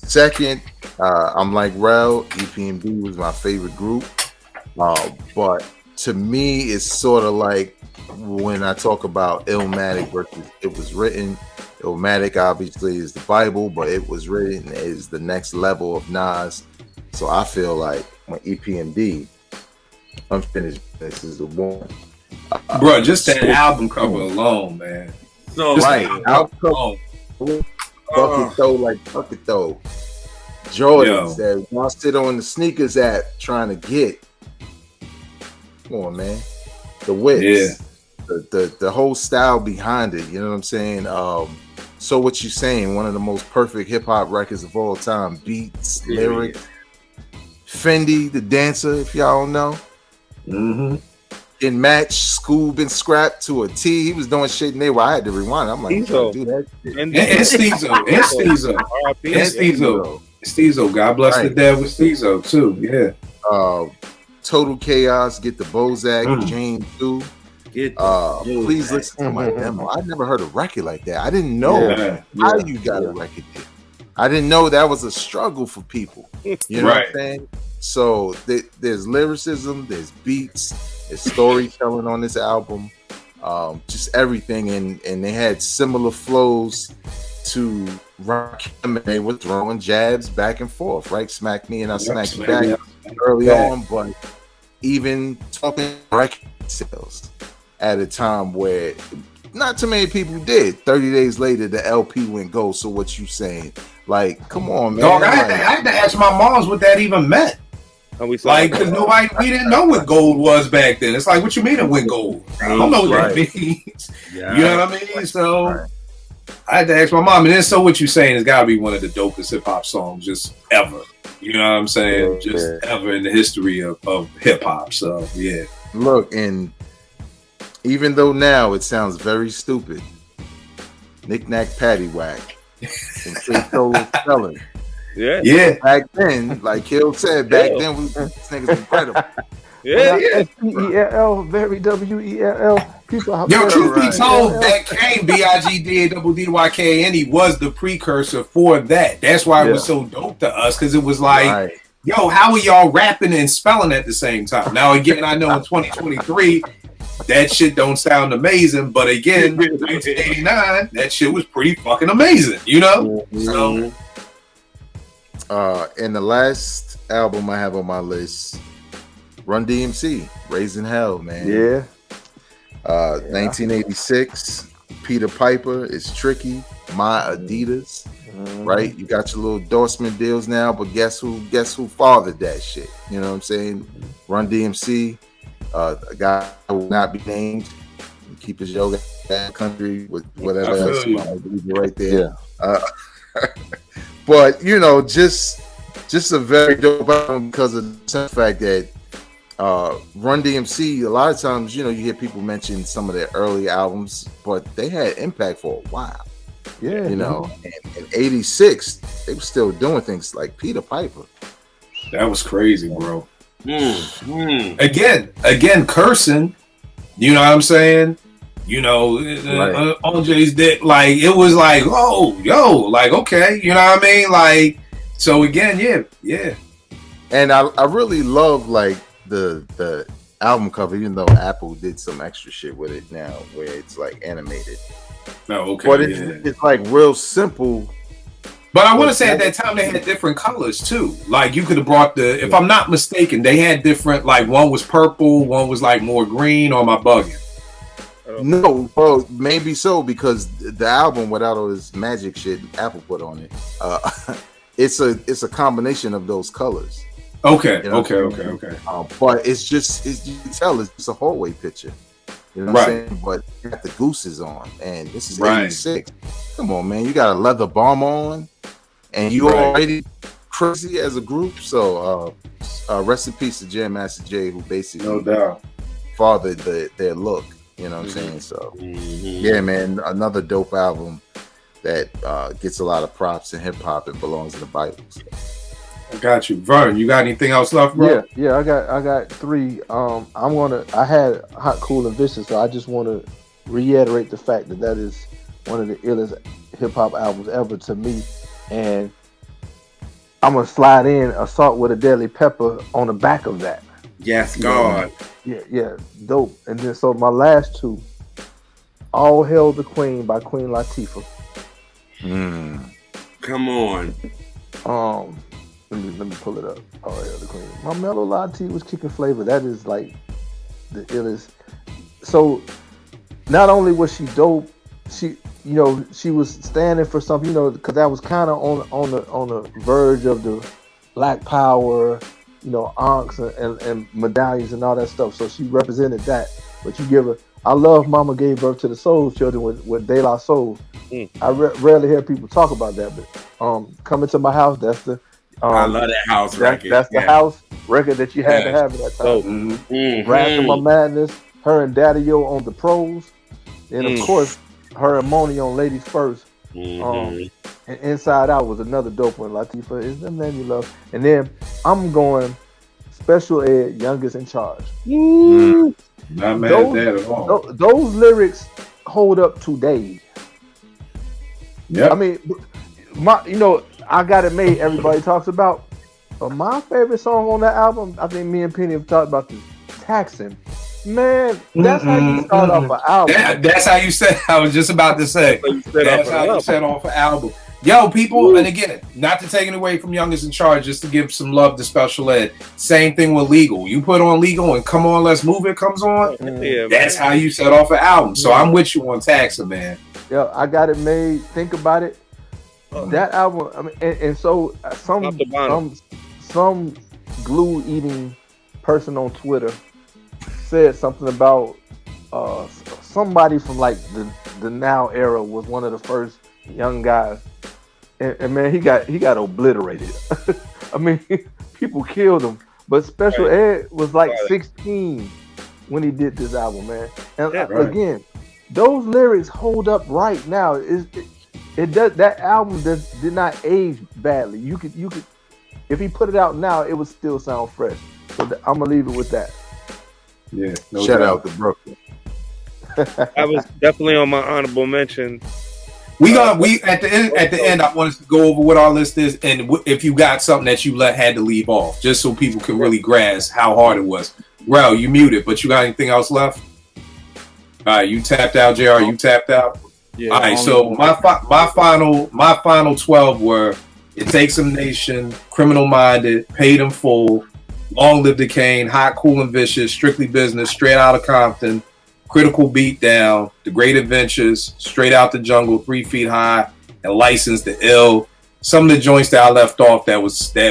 Second, I'm like Rel. EPMD was my favorite group, but to me, it's sort of like when I talk about Illmatic versus It Was Written. Illmatic obviously is the Bible, but It Was Written is the next level of Nas. So I feel like when EPMD, Unfinished Business is the one. Bro, just that album cover alone, man. So right, album cover. Fuck it though. Jordans that y'all sit on the sneakers app trying to get. Come on, man. The whips. The whole style behind it. You know what I'm saying? So what you saying? One of the most perfect hip hop records of all time. Beats, lyrics. Fendi, the dancer, if y'all don't know. In Match, Scoob and Scrap to a T. He was doing shit and I had to rewind. I'm like, do that shit. And Steezo. God bless the dead with Steezo too. Yeah. Total Chaos, Get the Bozak, Jane 2. Please listen to my demo. I never heard a record like that. I didn't know how you got a record there. I didn't know that was a struggle for people. You know what I'm saying? So there's lyricism, there's beats, there's storytelling on this album, just everything, and they had similar flows to Rakim. They were throwing jabs back and forth, right? Smack me and I smack you back early on, but even talking record sales at a time where not too many people did. 30 days later, the LP went gold. So what you saying? Like, come on, man. Dog, I had to ask my moms what that even meant. And we saw Like, because we didn't know what gold was back then. It's like, what you mean it went gold? I don't know what that means. Yeah. You know what I mean? So I had to ask my mom, and then so what you saying has got to be one of the dopest hip hop songs just ever. You know what I'm saying? Just ever in the history of hip hop. So yeah. Look, and even though now it sounds very stupid, Knick Knack Paddywhack and Straight Solo Spelling. Yeah. Back then, like Kill said, back then these niggas was incredible. S-P-E-L-L, very W-E-L-L. People out Yo, there. truth be told, that came B-I-G-D-A-D-D-Y-K-N. He was the precursor for that. That's why it was so dope to us, because it was like, yo, how are y'all rapping and spelling at the same time? Now, again, I know in 2023, that shit don't sound amazing, but again, 1989, that shit was pretty fucking amazing, you know? So, and the last album I have on my list, Run DMC, Raising Hell, man. 1986, Peter Piper, It's Tricky, My Adidas, right? You got your little endorsement deals now, but guess who fathered that shit? You know what I'm saying? Run DMC, a guy who will not be named, keep his yoga country with whatever else right there. But you know, just a very dope album because of the fact that Run DMC, a lot of times, you know, you hear people mention some of their early albums, but they had impact for a while. Yeah, you know, and in '86 they were still doing things like Peter Piper. That was crazy, bro. Again, cursing. You know what I'm saying? You know, OJ's dick. Like it was like, oh, yo, like okay, you know what I mean? Like, so again, yeah. And I really love like the album cover, even though Apple did some extra shit with it now, where it's like animated. Oh, okay. But it's like real simple. But I want to say at that time they had different colors too. Like you could have brought if I'm not mistaken, they had different. Like one was purple, one was like more green. Or am I bugging? No, well, maybe so because the album without all this magic shit Apple put on it, it's a combination of those colors. Okay, you know okay. But you can tell it's just a hallway picture. You know what I'm saying? But you got the gooses on, and this is '86. Come on, man, you got a leather bomb on, and you already crazy as a group. So, rest in peace to Jam Master Jay, who basically fathered their look. You know what I'm saying? So, yeah, man, another dope album that gets a lot of props in hip hop and belongs in the Bible. So. I got you, Vern. You got anything else left, bro? Yeah. I got three. I had Hot, Cool, and Vicious, so I just want to reiterate the fact that is one of the illest hip hop albums ever to me, and I'm gonna slide in Assault with a Deadly Pepper on the back of that. Yes, God. Yeah, dope. And then so my last two, All Hail the Queen by Queen Latifah. Come on. Let me pull it up. All Hail the Queen. My Mellow Latte was kicking flavor. That is like the illest. So not only was she dope, she was standing for something, because that was kind of on the verge of the Black Power, ankhs and medallions and all that stuff. So she represented that. But you give her, I love Mama Gave Birth to the Soul Children with De La Soul. I rarely hear people talk about that, but Coming to My House, that's the I love that house record. That's the house record that you had to have at that time. Wrath of My Madness, her and Daddy-O on The Pros, and of course her and Moni on Ladies First. And Inside Out was another dope one. Latifah is the man you love. And then I'm going Special Ed, Youngest in Charge. Not mad at that at all. Those lyrics hold up today. Yeah. I mean, I Got It Made, everybody talks about. But my favorite song on that album, I think me and Penny have talked about, this Taxing. Man, that's how you start off an album. That's how you said. I was just about to say. That's how you set off an album. Yo, people, and again, not to take it away from Youngest in Charge, just to give some love to Special Ed. Same thing with Legal. You put on Legal and Come On, Let's Move It comes on. That's how you set off an album. So I'm with you on Taxing, man. Yeah, I Got It Made. Think about it. That album, I mean, and so some glue eating person on Twitter said something about somebody from like the Now era was one of the first young guys, and man, he got obliterated. I mean, people killed him. But Special Ed was like 16 when he did this album, man. And again, those lyrics hold up right now. It does. That album did not age badly. You could if he put it out now, it would still sound fresh. So I'm gonna leave it with that. Yeah. Shout out to Brooklyn. I was definitely on my honorable mention. We at the end. I want us to go over what our list is, and if you got something that you had to leave off, just so people can really grasp how hard it was. Well, you muted, but you got anything else left? All right, you tapped out, JR. You tapped out. Yeah. All right. So my final 12 were It Takes a Nation, Criminal Minded, Paid in Full, Long Live the Kane, Hot, Cool, and Vicious, Strictly Business, Straight Outta Compton, Critical Beatdown, The Great Adventures, Straight Out the Jungle, 3 Feet High, and License to Ill. Some of the joints that I left off that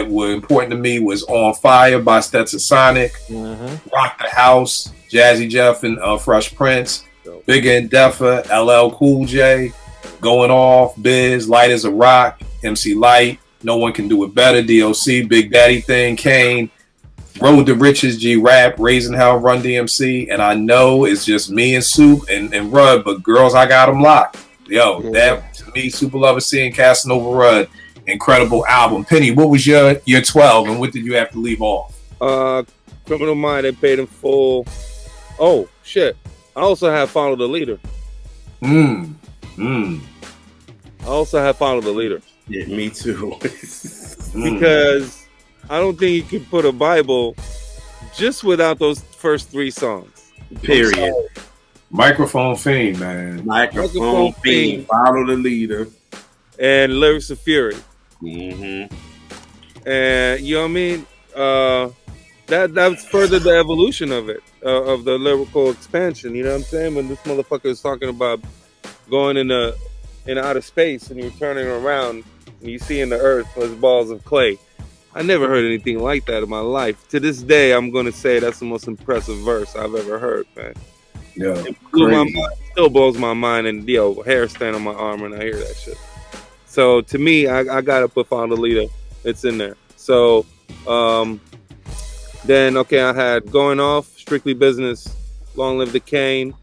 were important to me was On Fire by Stetson Sonic, Rock the House, Jazzy Jeff and Fresh Prince, Bigger and Deffer, LL Cool J, Going Off, Biz, Light as a Rock, MC Lyte, No One Can Do It Better, D.O.C, Big Daddy Thing, Kane, Road to Riches, G-Rap, Raising Hell, Run DMC, and I know it's just me and Soup and Rudd, but girls, I got them locked. Yo, that to me, Super Lover C and Casanova Rudd, incredible album. Penny, what was your 12, and what did you have to leave off? Criminal Minded, Paid in Full. Oh shit! I also have Follow the Leader. I also have Follow the Leader. Yeah, me too. Because I don't think you can put a Bible just without those first 3 songs. Period. Microphone Fiend, man. Microphone Fiend. Follow the Leader. And Lyrics of Fury. Mm-hmm. And you know what I mean? That's further the evolution of it, of the lyrical expansion. You know what I'm saying? When this motherfucker is talking about going in outer space and you're turning around and you see in the earth those balls of clay. I never heard anything like that in my life. To this day, I'm going to say that's the most impressive verse I've ever heard, man. Yeah, it still blows my mind, and hair stand on my arm when I hear that shit. So to me, I got to put Follow the Leader. It's in there. So then, I had Going Off, Strictly Business, Long Live the Kane,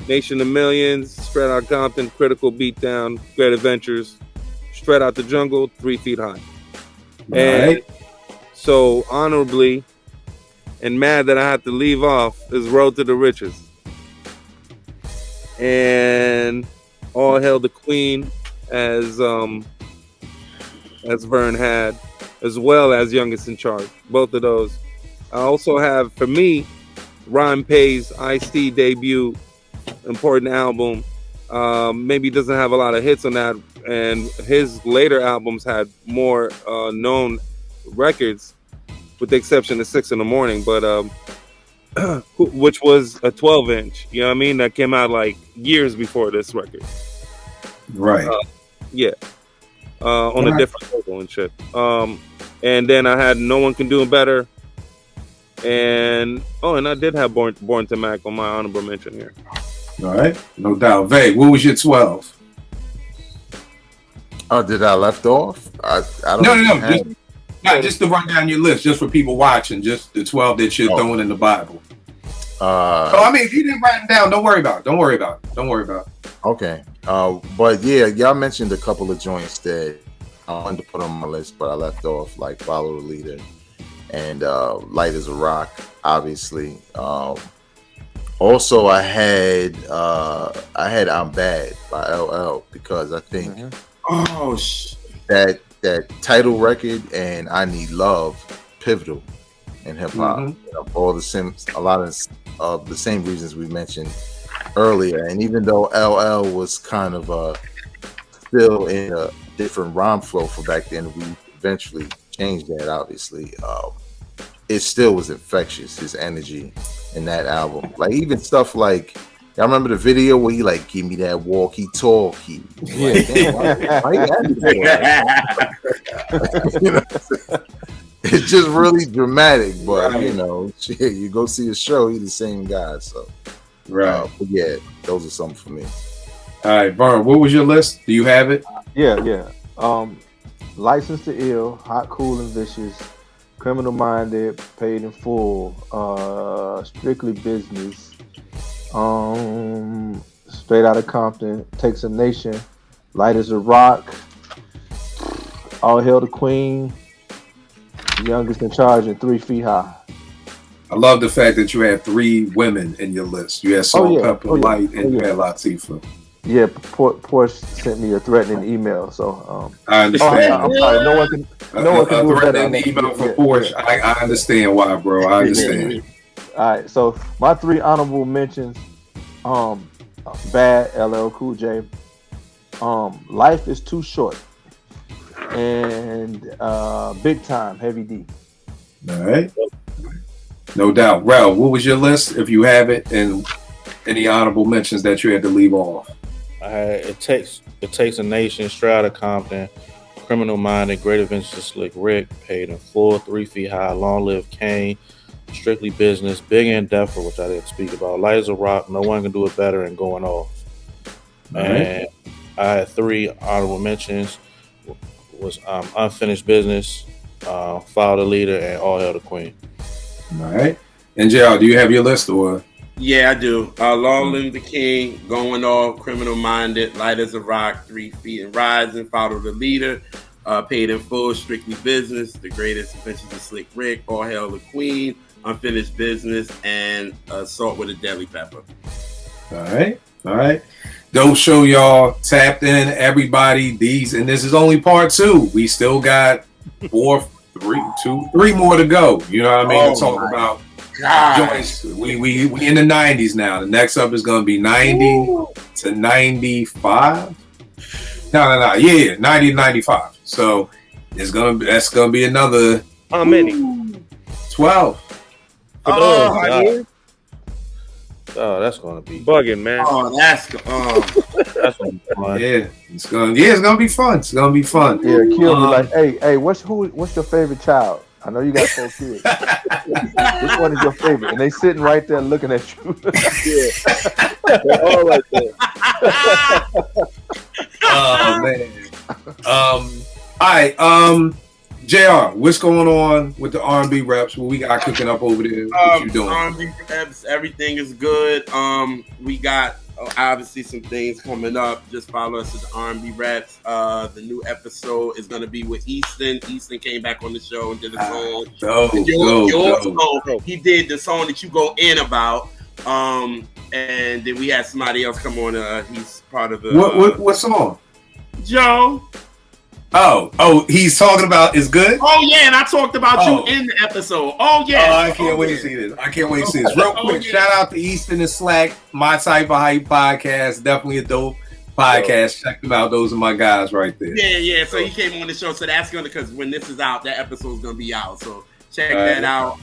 Nation of Millions, Straight Outta Compton, Critical Beatdown, Great Adventures, Straight Out the Jungle, 3 Feet High. And so honorably and mad that I had to leave off is Road to the Riches. And All Hail the Queen, as Vern had, as well as Youngest in Charge. Both of those. I also have, for me, Rhyme Pays, Ice-T debut, important album. Maybe doesn't have a lot of hits on that, and his later albums had more known records, with the exception of 6 in the Morning, but which was a 12-inch, you know what I mean, that came out like years before this record. Right. On a different label and shit. And then I had No One Can Do It Better, and I did have Born to Mac on my honorable mention here. All right, no doubt. Vay, what was your 12? Oh, did I left off? I don't No. Just to run down your list, just for people watching, just the 12 that you're throwing in the Bible. So, I mean, if you didn't write them down, don't worry about it. Okay. But yeah, y'all mentioned a couple of joints that I wanted to put on my list, but I left off, like Follow the Leader and Light as a Rock, obviously. Also, I had I'm Bad by LL, because I think that title record and I Need Love, pivotal in hip hop. A lot of the same reasons we mentioned earlier. And even though LL was kind of still in a different rhyme flow for back then, we eventually changed that, obviously. It still was infectious, his energy in that album. Like, even stuff like, y'all remember the video where he like, give me that walkie-talkie? Like, damn, why you it's just really dramatic. But Right. you know, shit, you go see a show, he's the same guy. So Right. but yeah, those are some for me. All right, Vern, what was your list? Do you have it? Yeah. License to Ill, Hot, Cool, and Vicious, Criminal Minded, Paid in Full, Strictly Business, Straight Outta Compton, Takes a Nation, Light as a Rock, All Hail the Queen, Youngest in Charge, and 3 Feet High. I love the fact that you had 3 women in your list. You had Salt, Pepper, Lyte, and you had Latifah. Yeah, Porsche sent me a threatening email, so I understand. I'm sorry, no one can do it better. Threatening email from Porsche. I understand why, bro. I understand. All right, so my 3 honorable mentions: Bad, LL Cool J, Life is Too Short, and Big Time, Heavy D. All right. No doubt. Rel, what was your list, if you have it, and any honorable mentions that you had to leave off? It takes a nation, Straight Outta Compton, Criminal Minded, Great Adventures of Slick Rick, Paid in Full, 3 Feet High, Long Live Kane, Strictly Business, Big N.W.A, which I didn't speak about, Light as a Rock, No One Can Do It Better, and Going Off. And I had 3 honorable mentions. Was Unfinished Business, Follow the Leader, and All Hail the Queen. All right. And JR, do you have your list or? Yeah, I do. Long Live the King, Going Off, Criminal Minded, Light as a Rock, 3 Feet and Rising, Follow the Leader, Paid in Full, Strictly Business, The Greatest Adventures of Slick Rick, All Hail the Queen, Unfinished Business, and Salt with a Deadly Pepper. All right. Dope show, y'all. Tapped in, everybody. And this is only part 2. We still got 3 more to go. You know what I mean? To talk about joints. We in the 90s now. The next up is gonna be 90 to 95. No. Yeah, 90 to 95. So that's gonna be another. How many? 12. That's gonna be bugging, man. That's gonna be fun. Yeah, it's gonna be fun. It's gonna be fun. Yeah, Kill me like, hey, what's your favorite child? I know you got 4 kids. Which one is your favorite? And they sitting right there looking at you. Yeah, they're all right there. Oh man. All right. JR, what's going on with the R&B reps? What we got cooking up over there? What you doing? R&B reps, everything is good. We got obviously some things coming up. Just follow us at the R&B reps. The new episode is going to be with Easton. Easton came back on the show and did a song. Your song. He did the song that you go in about. And then we had somebody else come on. He's part of the what song? Joe. Oh, he's talking about is good? Oh, yeah, and I talked about you in the episode. Oh, yeah. I can't wait to see this. Real quick, shout out to Easton and Slack, My Type of Hype podcast. Definitely a dope podcast. Check them out. Those are my guys right there. Yeah. So he came on the show. So that's going to, because when this is out, that episode is going to be out. So check that out.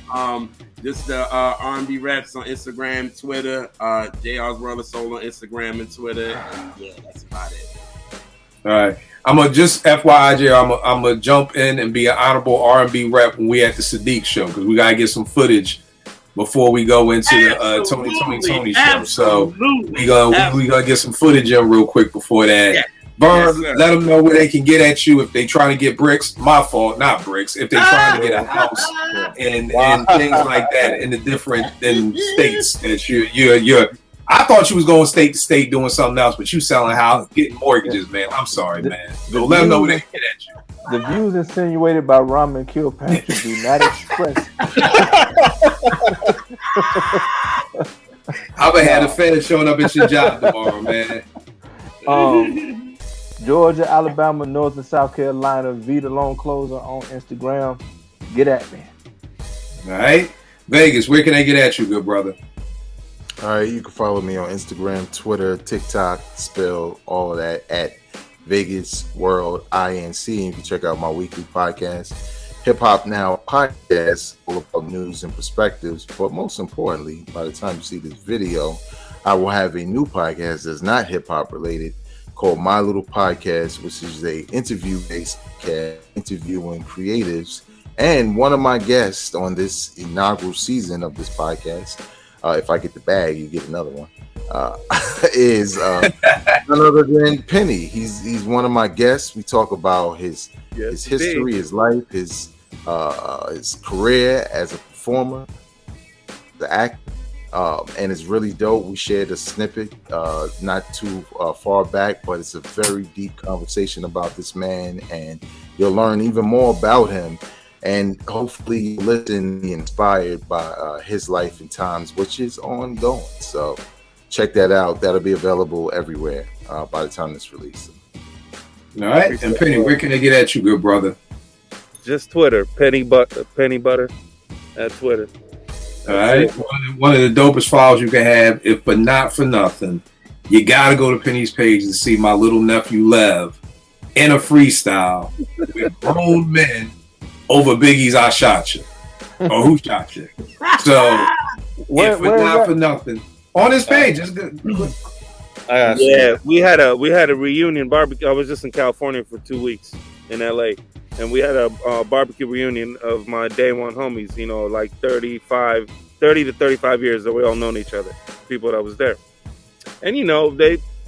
Just the R&B reps on Instagram, Twitter, JR's World of Soul on Instagram and Twitter. And yeah, that's about it. All right. I'm gonna just FYI, I'm gonna jump in and be an honorable R&B rep when we at the Sadiq show because we gotta get some footage before we go into the Tony show. So we gonna get some footage in real quick before that. Yeah. Burn, let them know where they can get at you if they trying to get bricks. My fault, not bricks. If they trying to get a house and things like that in the different states that you're. I thought you was going state to state doing something else, but you selling house, getting mortgages, man. I'm sorry, man. So let them know where they can get at you. The views insinuated by Ramen Kilpatrick do not express. I'm gonna have the feds showing up at your job tomorrow, man. Georgia, Alabama, North and South Carolina, Vita Loan Closer on Instagram. Get at me. All right. Vegas, where can they get at you, good brother? All right, you can follow me on Instagram, Twitter, TikTok, spell all of that at Vegas World INC. And you can check out my weekly podcast, Hip Hop Now Podcast, all about news and perspectives. But most importantly, by the time you see this video, I will have a new podcast that's not hip hop related called My Little Podcast, which is a interview-based podcast interviewing creatives And one of my guests on this inaugural season of this podcast, if I get the bag, you get another one, is none other than Penny. He's one of my guests. We talk about his history, his life, his career as a performer, the act, and it's really dope. We shared a snippet not too far back, but it's a very deep conversation about this man, and you'll learn even more about him. And hopefully listen, be inspired by his life and times, which is ongoing. So check that out. That'll be available everywhere by the time it's released. All right. And Penny, where can they get at you, good brother? Just Twitter, Penny Butter at Twitter. All right. One of the dopest files you can have, if but not for nothing, you got to go to Penny's page and see my little nephew Lev in a freestyle with grown men over Biggie's "I Shot You" or "Who Shot You." So, if not for nothing, on his page, it's good. Yeah, we had a reunion barbecue. I was just in California for 2 weeks in LA, and we had a barbecue reunion of my day one homies. You know, like 30 to 35 years that we all known each other. People that was there, and you know,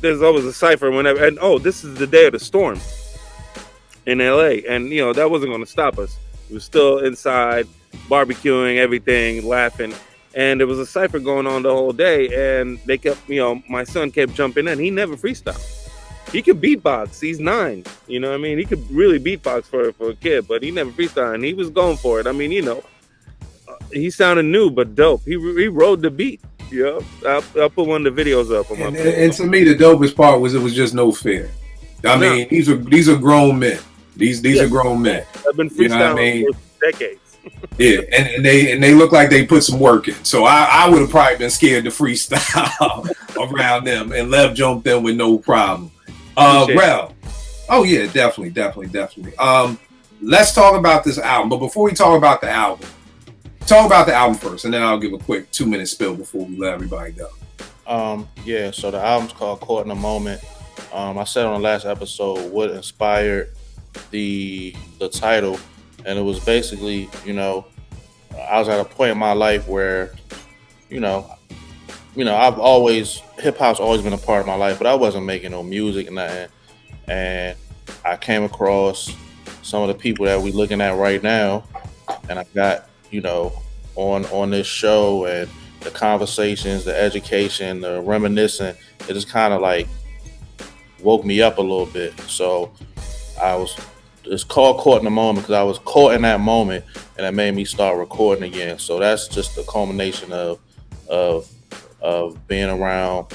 there's always a cipher whenever. And this is the day of the storm in LA, and you know that wasn't going to stop us. We were still inside, barbecuing, everything, laughing. And there was a cipher going on the whole day. And they kept, my son kept jumping in. He never freestyled. He could beatbox. He's 9. You know what I mean? He could really beatbox for a kid, but he never freestyled. And he was going for it. I mean, he sounded new, but dope. He rode the beat. Yeah, I'll put one of the videos up on my page. And to me, the dopest part was it was just no fear. I mean, these are grown men. These are grown men. I've been freestyling for decades. Yeah, and they look like they put some work in. So I would have probably been scared to freestyle around them, and Lev jumped in with no problem. Rel. Oh yeah, definitely. Let's talk about this album. But before we talk about the album first, and then I'll give a quick 2-minute spill before we let everybody go. Yeah, so the album's called Caught in a Moment. I said on the last episode what inspired the title, and it was basically, I was at a point in my life where, hip hop's always been a part of my life, but I wasn't making no music and nothing. And I came across some of the people that we looking at right now, and I got, on this show, and the conversations, the education, the reminiscing, it just kind of like woke me up a little bit. So it's called Caught in the Moment because I was caught in that moment, and it made me start recording again. So that's just the culmination of being around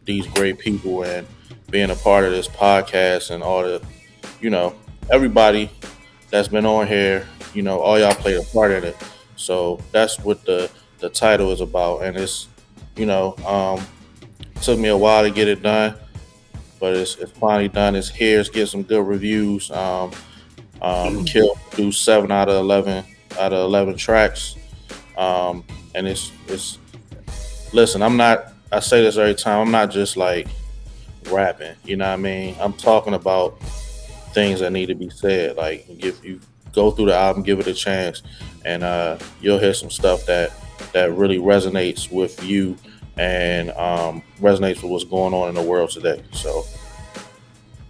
these great people and being a part of this podcast and all the, everybody that's been on here, all y'all played a part in it. So that's what the title is about. And it's, took me a while to get it done, but it's finally done. It's here. It's getting some good reviews. Kill produced 7 out of 11 tracks. And it's listen, I say this every time, I'm not just like rapping, you know what I mean? I'm talking about things that need to be said. Like, if you go through the album, give it a chance, and you'll hear some stuff that really resonates with you and resonates with what's going on in the world today. So,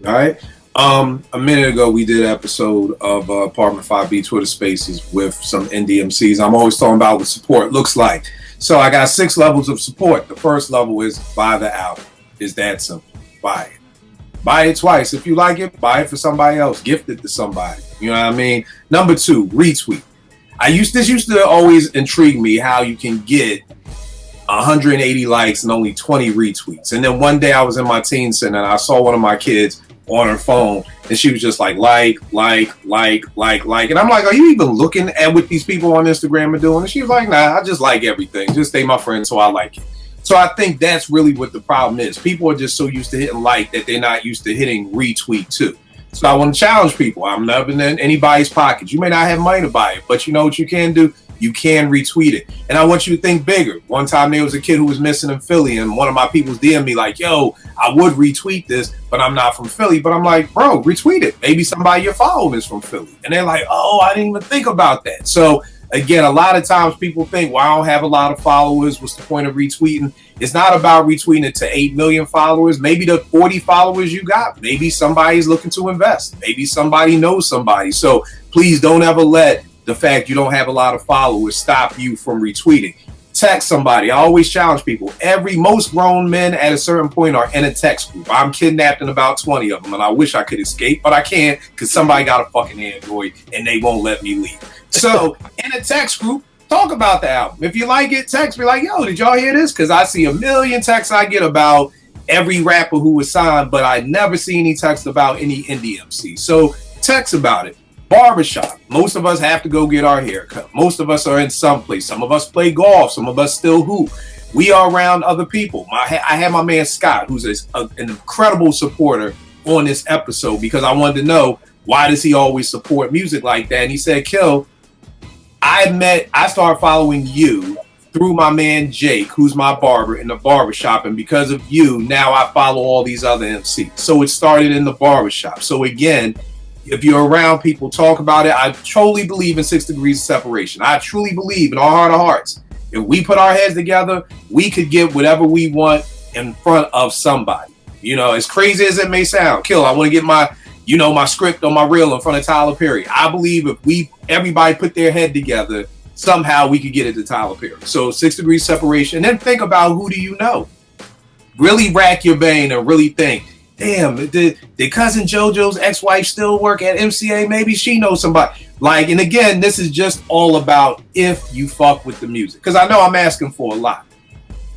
all right. A minute ago, we did an episode of Apartment 5B Twitter Spaces with some NDMCs. I'm always talking about what support looks like. So I got 6 levels of support. The first level is buy the album. It's that simple. Buy it. Buy it twice. If you like it, buy it for somebody else. Gift it to somebody. You know what I mean? Number 2, retweet. This used to always intrigue me how you can get 180 likes and only 20 retweets. And then one day I was in my teen center and I saw one of my kids on her phone, and she was just like. And I'm like, are you even looking at what these people on Instagram are doing? And she was like, nah, I just like everything. Just stay my friend, so I like it. So I think that's really what the problem is. People are just so used to hitting like that they're not used to hitting retweet too. So I want to challenge people. I'm not in anybody's pocket. You may not have money to buy it, but you know what you can do? you can retweet it. And I want you to think bigger. One time there was a kid who was missing in Philly, and one of my people's DM me like, yo, I would retweet this, but I'm not from Philly. But I'm like, bro, retweet it. Maybe somebody you're following is from Philly. And they're like, oh, I didn't even think about that. So again, a lot of times people think, well, I don't have a lot of followers. What's the point of retweeting? It's not about retweeting it to 8 million followers. Maybe the 40 followers you got, maybe somebody's looking to invest. Maybe somebody knows somebody. So please don't ever let the fact you don't have a lot of followers stop you from retweeting. Text somebody. I always challenge people. Most grown men at a certain point are in a text group. I'm kidnapped in about 20 of them, and I wish I could escape, but I can't because somebody got a fucking Android and they won't let me leave. So in a text group, talk about the album. If you like it, text me like, yo, did y'all hear this? Because I see a million texts I get about every rapper who was signed, but I never see any text about any indie MC. So text about it. Barbershop. Most of us have to go get our hair cut. Most of us are in some place. Some of us play golf. Some of us still hoop. We are around other people. I had my man Scott, who's an incredible supporter on this episode, because I wanted to know, why does he always support music like that? And he said, Kill, I started following you through my man Jake, who's my barber, in the barbershop, and because of you, now I follow all these other MCs. So it started in the barbershop. So again, if you're around people, talk about it. I truly believe in 6 degrees of separation. I truly believe in our heart of hearts, if we put our heads together, we could get whatever we want in front of somebody. You know, as crazy as it may sound, Kill, I want to get my script on my reel in front of Tyler Perry. I believe if everybody put their head together, somehow we could get it to Tyler Perry. So 6 degrees separation. And then think about, who do you know? Really rack your brain and really think, damn, did cousin JoJo's ex-wife still work at MCA? Maybe she knows somebody. Like, and again, this is just all about if you fuck with the music. Because I know I'm asking for a lot.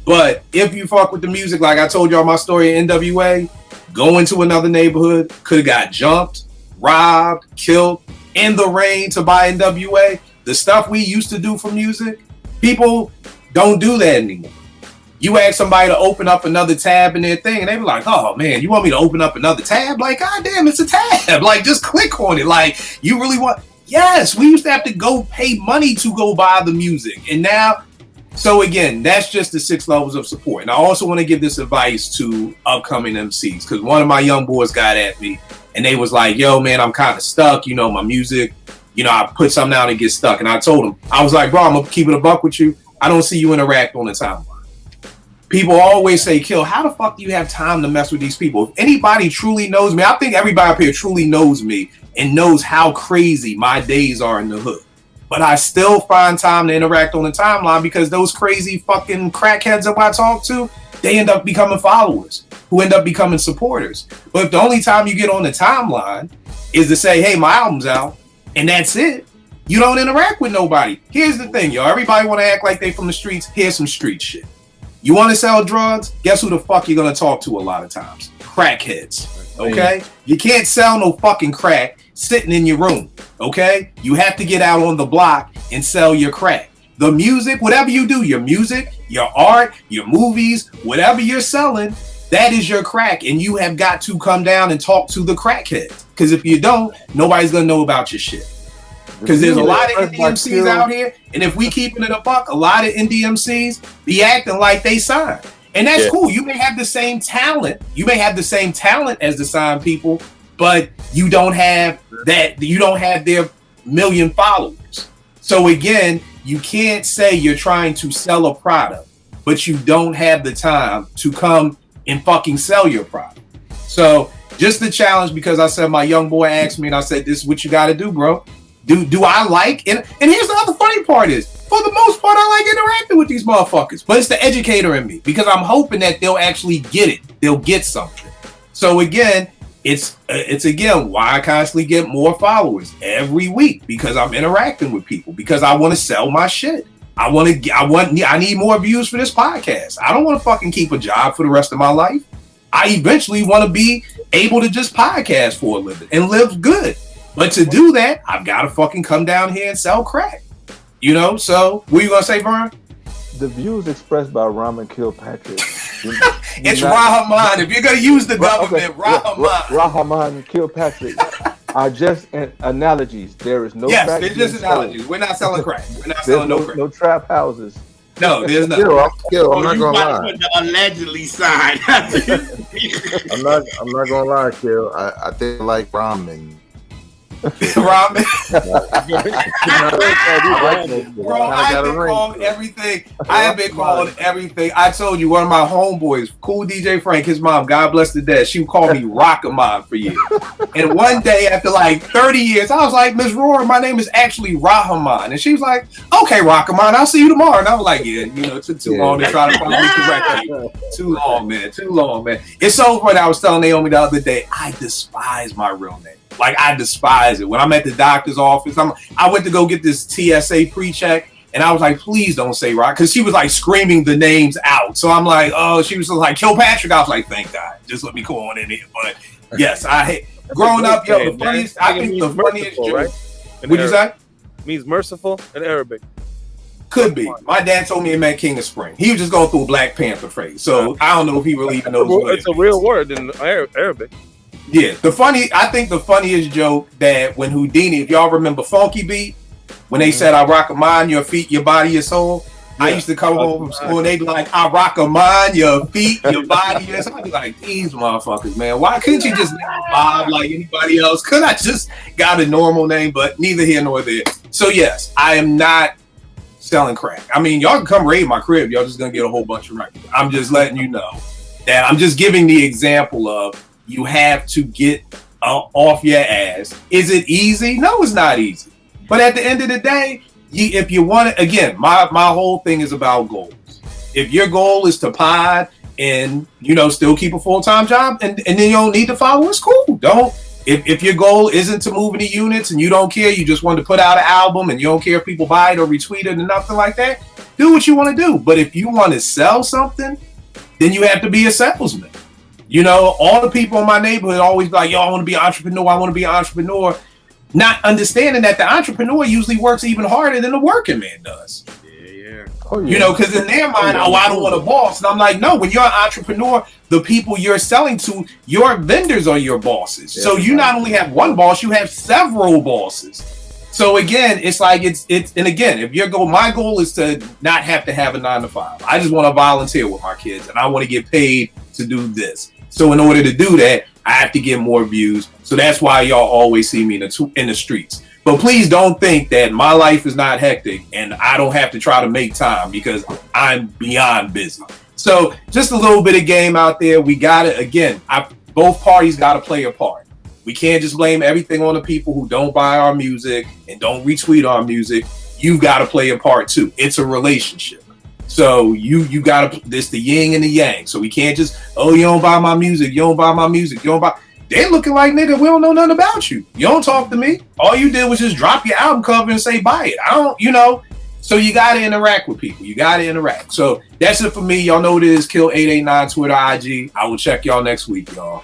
But if you fuck with the music, like I told y'all my story of N.W.A, go into another neighborhood, could have got jumped, robbed, killed in the rain to buy N.W.A. The stuff we used to do for music, people don't do that anymore. You ask somebody to open up another tab in their thing, and they be like, oh man, you want me to open up another tab? Like, god damn, it's a tab. Like, just click on it. Like, you really want? Yes, we used to have to go pay money to go buy the music. And now, so again, that's just the 6 levels of support. And I also want to give this advice to upcoming MCs, because one of my young boys got at me, and they was like, yo man, I'm kind of stuck. You know, my music, you know, I put something out and get stuck. And I told him, I was like, bro, I'm going to keep it a buck with you. I don't see you interact on the timeline. People always say, Kill, how the fuck do you have time to mess with these people? If anybody truly knows me, I think everybody up here truly knows me and knows how crazy my days are in the hood. But I still find time to interact on the timeline, because those crazy fucking crackheads that I talk to, they end up becoming followers who end up becoming supporters. But if the only time you get on the timeline is to say, hey, my album's out, and that's it, you don't interact with nobody. Here's the thing, y'all. Everybody want to act like they from the streets. Here's some street shit. You want to sell drugs? Guess who the fuck you're going to talk to a lot of times? Crackheads, okay? You can't sell no fucking crack sitting in your room, okay? You have to get out on the block and sell your crack. The music, whatever you do, your music, your art, your movies, whatever you're selling, that is your crack, and you have got to come down and talk to the crackheads, because if you don't, nobody's going to know about your shit. Because there's a lot of indie MCs out here, and if we keeping it a buck, a lot of indie MCs be acting like they signed. And that's cool. You may have the same talent. You may have the same talent as the signed people, but you don't have that. You don't have their million followers. So again, you can't say you're trying to sell a product, but you don't have the time to come and fucking sell your product. So just the challenge, because I said my young boy asked me, and I said, this is what you got to do, bro. Do I like it? And here's the other funny part is, for the most part, I like interacting with these motherfuckers. But it's the educator in me, because I'm hoping that they'll actually get it. They'll get something. So again, it's again why I constantly get more followers every week, because I'm interacting with people, because I want to sell my shit. I need more views for this podcast. I don't want to fucking keep a job for the rest of my life. I eventually want to be able to just podcast for a living and live good. But to do that, I've got to fucking come down here and sell crack. You know? So, what are you going to say, Vern? The views expressed by Rahman Kilpatrick. It's Rahman. If you're going to use the government, Rahman. Rahman Kilpatrick are just analogies. There is no Yes, crack they're just being sold. analogies. We're not selling crack. We're not There's selling no crack. no trap houses. No, there's not. I'm not you gonna about to lie. put the allegedly sign. I'm not gonna lie, Kill. I think I like ramen. Ramen. Bro, I I've got a been ring. called everything. I have been called everything. I told you, one of my homeboys, cool DJ Frank, his mom, God bless the dead, she would call me Rakim for years. And one day, after like 30 years, I was like, Miss Roar, my name is actually Rahman. And she was like, okay, Rakim, I'll see you tomorrow. And I was like, yeah, it took too long to try to find me correctly. Too long, man. It's so funny. I was telling Naomi the other day, I despise my real name. Like, I despise it. When I'm at the doctor's office, I went to go get this TSA pre-check, and I was like, please don't say Rock, because she was like screaming the names out. So I'm like, oh, she was like, Kilpatrick. I was like, thank God, just let me go on in here. But yes, growing up, the funniest, I think the funniest joke. Right? What'd you say? Means merciful in Arabic. Could be. My dad told me it meant King of Spring. He was just going through a Black Panther phase. So I don't know if he really even knows what it's a real word in Arabic. Yeah, I think the funniest joke that when Houdini, if y'all remember Funky Beat, when they said, I rock a mind, your feet, your body, your soul. Yeah. I used to come home from school and they'd be like, I rock a mind, your feet, your body, your soul. I'd be like, these motherfuckers, man. Why couldn't you just name Bob like anybody else? Could I just got a normal name? But neither here nor there. So yes, I am not selling crack. I mean, y'all can come raid my crib. Y'all just gonna get a whole bunch of records. I'm just letting you know that I'm just giving the example of you have to get off your ass. Is it easy? No, it's not easy. But at the end of the day, if you want it, again, my whole thing is about goals. If your goal is to pod and, still keep a full-time job and then you don't need to follow, it's cool. If your goal isn't to move any units and you don't care, you just want to put out an album and you don't care if people buy it or retweet it and nothing like that, do what you want to do. But if you want to sell something, then you have to be a salesman. All the people in my neighborhood always be like, yo, I want to be an entrepreneur. Not understanding that the entrepreneur usually works even harder than the working man does. Yeah. Oh, yeah. Because in their mind, I don't want a boss. And I'm like, no, when you're an entrepreneur, the people you're selling to, your vendors are your bosses. Yeah, so you not only have one boss, you have several bosses. So again, it's like, and again, if my goal is to not have to have a 9-to-5. I just want to volunteer with my kids and I want to get paid to do this. So in order to do that, I have to get more views. So that's why y'all always see me in the streets. But please don't think that my life is not hectic and I don't have to try to make time because I'm beyond busy. So just a little bit of game out there. We got to, again, both parties got to play a part. We can't just blame everything on the people who don't buy our music and don't retweet our music. You've got to play a part too. It's a relationship. So you gotta, this the yin and the yang. So we can't just, you don't buy my music, They're looking like, nigga, we don't know nothing about you. You don't talk to me. All you did was just drop your album cover and say buy it. So you gotta interact with people. So that's it for me. Y'all know it is Kill 889 Twitter, IG. I will check y'all next week, y'all.